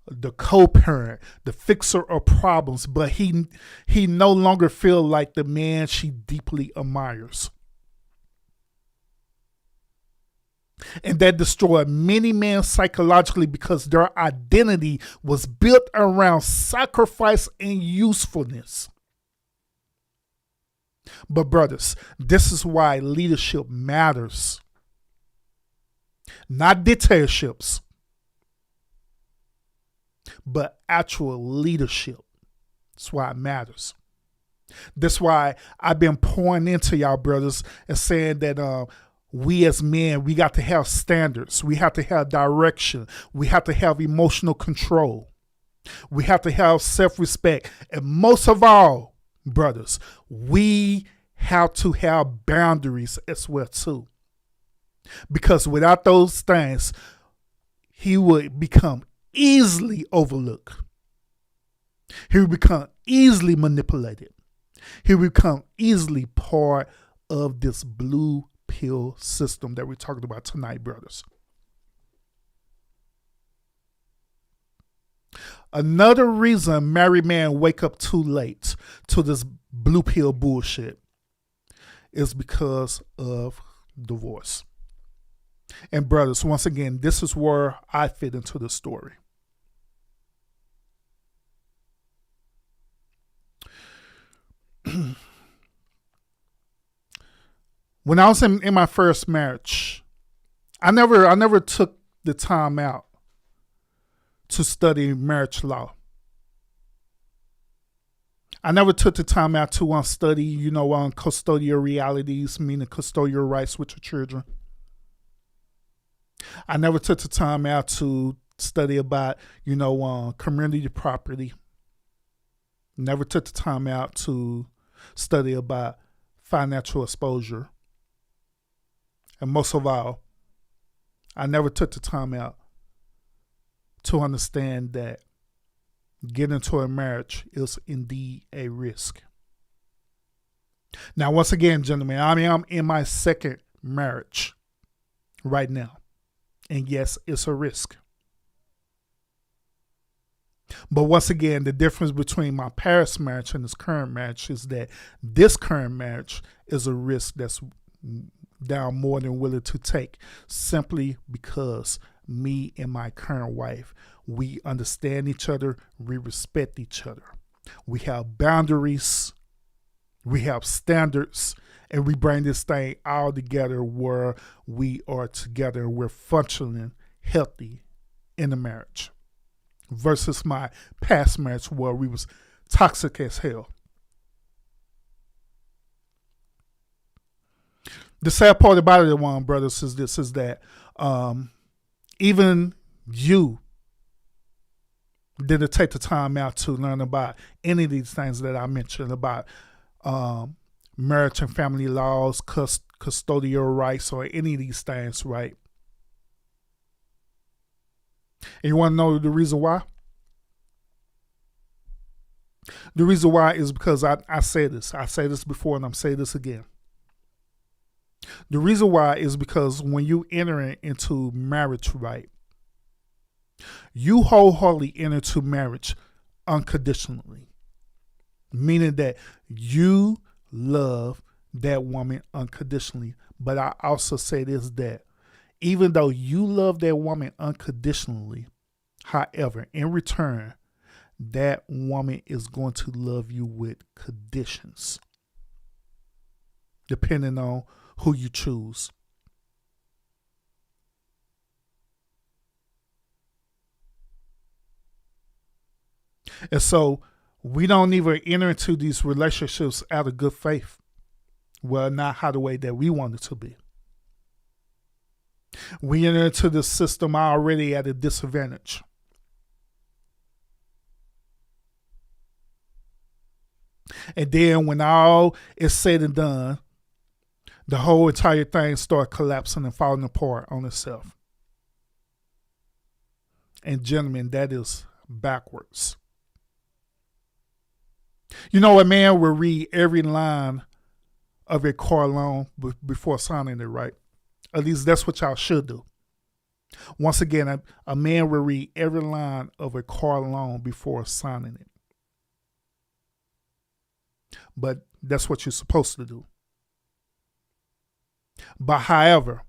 the co-parent, the fixer of problems, but he no longer feels like the man she deeply admires. And that destroyed many men psychologically because their identity was built around sacrifice and usefulness. But brothers, this is why leadership matters. Not dictatorships, but actual leadership. That's why it matters. That's why I've been pouring into y'all brothers and saying that we as men, we got to have standards. We have to have direction. We have to have emotional control. We have to have self-respect. And most of all, brothers, we have to have boundaries as well too. Because without those things, he would become easily overlooked. He would become easily manipulated. He would become easily part of this blue pill system that we're talking about tonight, brothers. Another reason married men wake up too late to this blue pill bullshit is because of divorce. And brothers, once again, this is where I fit into the story. When I was in my first marriage, I never took the time out to study marriage law. I never took the time out to study, custodial realities, meaning custodial rights with your children. I never took the time out to study about, community property. Never took the time out to study about financial exposure. And most of all, I never took the time out to understand that getting into a marriage is indeed a risk. Now, once again, gentlemen, I'm in my second marriage right now. And yes, it's a risk. But once again, the difference between my past marriage and this current marriage is that this current marriage is a risk that's I'm more than willing to take, simply because me and my current wife, we understand each other, we respect each other. We have boundaries, we have standards, and we bring this thing all together where we are together and we're functioning healthy in the marriage. Versus my past marriage where we was toxic as hell. The sad part about it, brothers, is that even you didn't take the time out to learn about any of these things that I mentioned about marriage and family laws, custodial rights, or any of these things, right? And you want to know the reason why? The reason why is because I say this. I say this before and I'm saying this again. The reason why is because when you enter into marriage, right, you wholeheartedly enter into marriage unconditionally. Meaning that you love that woman unconditionally. But I also say this, that even though you love that woman unconditionally, however, in return, that woman is going to love you with conditions, depending on who you choose. And so we don't even enter into these relationships out of good faith. Well, not how the way that we want it to be. We enter into the system already at a disadvantage. And then when all is said and done, the whole entire thing start collapsing and falling apart on itself. And gentlemen, that is backwards. You know, a man will read every line of a car loan before signing it, right? At least that's what y'all should do. Once again, a man will read every line of a car loan before signing it. But that's what you're supposed to do. But however,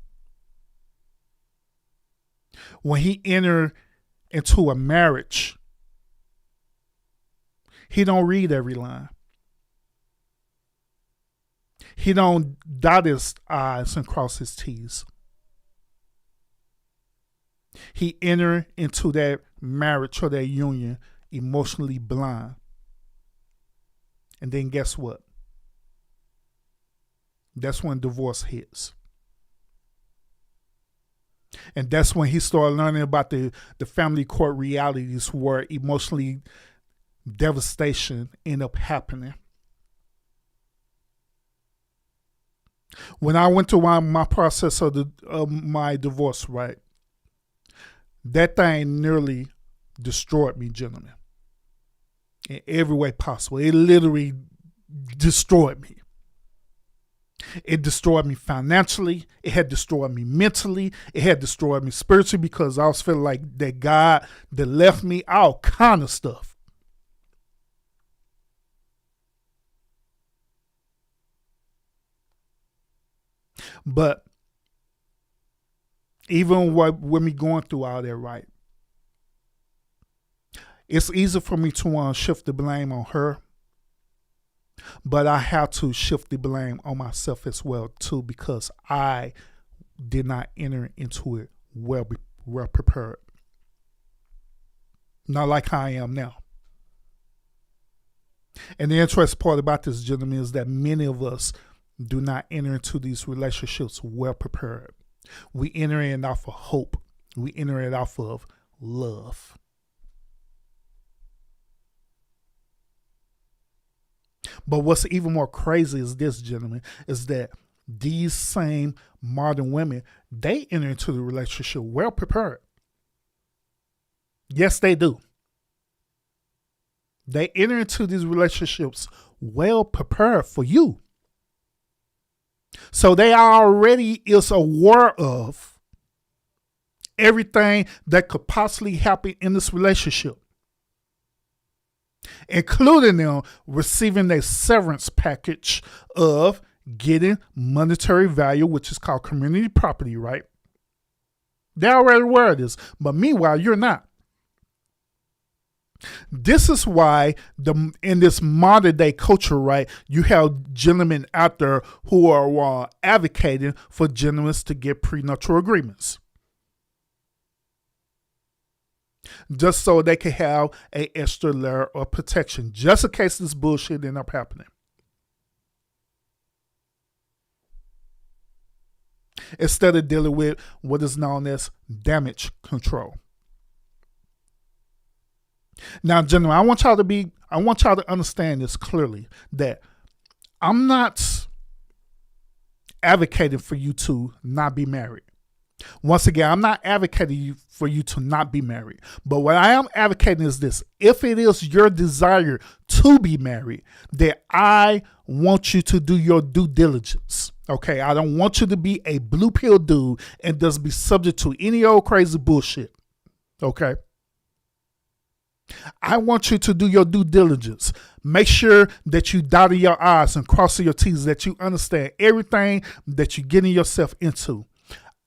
when he enter into a marriage, he don't read every line. He don't dot his I's and cross his T's. He enter into that marriage or that union emotionally blind. And then guess what? That's when divorce hits. And that's when he started learning about the family court realities where emotionally devastation end up happening. When I went through my process of my divorce, right, that thing nearly destroyed me, gentlemen. In every way possible. It literally destroyed me. It destroyed me financially. It had destroyed me mentally. It had destroyed me spiritually because I was feeling like that God that left me, all kind of stuff. But even with me going through all that, right, it's easy for me to shift the blame on her. But I have to shift the blame on myself as well, too, because I did not enter into it well prepared. Not like I am now. And the interesting part about this, gentlemen, is that many of us do not enter into these relationships well prepared. We enter in off of hope. We enter it off of love. But what's even more crazy is this, gentlemen, is that these same modern women, they enter into the relationship well prepared. Yes, they do. They enter into these relationships well prepared for you. So they already is aware of everything that could possibly happen in this relationship, including them receiving a severance package of getting monetary value, which is called community property, right? They're already aware of this, but meanwhile, you're not. This is why in this modern day culture, right, you have gentlemen out there who are advocating for gentlemen to get prenuptial agreements, just so they can have an extra layer of protection, just in case this bullshit end up happening. Instead of dealing with what is known as damage control. Now, gentlemen, I want y'all to understand this clearly, that I'm not advocating for you to not be married. Once again, I'm not advocating for you to not be married. But what I am advocating is this. If it is your desire to be married, that I want you to do your due diligence. Okay? I don't want you to be a blue pill dude and just be subject to any old crazy bullshit. Okay? I want you to do your due diligence. Make sure that you dot your I's and cross your T's, that you understand everything that you're getting yourself into.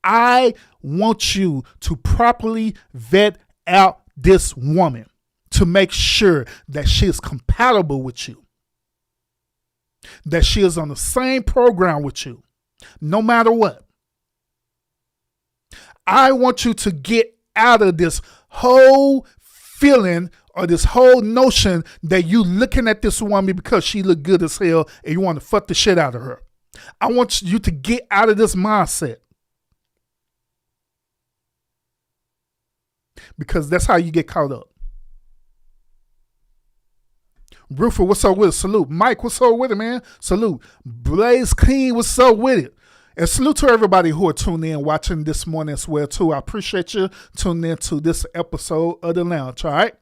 I want you to properly vet out this woman to make sure that she is compatible with you, that she is on the same program with you, no matter what. I want you to get out of this whole feeling or this whole notion that you looking at this woman because she look good as hell and you want to fuck the shit out of her. I want you to get out of this mindset, because that's how you get caught up. Rufus, what's up with it? Salute. Mike, what's up with it, man? Salute. Blaze King, what's up with it? And salute to everybody who are tuning in, watching this morning as well, too. I appreciate you tuning in to this episode of The Lounge, all right?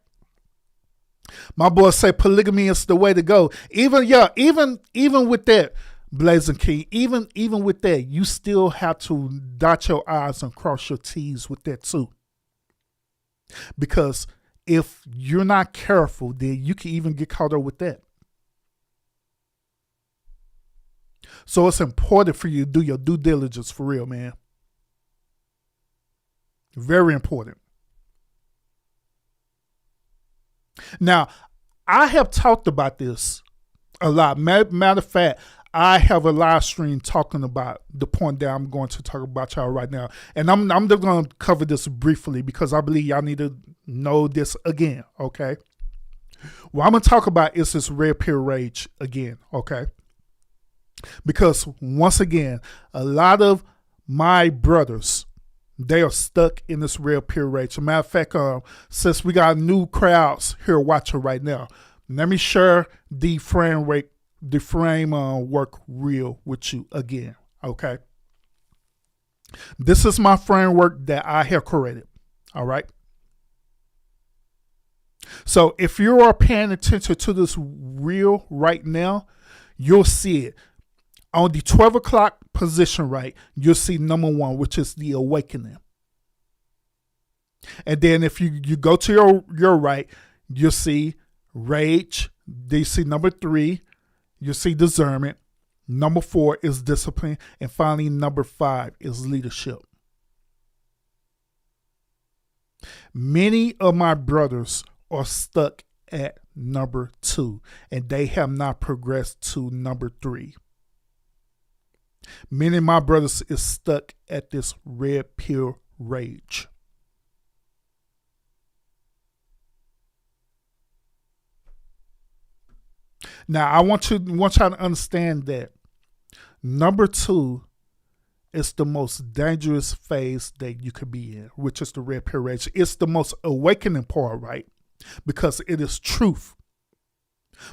My boys say polygamy is the way to go. Even with that, Blazing King, even with that, you still have to dot your I's and cross your T's with that, too. Because if you're not careful, then you can even get caught up with that. So it's important for you to do your due diligence for real, man. Very important. Now, I have talked about this a lot. Matter of fact, I have a live stream talking about the point that I'm going to talk about y'all right now. And I'm just going to cover this briefly because I believe y'all need to know this again, okay? What I'm going to talk about is this red pill rage again, okay? Because once again, a lot of my brothers, they are stuck in this red pill rage. As a matter of fact, since we got new crowds here watching right now, let me share the framework real with you again, okay? This is my framework that I have created, all right? So if you are paying attention to this reel right now, you'll see it. On the 12 o'clock position, right, you'll see number 1, which is the awakening. And then if you go to your right, you'll see rage. Then you see number 3, you'll see discernment. Number 4 is discipline. And finally, number 5 is leadership. Many of my brothers are stuck at number 2, and they have not progressed to number 3. Many of my brothers is stuck at this red pill rage. Now, I want y'all to understand that number 2 is the most dangerous phase that you could be in, which is the red pill rage. It's the most awakening part, right? Because it is truth.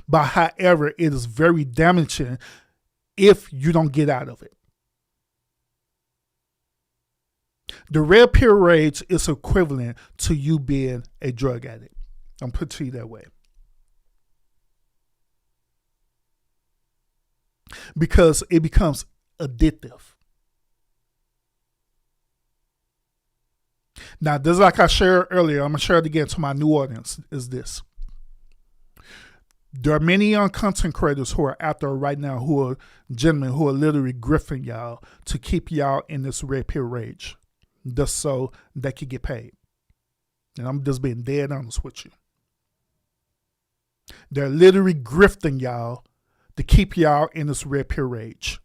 But however, it is very damaging if you don't get out of it. The red pill rage is equivalent to you being a drug addict. I'm putting it to you that way. Because it becomes addictive. Now, this is like I shared earlier. I'm going to share it again to my new audience, is this. There are many young content creators who are out there right now who are gentlemen who are literally grifting y'all to keep y'all in this red pill rage just so they can get paid. And I'm just being dead honest with you. They're literally grifting y'all to keep y'all in this red pill rage.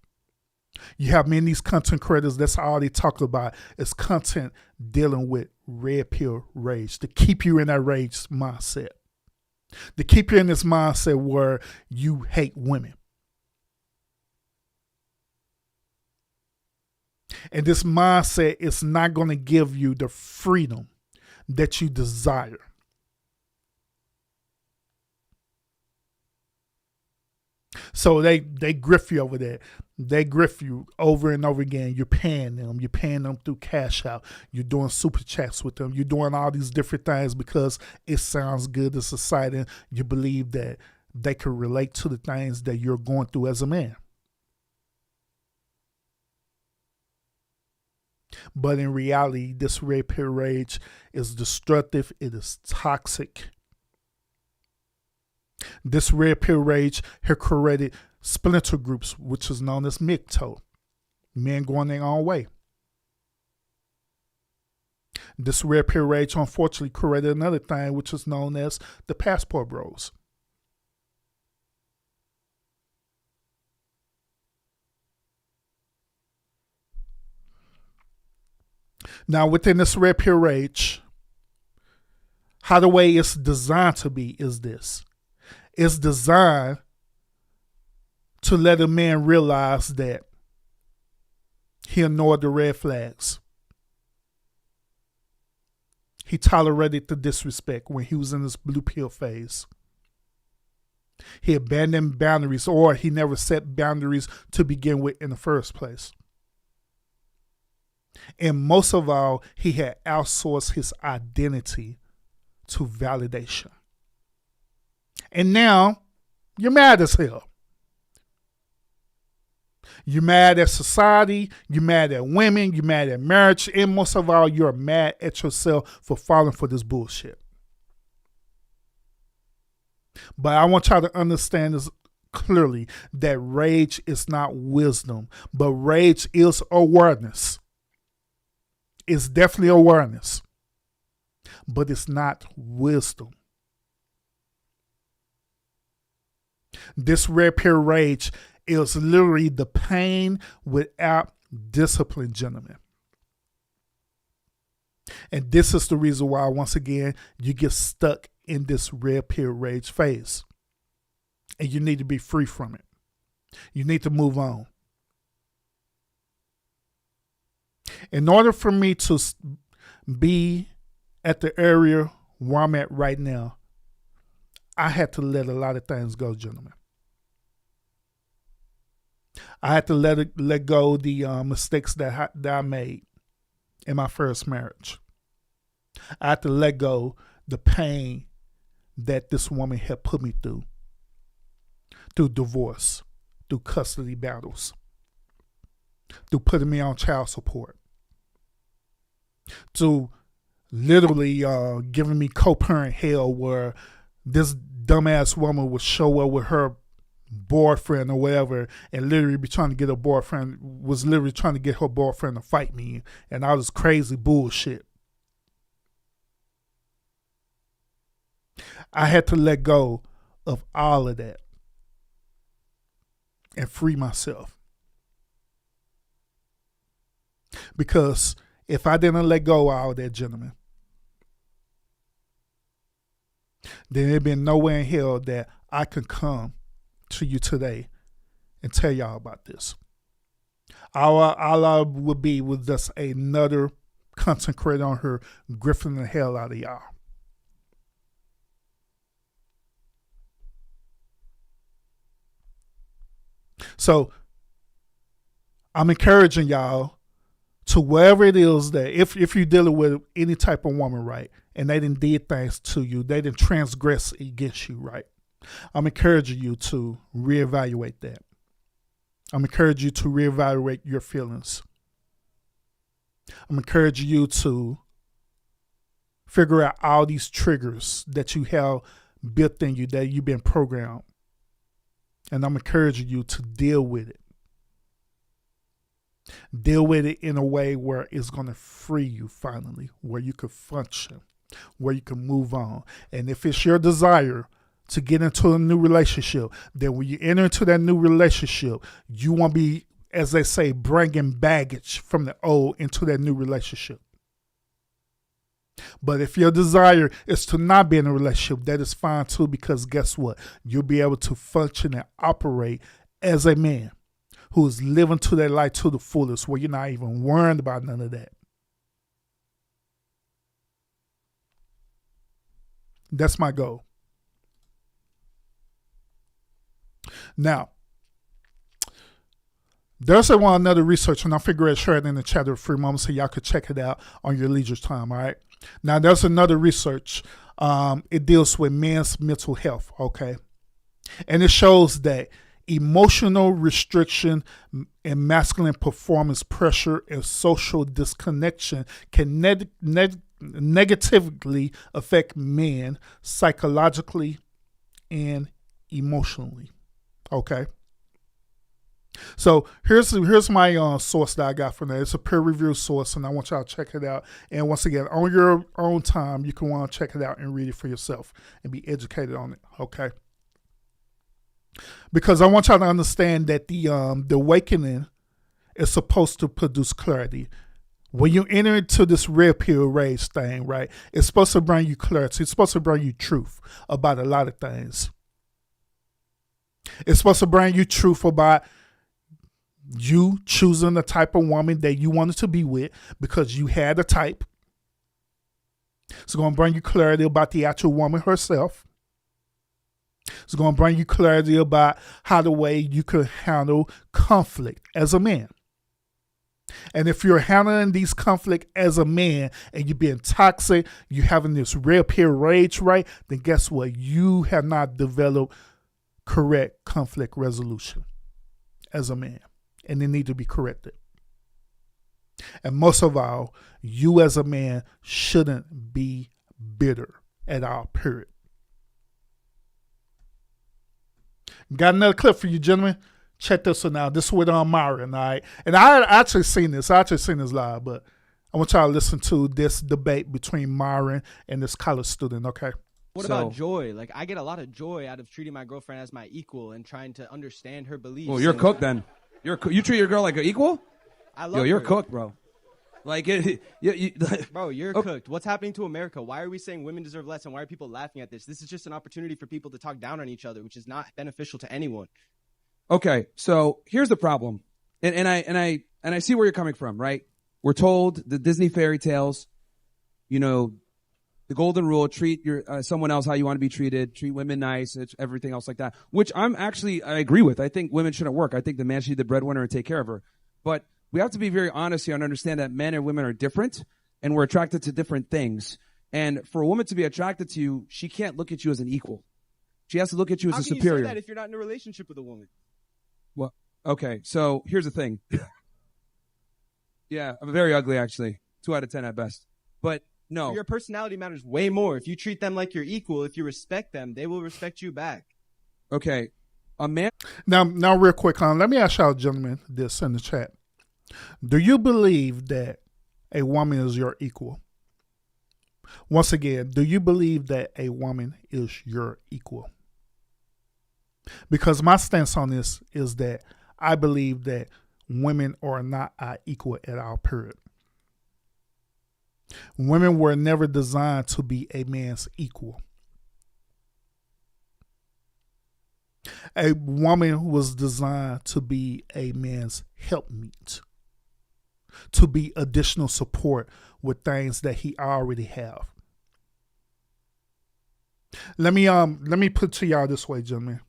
You have many of these content creators, that's all they talk about is content dealing with red pill rage, to keep you in that rage mindset. To keep you in this mindset where you hate women. And this mindset is not going to give you the freedom that you desire. So they grift you over there. They grift you over and over again. You're paying them. You're paying them through Cash Out. You're doing super chats with them. You're doing all these different things because it sounds good. It's exciting. You believe that they can relate to the things that you're going through as a man. But in reality, this red pill rage is destructive. It is toxic. This red pill rage has created splinter groups, which is known as MGTOW, men going their own way. This red pill rage unfortunately created another thing, which is known as the passport bros. Now, within this red pill rage, how the way it's designed to be is this. It's designed to let a man realize that he ignored the red flags. He tolerated the disrespect when he was in his blue pill phase. He abandoned boundaries, or he never set boundaries to begin with in the first place. And most of all, he had outsourced his identity to validation. And now, you're mad as hell. You're mad at society, you're mad at women, you're mad at marriage, and most of all, you're mad at yourself for falling for this bullshit. But I want y'all to understand this clearly, that rage is not wisdom, but rage is awareness. It's definitely awareness, but it's not wisdom. This red pill rage is literally the pain without discipline, gentlemen. And this is the reason why, once again, you get stuck in this red pill rage phase. And you need to be free from it. You need to move on. In order for me to be at the area where I'm at right now, I had to let a lot of things go, gentlemen. I had to let go the mistakes that I made in my first marriage. I had to let go the pain that this woman had put me through divorce, through custody battles, through putting me on child support, to literally giving me co-parent hell where this dumbass woman would show up with her boyfriend or whatever and literally be trying to get her boyfriend, was literally trying to get her boyfriend to fight me and all this crazy bullshit. I had to let go of all of that and free myself. Because if I didn't let go of all that, gentlemen, then there'd been nowhere in hell that I could come to you today and tell y'all about this. All I would be was just another content creator on her griffing the hell out of y'all. So I'm encouraging y'all to wherever it is that if you're dealing with any type of woman, right, and they didn't did things to you, they didn't transgress against you, right, I'm encouraging you to reevaluate that. I'm encouraging you to reevaluate your feelings. I'm encouraging you to figure out all these triggers that you have built in you, that you've been programmed. And I'm encouraging you to deal with it. Deal with it in a way where it's going to free you finally, where you can function, where you can move on. And if it's your desire to get into a new relationship, then when you enter into that new relationship, you won't be, as they say, bringing baggage from the old into that new relationship. But if your desire is to not be in a relationship, that is fine too, because guess what? You'll be able to function and operate as a man who is living to their life to the fullest, where you're not even worried about none of that. That's my goal. Now, there's another research, and I figure I'd share it in the chat for a few moments so y'all could check it out on your leisure time, all right? Now, there's another research. It deals with men's mental health, okay? And it shows that emotional restriction and masculine performance pressure and social disconnection can negatively affect men psychologically and emotionally, okay? So here's my source that I got from that. It's a peer-reviewed source, and I want y'all to check it out. And once again, on your own time, you can want to check it out and read it for yourself and be educated on it, okay? Because I want y'all to understand that the awakening is supposed to produce clarity. When you enter into this red pill rage thing, right, it's supposed to bring you clarity. It's supposed to bring you truth about a lot of things. It's supposed to bring you truth about you choosing the type of woman that you wanted to be with because you had a type. It's going to bring you clarity about the actual woman herself. It's going to bring you clarity about how the way you could handle conflict as a man. And if you're handling these conflict as a man and you're being toxic, you're having this red pill rage, right, then guess what? You have not developed correct conflict resolution as a man. And they need to be corrected. And most of all, you as a man shouldn't be bitter at all, period. Got another clip for you, gentlemen. Check this one out. This is with Marital, all right? And I actually seen this live, but I want y'all to listen to this debate between Marital and this college student, okay? What about joy? Like, I get a lot of joy out of treating my girlfriend as my equal and trying to understand her beliefs. Well, you're cooked then. You treat your girl like an equal? I love you're her. cooked, bro. Like, bro, you're cooked. What's happening to America? Why are we saying women deserve less, and why are people laughing at this? This is just an opportunity for people to talk down on each other, which is not beneficial to anyone. Okay, so here's the problem, and I see where you're coming from, right? We're told the Disney fairy tales, the golden rule: treat your someone else how you want to be treated, treat women nice, everything else like that. Which I agree with. I think women shouldn't work. I think the man should be the breadwinner and take care of her. But we have to be very honest here and understand that men and women are different, and we're attracted to different things. And for a woman to be attracted to you, she can't look at you as an equal. She has to look at you as a superior. How can you say that if you're not in a relationship with a woman? Well, okay, so here's the thing. Yeah, I'm very ugly actually. 2 out of 10 at best. But no. Your personality matters way more. If you treat them like you're equal, if you respect them, they will respect you back. Okay. A man. Now, real quick, let me ask y'all gentlemen this in the chat. Do you believe that a woman is your equal? Once again, do you believe that a woman is your equal? Because my stance on this is that I believe that women are not our equal at our period. Women were never designed to be a man's equal. A woman was designed to be a man's helpmeet, to be additional support with things that he already have. Let me put to y'all this way, gentlemen.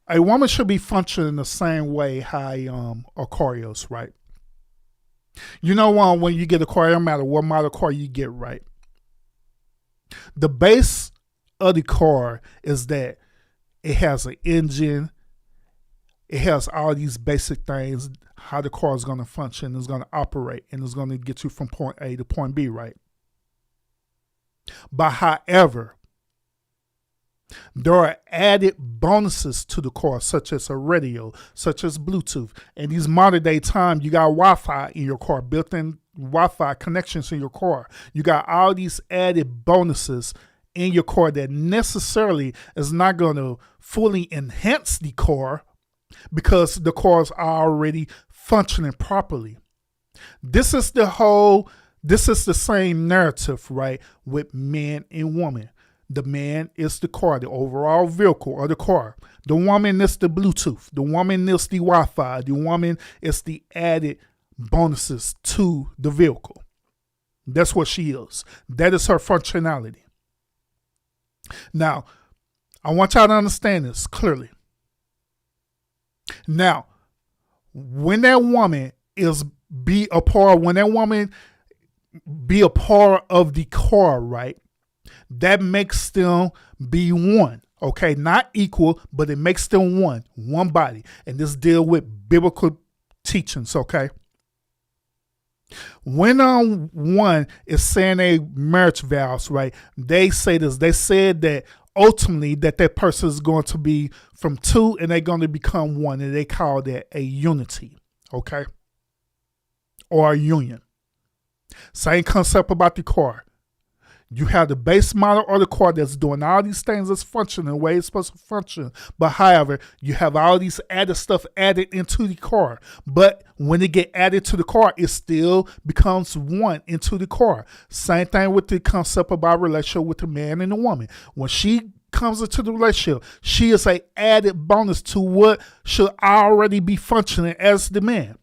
A woman should be functioning the same way how a car is, right? You know, when you get a car, it don't matter what model car you get, right? The base of the car is that it has an engine. It has all these basic things, how the car is going to function, is going to operate, and is going to get you from point A to point B, right? But however, there are added bonuses to the car, such as a radio, such as Bluetooth. And these modern day time, you got Wi-Fi in your car, built-in Wi-Fi connections in your car. You got all these added bonuses in your car that necessarily is not going to fully enhance the car because the cars are already functioning properly. This is the same narrative, right, with man and woman. The man is the car, the overall vehicle of the car. The woman is the Bluetooth. The woman is the Wi-Fi. The woman is the added bonuses to the vehicle. That's what she is. That is her functionality. Now, I want y'all to understand this clearly. Now, when that woman be a part of the car, right? That makes them be one, okay? Not equal, but it makes them one body. And this deal with biblical teachings, okay? When one is saying a marriage vows, right? They say this. They said that ultimately that person is going to be from two and they're going to become one, and they call that a unity, okay? Or a union. Same concept about the car. You have the base model of the car that's doing all these things that's functioning the way it's supposed to function. But however, you have all these added stuff added into the car. But when it get added to the car, it still becomes one into the car. Same thing with the concept about relationship with the man and the woman. When she comes into the relationship, she is a added bonus to what should already be functioning as the man.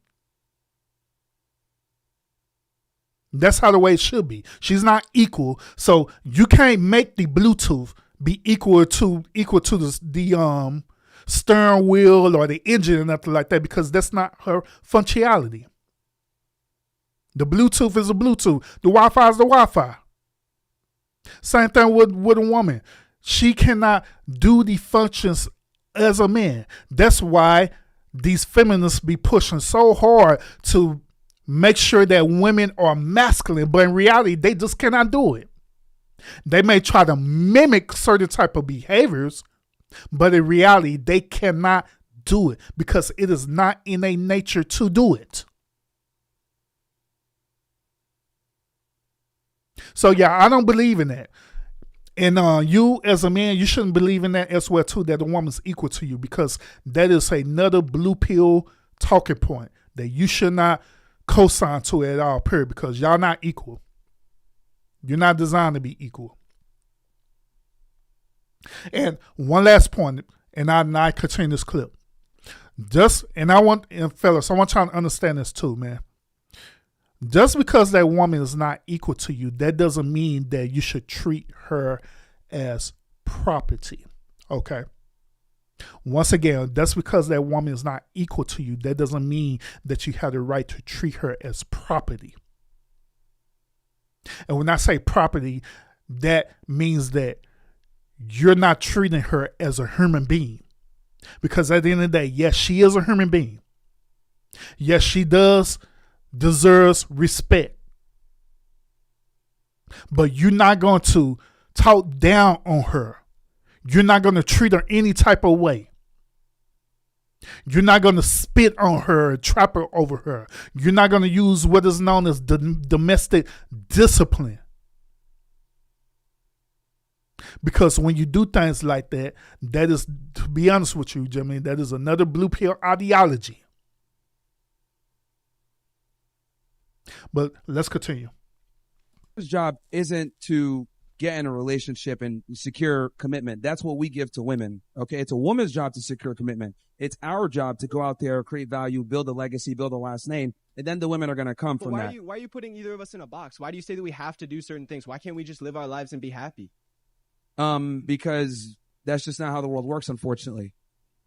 That's how the way it should be. She's not equal, so you can't make the Bluetooth be equal to the steering wheel or the engine or nothing like that, because that's not her functionality. The Bluetooth is a Bluetooth. The Wi-Fi is the Wi-Fi. Same thing with a woman. She cannot do the functions as a man. That's why these feminists be pushing so hard to make sure that women are masculine, but in reality, they just cannot do it. They may try to mimic certain type of behaviors, but in reality, they cannot do it because it is not in their nature to do it. So yeah, I don't believe in that. And you as a man, you shouldn't believe in that as well too, that a woman's equal to you, because that is another blue pill talking point that you should not co-sign to at all, period, because y'all not equal. You're not designed to be equal. And one last point, and I continue this clip. Fellas, I want y'all to understand this too, man. Just because that woman is not equal to you, that doesn't mean that you should treat her as property. Okay? Once again, that's because that woman is not equal to you. That doesn't mean that you have the right to treat her as property. And when I say property, that means that you're not treating her as a human being. Because at the end of the day, yes, she is a human being. Yes, she deserves respect. But you're not going to talk down on her. You're not going to treat her any type of way. You're not going to spit on her, trap her over her. You're not going to use what is known as domestic discipline. Because when you do things like that, that is, to be honest with you, Jimmy, that is another blue pill ideology. But let's continue. His job isn't to get in a relationship and secure commitment. That's what we give to women. Okay. It's a woman's job to secure commitment. It's our job to go out there, create value, build a legacy, build a last name. And then the women are going to come from that. Why are you putting either of us in a box? Why do you say that we have to do certain things? Why can't we just live our lives and be happy? Because that's just not how the world works, unfortunately.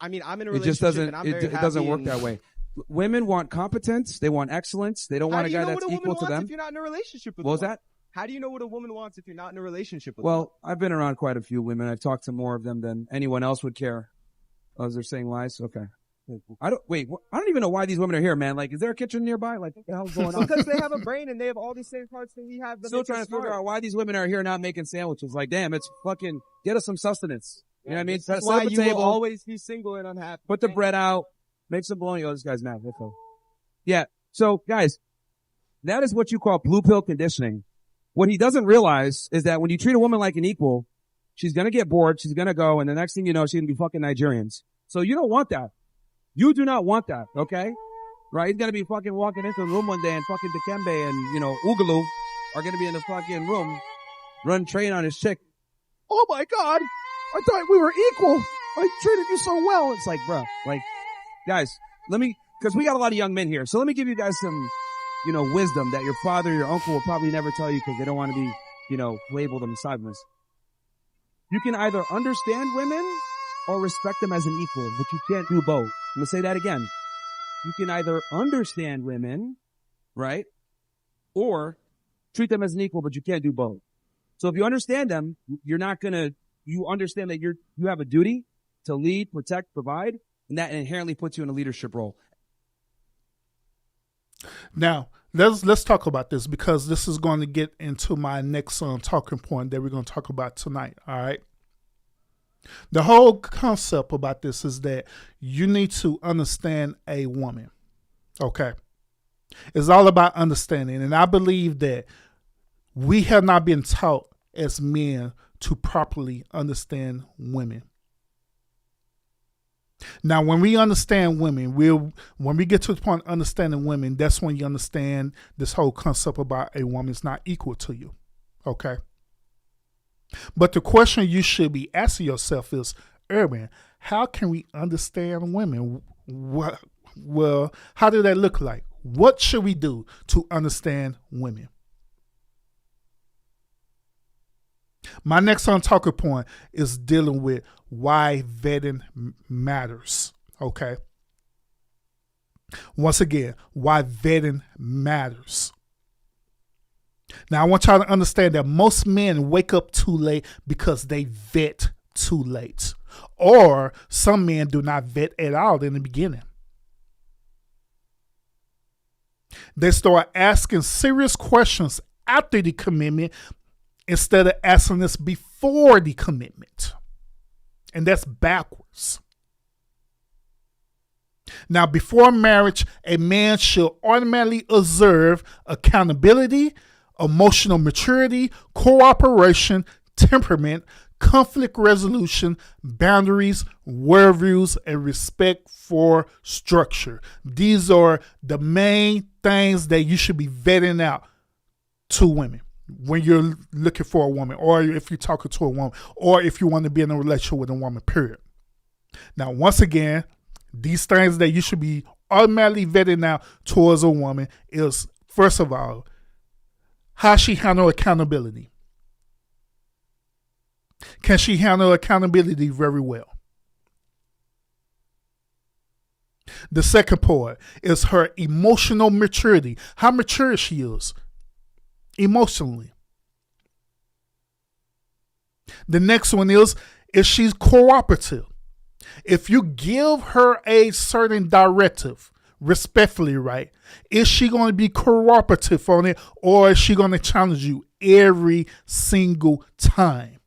I mean, I'm in a relationship and I'm very happy. It doesn't work that way. Women want competence. They want excellence. They don't want a guy that's equal to them. If you're not in a relationship with what was that? How do you know what a woman wants if you're not in a relationship with them? Well, I've been around quite a few women. I've talked to more of them than anyone else would care. Oh, they're saying lies? Okay. I don't even know why these women are here, man. Like, is there a kitchen nearby? Like, what the hell's going on? Because they have a brain and they have all these same parts that we have. Still trying to figure out why these women are here not making sandwiches. Like, damn, it's fucking, get us some sustenance. You know what I mean? That's why you will always be single and unhappy. Put the bread out. Make some bologna. Oh, this guy's mad. Yeah. So, guys, that is what you call blue pill conditioning. What he doesn't realize is that when you treat a woman like an equal, she's going to get bored. She's going to go. And the next thing you know, she's going to be fucking Nigerians. So you don't want that. You do not want that. Okay. Right. He's going to be fucking walking into the room one day and fucking Dikembe and, Ugalu are going to be in the fucking room, run train on his chick. Oh my God. I thought we were equal. I treated you so well. It's like, bro, like, guys, cause we got a lot of young men here. So let me give you guys some, wisdom that your father, your uncle will probably never tell you because they don't want to be, labeled a misogynist. You can either understand women or respect them as an equal, but you can't do both. I'm going to say that again. You can either understand women, right? Or treat them as an equal, but you can't do both. So if you understand them, you understand that you have a duty to lead, protect, provide, and that inherently puts you in a leadership role. Now, let's talk about this because this is going to get into my next talking point that we're going to talk about tonight. All right. The whole concept about this is that you need to understand a woman. Okay. It's all about understanding. And I believe that we have not been taught as men to properly understand women. Now, when we understand women, when we get to the point of understanding women, that's when you understand this whole concept about a woman's not equal to you. Okay. But the question you should be asking yourself is, Urban, how can we understand women? Well, how does that look like? What should we do to understand women? My next talking point is dealing with why vetting matters. Okay. Once again, why vetting matters. Now, I want y'all to understand that most men wake up too late because they vet too late. Or some men do not vet at all in the beginning. They start asking serious questions after the commitment instead of asking this before the commitment. And that's backwards. Now, before marriage, a man should automatically observe accountability, emotional maturity, cooperation, temperament, conflict resolution, boundaries, worldviews, and respect for structure. These are the main things that you should be vetting out to women when you're looking for a woman, or if you're talking to a woman, or if you want to be in a relationship with a woman, period. Now, once again, these things that you should be automatically vetting out towards a woman is, first of all, how she handle accountability. Can she handle accountability very well? The second part is her emotional maturity. How mature she is emotionally. The next one is she's cooperative. If you give her a certain directive, respectfully, right? Is she going to be cooperative on it, or is she going to challenge you every single time?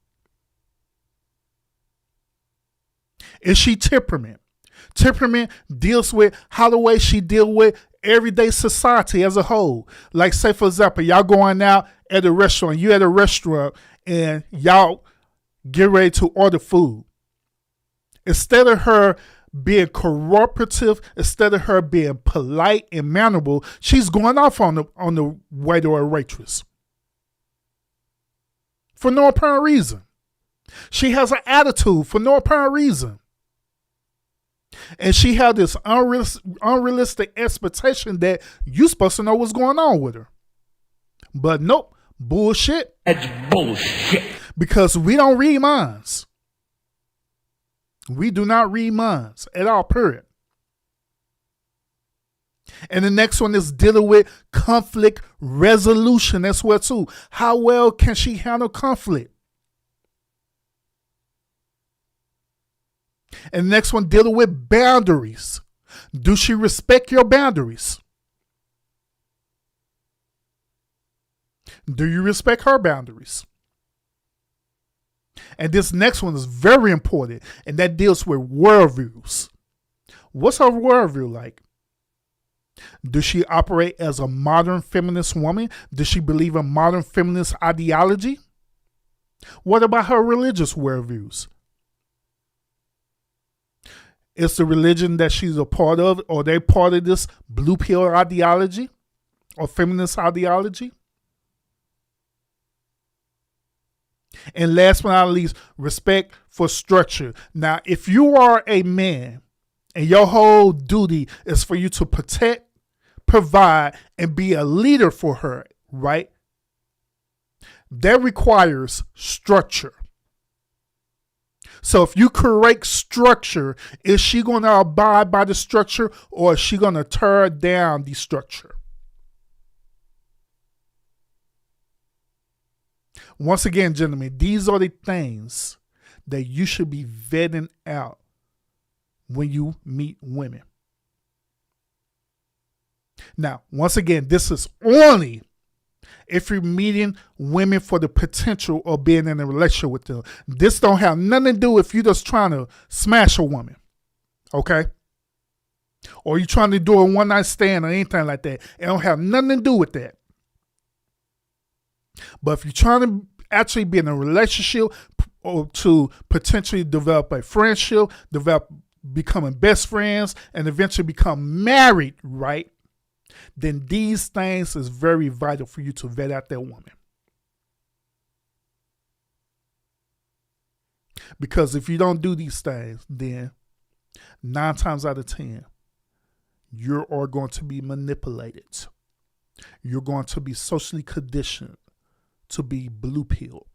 Is she temperament? Temperament deals with how the way she deal with everyday society as a whole. Like, say, for example, y'all going out at a restaurant. You at a restaurant and y'all get ready to order food. Instead of her being cooperative, instead of her being polite and mannerable, she's going off on the waiter or waitress for no apparent reason. She has an attitude for no apparent reason. And she had this unrealistic expectation that you're supposed to know what's going on with her. But nope, bullshit. That's bullshit. Because we don't read minds. We do not read minds at all, period. And the next one is dealing with conflict resolution as well too. How well can she handle conflict? And the next one dealing with boundaries. Do she respect your boundaries? Do you respect her boundaries? And this next one is very important, and that deals with worldviews. What's her worldview like? Does she operate as a modern feminist woman? Does she believe in modern feminist ideology? What about her religious worldviews? Is the religion that she's a part of, or they part of this blue pill ideology or feminist ideology? And last but not least, respect for structure. Now, if you are a man and your whole duty is for you to protect, provide, and be a leader for her, right? That requires structure. So if you create structure, is she going to abide by the structure, or is she going to tear down the structure? Once again, gentlemen, these are the things that you should be vetting out when you meet women. Now, once again, this is only if you're meeting women for the potential of being in a relationship with them. This don't have nothing to do if you're just trying to smash a woman, okay? Or you're trying to do a one-night stand or anything like that. It don't have nothing to do with that. But if you're trying to actually be in a relationship or to potentially develop a friendship, becoming best friends, and eventually become married, right? Then these things is very vital for you to vet out that woman. Because if you don't do these things, then 9 times out of 10, you are going to be manipulated. You're going to be socially conditioned to be blue pilled.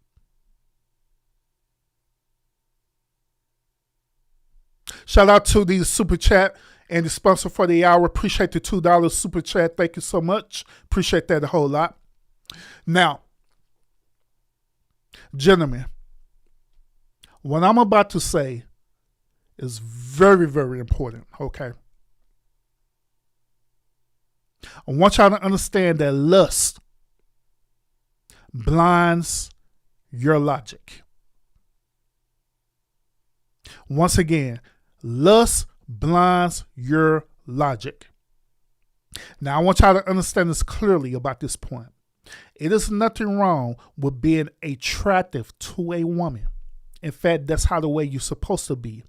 Shout out to the super chat and the sponsor for the hour. Appreciate the $2 super chat. Thank you so much. Appreciate that a whole lot. Now, gentlemen, what I'm about to say is very, very important, okay? I want y'all to understand that lust blinds your logic. Once again, lust blinds your logic. Now, I want y'all to understand this clearly about this point. It is nothing wrong with being attractive to a woman. In fact, that's how the way you're supposed to be.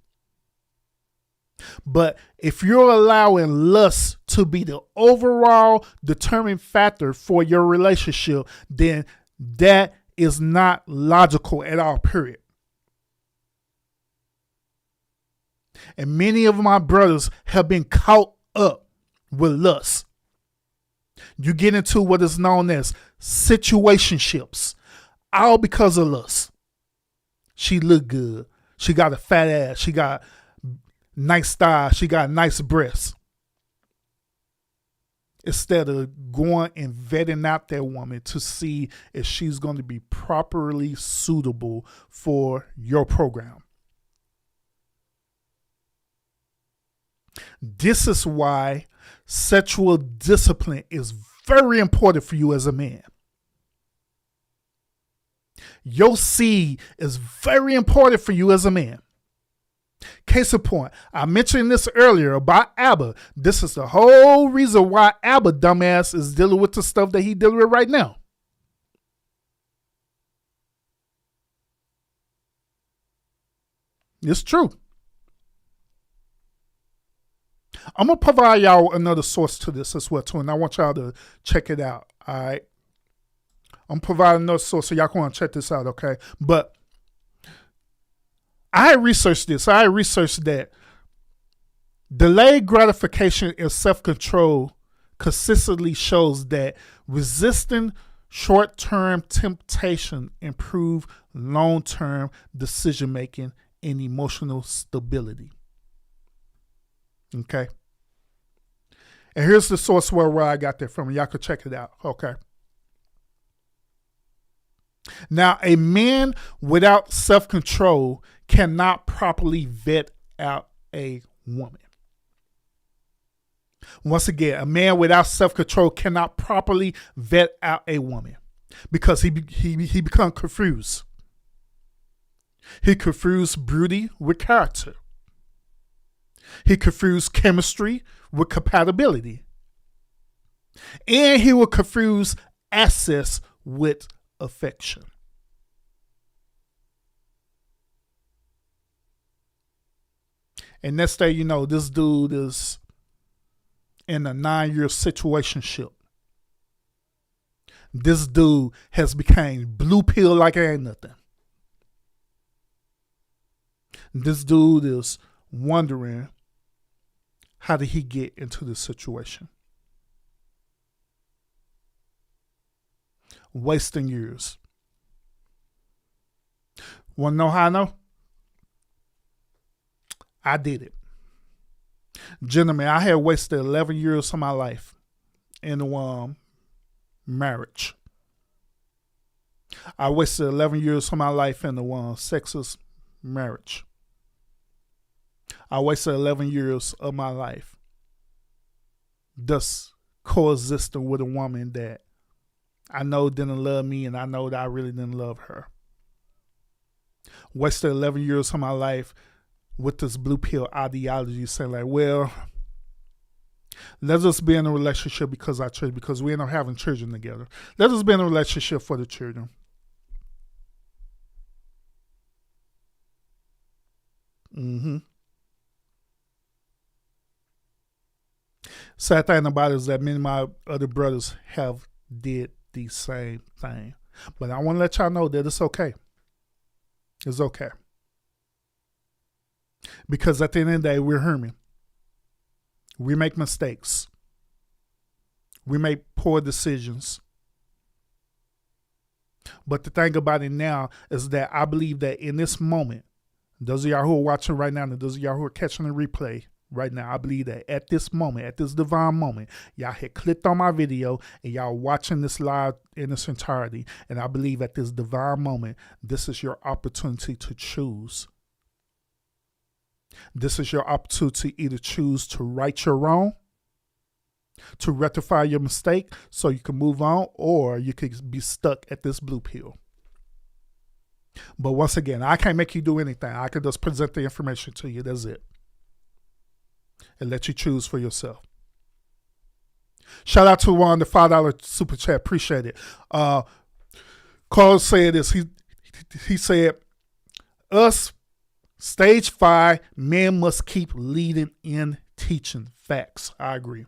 But if you're allowing lust to be the overall determining factor for your relationship, then that is not logical at all, period. And many of my brothers have been caught up with lust. You get into what is known as situationships, all because of lust. She look good. She got a fat ass. She got nice style. She got nice breasts. Instead of going and vetting out that woman to see if she's going to be properly suitable for your program. This is why Sexual discipline is very important for you as a man. Your seed is very important for you as a man. Case in point, I mentioned this earlier about Abba. This is the whole reason why Abba, dumbass, is dealing with the stuff that he's dealing with right now. It's true. I'm going to provide y'all another source to this as well, too, and I want y'all to check it out, all right? I'm providing another source, so y'all can check this out, okay? But I researched this. I researched that delayed gratification and self-control consistently shows that resisting short-term temptation improve long-term decision-making and emotional stability. Okay? And here's the source where I got that from. Y'all can check it out. Okay? Now, a man without self-control cannot properly vet out a woman. Once again, a man without self-control cannot properly vet out a woman because he becomes confused. He confused beauty with character. He confused chemistry with compatibility. And he will confuse access with affection. And next day, you know, this dude is in a 9-year situationship. This dude has become blue pill like it ain't nothing. This dude is wondering, how did he get into this situation? Wasting years. Want to know how I know? I did it. Gentlemen, I had wasted 11 years of my life in marriage. I wasted 11 years of my life in the sexist marriage. I wasted 11 years of my life just coexisting with a woman that I know didn't love me, and I know that I really didn't love her. Wasted 11 years of my life with this blue pill ideology saying like, well, let's just be in a relationship because our church, because we end up having children together. Let's just be in a relationship for the children. Sad thing about it is that many of my other brothers have did the same thing. But I want to let y'all know that it's okay. It's okay. Because at the end of the day, we're human. We make mistakes. We make poor decisions. But the thing about it now is that I believe that in this moment, those of y'all who are watching right now, and those of y'all who are catching the replay right now, I believe that at this moment, at this divine moment, y'all had clicked on my video and y'all watching this live in its entirety. And I believe at this divine moment, this is your opportunity to choose. This is your opportunity to either choose to right your wrong, to rectify your mistake so you can move on, or you could be stuck at this blue pill. But once again, I can't make you do anything. I can just present the information to you. That's it. And let you choose for yourself. Shout out to the $5 super chat. Appreciate it. Carl said this. He said, us stage 5 men must keep leading in teaching. Facts. I agree.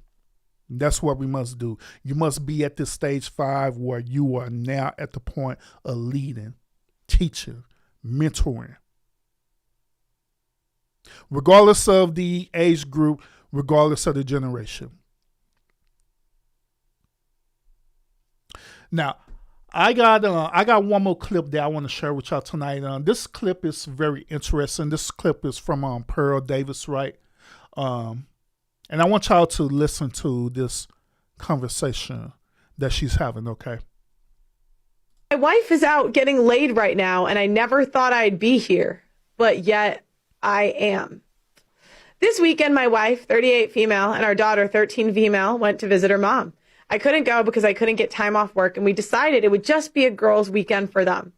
That's what we must do. You must be at this stage 5 where you are now at the point of leading, teaching, mentoring. Regardless of the age group, regardless of the generation. Now, I got one more clip that I want to share with y'all tonight. This clip is very interesting. This clip is from Pearl Davis, right? And I want y'all to listen to this conversation that she's having, okay? My wife is out getting laid right now, and I never thought I'd be here, but yet I am. This weekend, my wife, 38 female, and our daughter, 13 female, went to visit her mom. I couldn't go because I couldn't get time off work, and we decided it would just be a girls' weekend for them.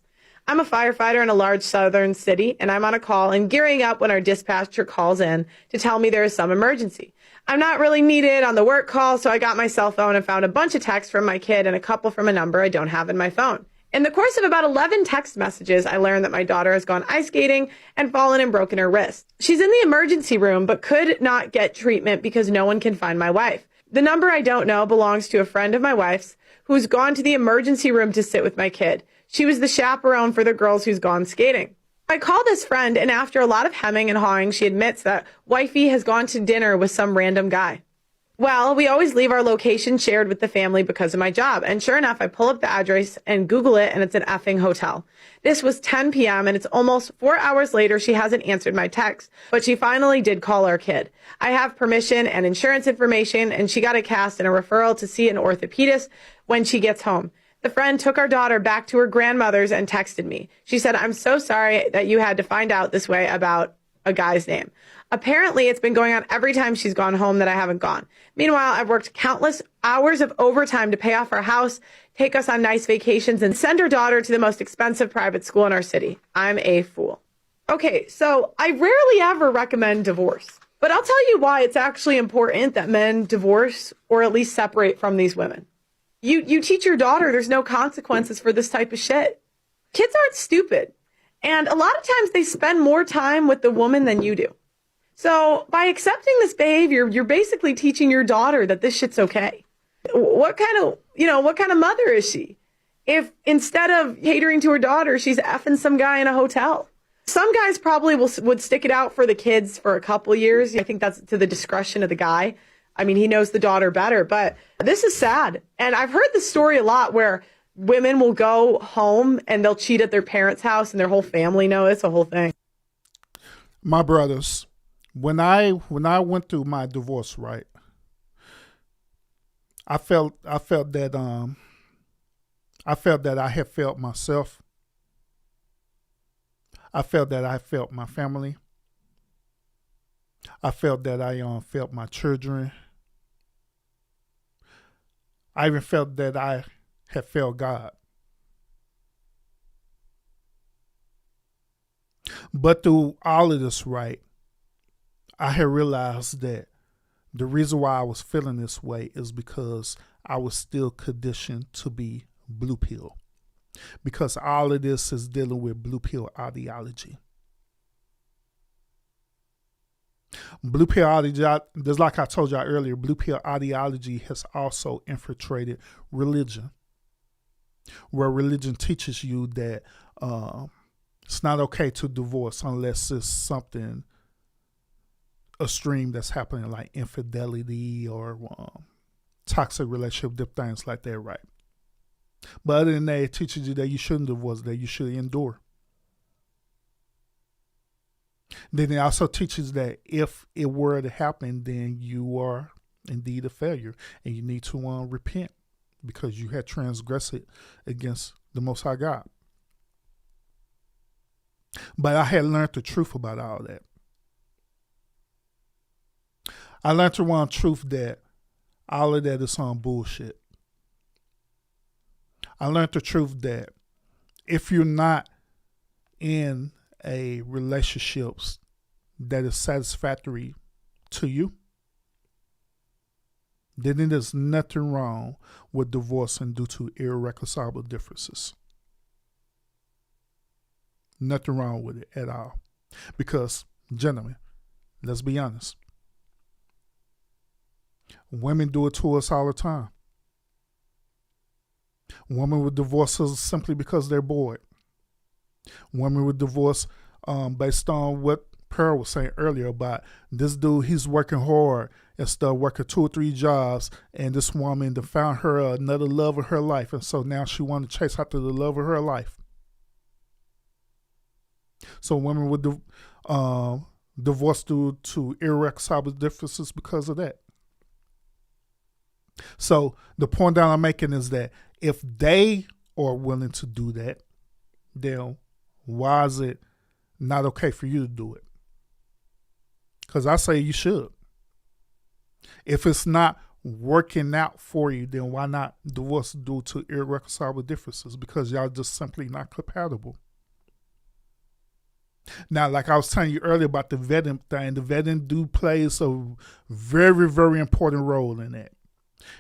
I'm a firefighter in a large southern city, and I'm on a call and gearing up when our dispatcher calls in to tell me there is some emergency. I'm not really needed on the work call, so I got my cell phone and found a bunch of texts from my kid and a couple from a number I don't have in my phone. In the course of about 11 text messages, I learned that my daughter has gone ice skating and fallen and broken her wrist. She's in the emergency room, but could not get treatment because no one can find my wife. The number I don't know belongs to a friend of my wife's who's gone to the emergency room to sit with my kid. She was the chaperone for the girls who's gone skating. I call this friend, and after a lot of hemming and hawing, she admits that wifey has gone to dinner with some random guy. Well, we always leave our location shared with the family because of my job. And sure enough, I pull up the address and Google it, and it's an effing hotel. This was 10 p.m., and it's almost 4 hours later. She hasn't answered my text, but she finally did call our kid. I have permission and insurance information, and she got a cast and a referral to see an orthopedist when she gets home. The friend took our daughter back to her grandmother's and texted me. She said, "I'm so sorry that you had to find out this way about a guy's name. Apparently, it's been going on every time she's gone home that I haven't gone. Meanwhile, I've worked countless hours of overtime to pay off our house, take us on nice vacations, and send her daughter to the most expensive private school in our city. I'm a fool." Okay, so I rarely ever recommend divorce, but I'll tell you why it's actually important that men divorce or at least separate from these women. You teach your daughter there's no consequences for this type of shit. Kids aren't stupid, and a lot of times they spend more time with the woman than you do. So by accepting this behavior, you're basically teaching your daughter that this shit's okay. What kind of mother is she? If instead of catering to her daughter, she's effing some guy in a hotel. Some guys probably would stick it out for the kids for a couple years. I think that's to the discretion of the guy. I mean, he knows the daughter better, but this is sad. And I've heard this story a lot where women will go home and they'll cheat at their parents' house and their whole family knows. It's a whole thing. My brothers, when I went through my divorce, right, I felt that I had felt myself. I felt that I felt my family. I felt that I felt my children. I even felt that I had felt God. But through all of this, right, I had realized that the reason why I was feeling this way is because I was still conditioned to be blue pill. Because all of this is dealing with blue pill ideology. Blue pill ideology, just like I told y'all earlier, blue pill ideology has also infiltrated religion, where religion teaches you that it's not okay to divorce unless it's something extreme that's happening, like infidelity or toxic relationship, different things like that, right? But other than that, it teaches you that you shouldn't divorce, that you should endure. Then it also teaches that if it were to happen, then you are indeed a failure and you need to repent because you had transgressed against the Most High God. But I had learned the truth about all that. I learned the one truth that all of that is on bullshit. I learned the truth that if you're not in a relationship that is satisfactory to you, then it is nothing wrong with divorcing due to irreconcilable differences. Nothing wrong with it at all. Because, gentlemen, let's be honest. Women do it to us all the time. Women would divorce us simply because they're bored. Women would divorce based on what Pearl was saying earlier about this dude, he's working hard and stuff, working 2 or 3 jobs, and this woman found her another love of her life, and so now she wanted to chase after the love of her life. So women would divorce due to irreconcilable differences because of that. So the point that I'm making is that if they are willing to do that, then why is it not okay for you to do it? Because I say you should. If it's not working out for you, then why not divorce due to irreconcilable differences? Because y'all just simply not compatible. Now, like I was telling you earlier about the vetting thing, the vetting do plays a very, very important role in that.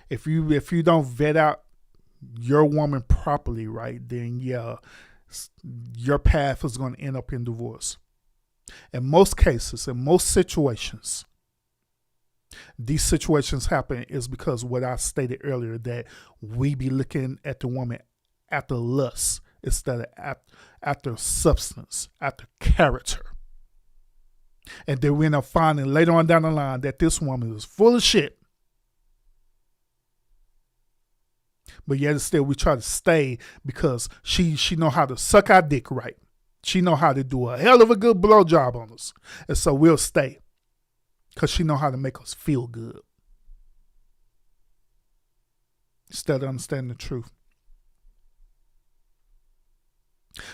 If you don't vet out your woman properly, right, then yeah, your path is going to end up in divorce. In most cases, in most situations, these situations happen is because what I stated earlier, that we be looking at the woman after lust instead of after substance, after character. And then we end up finding later on down the line that this woman is full of shit. But yet still we try to stay because she know how to suck our dick right. She know how to do a hell of a good blowjob on us. And so we'll stay because she know how to make us feel good instead of understanding the truth.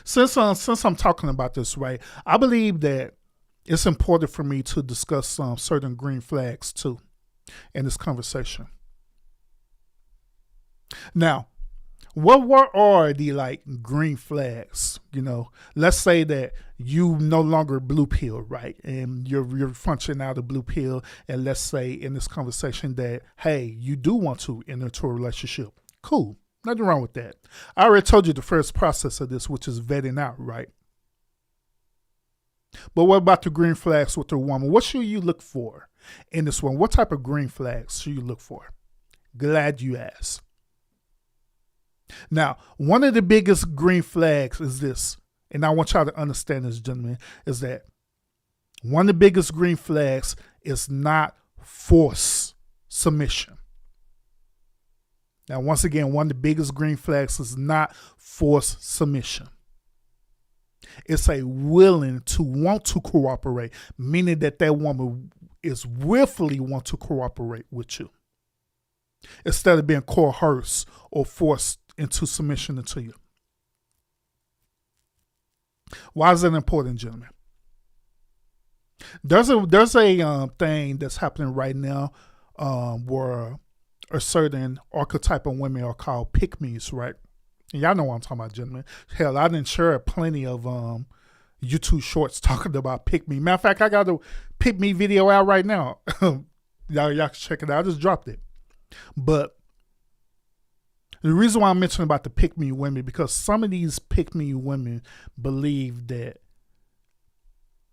Since I'm talking about this, right, I believe that it's important for me to discuss some certain green flags too in this conversation. Now, what are the like green flags? You know, let's say that you no longer blue pill, right? And you're functioning out of blue pill. And let's say in this conversation that, hey, you do want to enter into a relationship. Cool. Nothing wrong with that. I already told you the first process of this, which is vetting out, right? But what about the green flags with the woman? What should you look for in this one? What type of green flags should you look for? Glad you asked. Now, one of the biggest green flags is this, and I want y'all to understand this, gentlemen, is that one of the biggest green flags is not forced submission. Now, once again, one of the biggest green flags is not forced submission. It's a willing to want to cooperate, meaning that woman is willfully want to cooperate with you instead of being coerced or forced into submission into you. Why is that important, gentlemen? There's a thing that's happening right now where a certain archetype of women are called pick-me's, right? And y'all know what I'm talking about, gentlemen. Hell, I didn't share plenty of YouTube shorts talking about pick-me. Matter of fact, I got a pick-me video out right now. y'all can check it out. I just dropped it. But the reason why I'm mentioning about the pick-me women, because some of these pick-me women believe that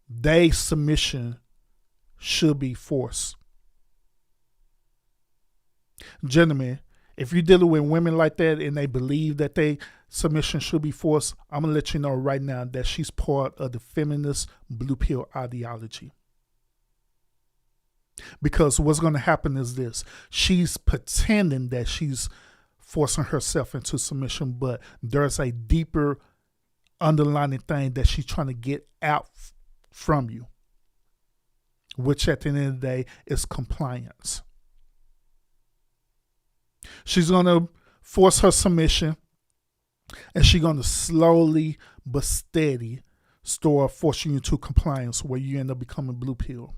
their submission should be forced. Gentlemen, if you're dealing with women like that and they believe that their submission should be forced, I'm going to let you know right now that she's part of the feminist blue pill ideology. Because what's going to happen is this. She's pretending that she's forcing herself into submission, but there's a deeper underlying thing that she's trying to get out from you, which at the end of the day is compliance. She's going to force her submission, and she's going to slowly but steady start forcing you to compliance where you end up becoming blue pill.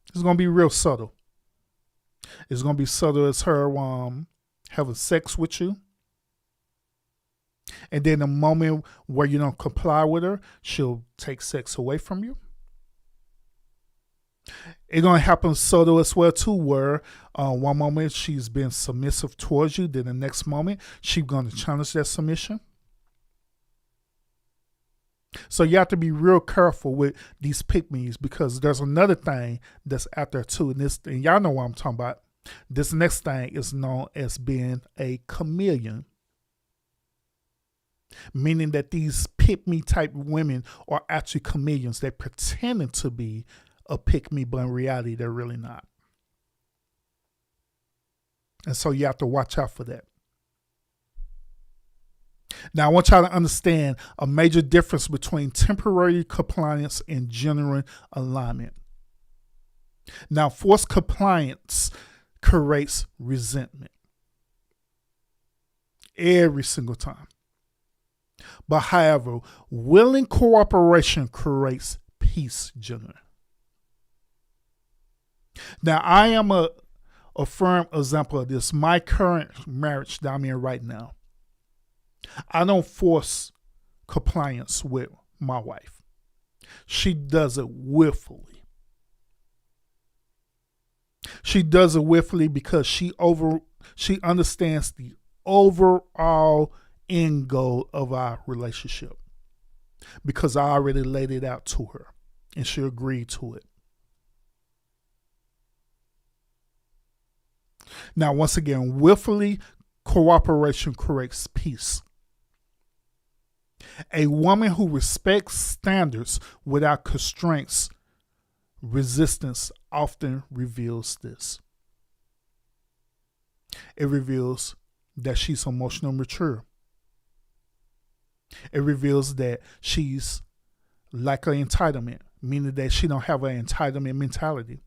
It's going to be real subtle. It's going to be subtle as her having sex with you. And then the moment where you don't comply with her, she'll take sex away from you. It's going to happen subtle as well too, where one moment she's been submissive towards you, then the next moment she's going to challenge that submission. So you have to be real careful with these pick-me's, because there's another thing that's out there too, and y'all know what I'm talking about. This next thing is known as being a chameleon, meaning that these pick-me type women are actually chameleons. They're pretending to be a pick-me, but in reality, they're really not. And so you have to watch out for that. Now, I want y'all to understand a major difference between temporary compliance and genuine alignment. Now, forced compliance creates resentment every single time. But however, willing cooperation creates peace, genuine. Now, I am a firm example of this. My current marriage that I'm in right now, I don't force compliance with my wife. She does it willfully. She does it willfully because she understands the overall end goal of our relationship. Because I already laid it out to her and she agreed to it. Now, once again, willfully, cooperation creates peace. A woman who respects standards without constraints, resistance often reveals this. It reveals that she's emotionally mature. It reveals that she's like an entitlement, meaning that she don't have an entitlement mentality.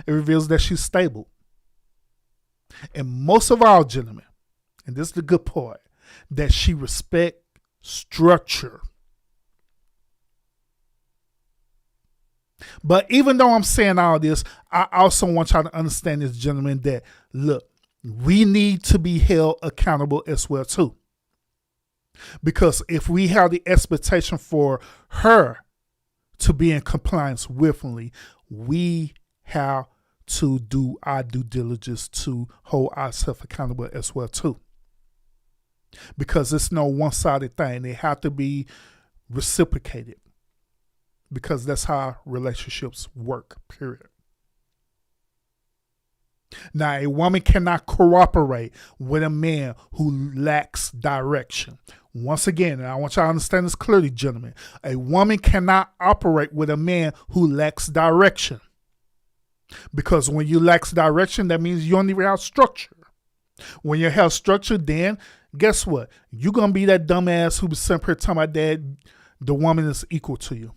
It reveals that she's stable. And most of all, gentlemen, and this is the good part, that she respects structure. But even though I'm saying all this, I also want y'all to understand this, gentlemen, that look, we need to be held accountable as well too. Because if we have the expectation for her to be in compliance willfully, we have to do our due diligence to hold ourselves accountable as well too. Because it's no one-sided thing. They have to be reciprocated. Because that's how relationships work, period. Now, a woman cannot cooperate with a man who lacks direction. Once again, and I want y'all to understand this clearly, gentlemen, a woman cannot operate with a man who lacks direction. Because when you lack direction, that means you don't even have structure. When you have structure, then guess what? You're going to be that dumbass who was simply telling my dad the woman is equal to you.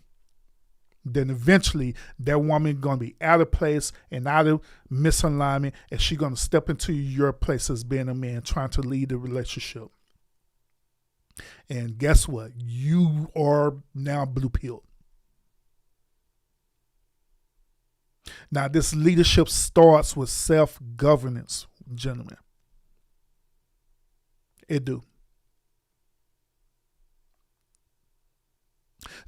Then eventually that woman going to be out of place and out of misalignment, and she's going to step into your place as being a man trying to lead the relationship. And guess what? You are now blue-pilled. Now, this leadership starts with self-governance, gentlemen. It do.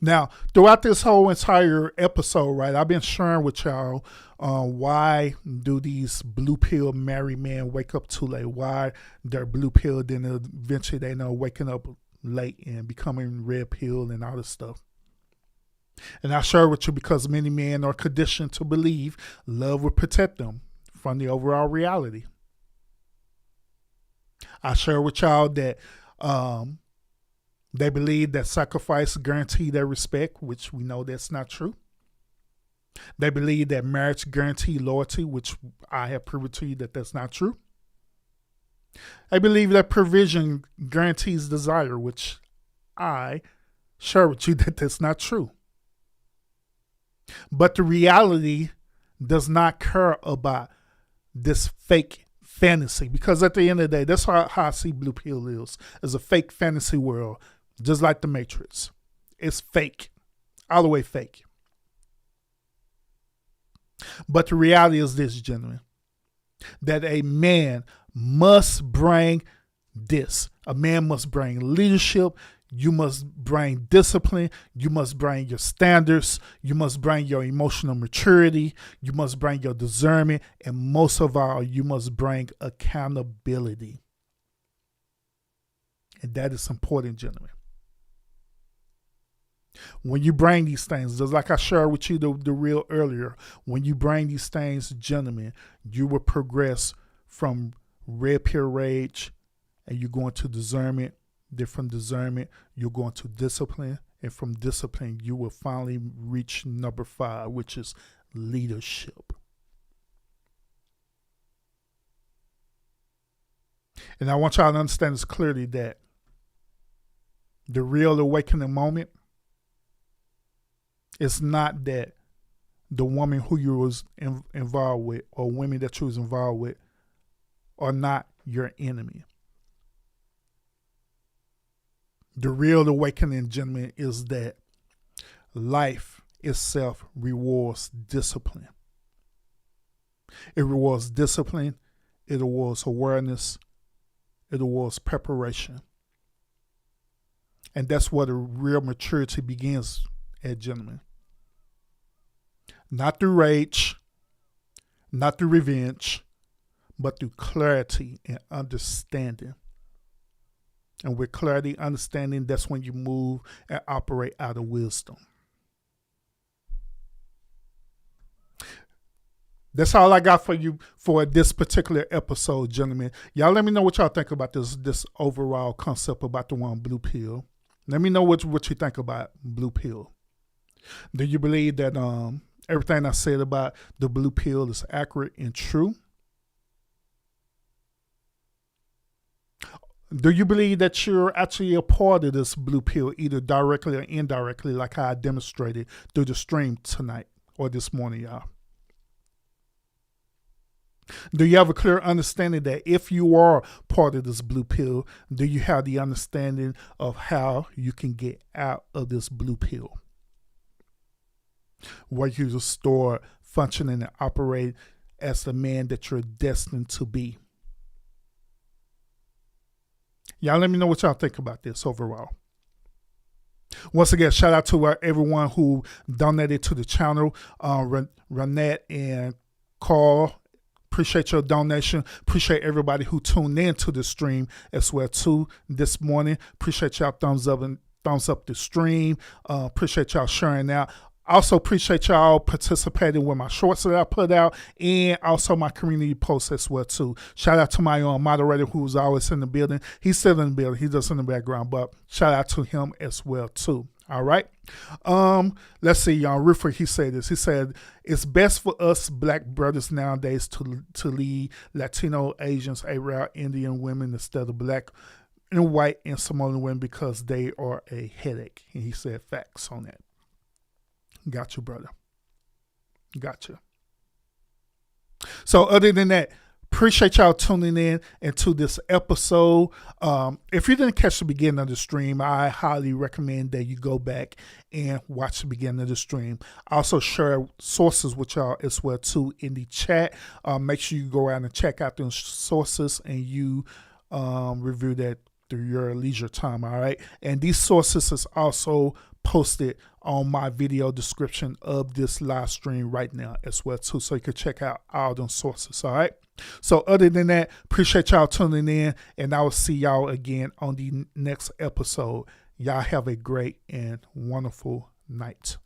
Now, throughout this whole entire episode, right, I've been sharing with y'all why do these blue pill married men wake up too late? Why they're blue pill, then eventually they know waking up late and becoming red pill and all this stuff. And I share with you because many men are conditioned to believe love will protect them from the overall reality. I share with y'all that they believe that sacrifice guarantee their respect, which we know that's not true. They believe that marriage guarantee loyalty, which I have proven to you that that's not true. They believe that provision guarantees desire, which I share with you that that's not true. But the reality does not care about this fake fantasy, because at the end of the day, that's how I see blue pill is a fake fantasy world, just like the Matrix. It's fake, all the way fake. But the reality is this, gentlemen, that a man must bring this. A man must bring leadership. You must bring discipline. You must bring your standards. You must bring your emotional maturity. You must bring your discernment. And most of all, you must bring accountability. And that is important, gentlemen. When you bring these things, just like I shared with you the real earlier, when you bring these things, gentlemen, you will progress from red pill rage and you're going to discernment. Then from discernment, you're going to discipline. And from discipline, you will finally reach number 5, which is leadership. And I want y'all to understand this clearly, that the real awakening moment is not that the woman who you was involved with or women that you was involved with are not your enemy. The real awakening, gentlemen, is that life itself rewards discipline. It rewards discipline. It rewards awareness. It rewards preparation. And that's where the real maturity begins at, gentlemen. Not through rage, not through revenge, but through clarity and understanding. And with clarity, understanding, that's when you move and operate out of wisdom. That's all I got for you for this particular episode, gentlemen. Y'all let me know what y'all think about this overall concept about the one blue pill. Let me know what you think about blue pill. Do you believe that everything I said about the blue pill is accurate and true? Do you believe that you're actually a part of this blue pill, either directly or indirectly, like how I demonstrated through the stream tonight or this morning, y'all? Do you have a clear understanding that if you are part of this blue pill, do you have the understanding of how you can get out of this blue pill? Where you just start functioning and operate as the man that you're destined to be. Y'all let me know what y'all think about this overall. Once again, shout out to everyone who donated to the channel. Renette and Carl, appreciate your donation. Appreciate everybody who tuned in to the stream as well too this morning. Appreciate y'all thumbs up the stream. Appreciate y'all sharing out. Also appreciate y'all participating with my shorts that I put out and also my community posts as well too. Shout out to my moderator who's always in the building. He's still in the building. He's just in the background, but shout out to him as well too. All right. Let's see, y'all. Ruffer, he said this. He said, it's best for us black brothers nowadays to lead Latino, Asians, Arab, Indian women instead of black and white and Samoan women because they are a headache. And he said facts on that. Got you, brother. Got you. So other than that, appreciate y'all tuning in into this episode. If you didn't catch the beginning of the stream, I highly recommend that you go back and watch the beginning of the stream. I also share sources with y'all as well too in the chat. Make sure you go around and check out those sources and you review that through your leisure time. All right. And these sources is also posted on my video description of this live stream right now as well too, so you can check out all them sources. All right. So other than that, appreciate y'all tuning in, and I will see y'all again on the next episode. Y'all have a great and wonderful night.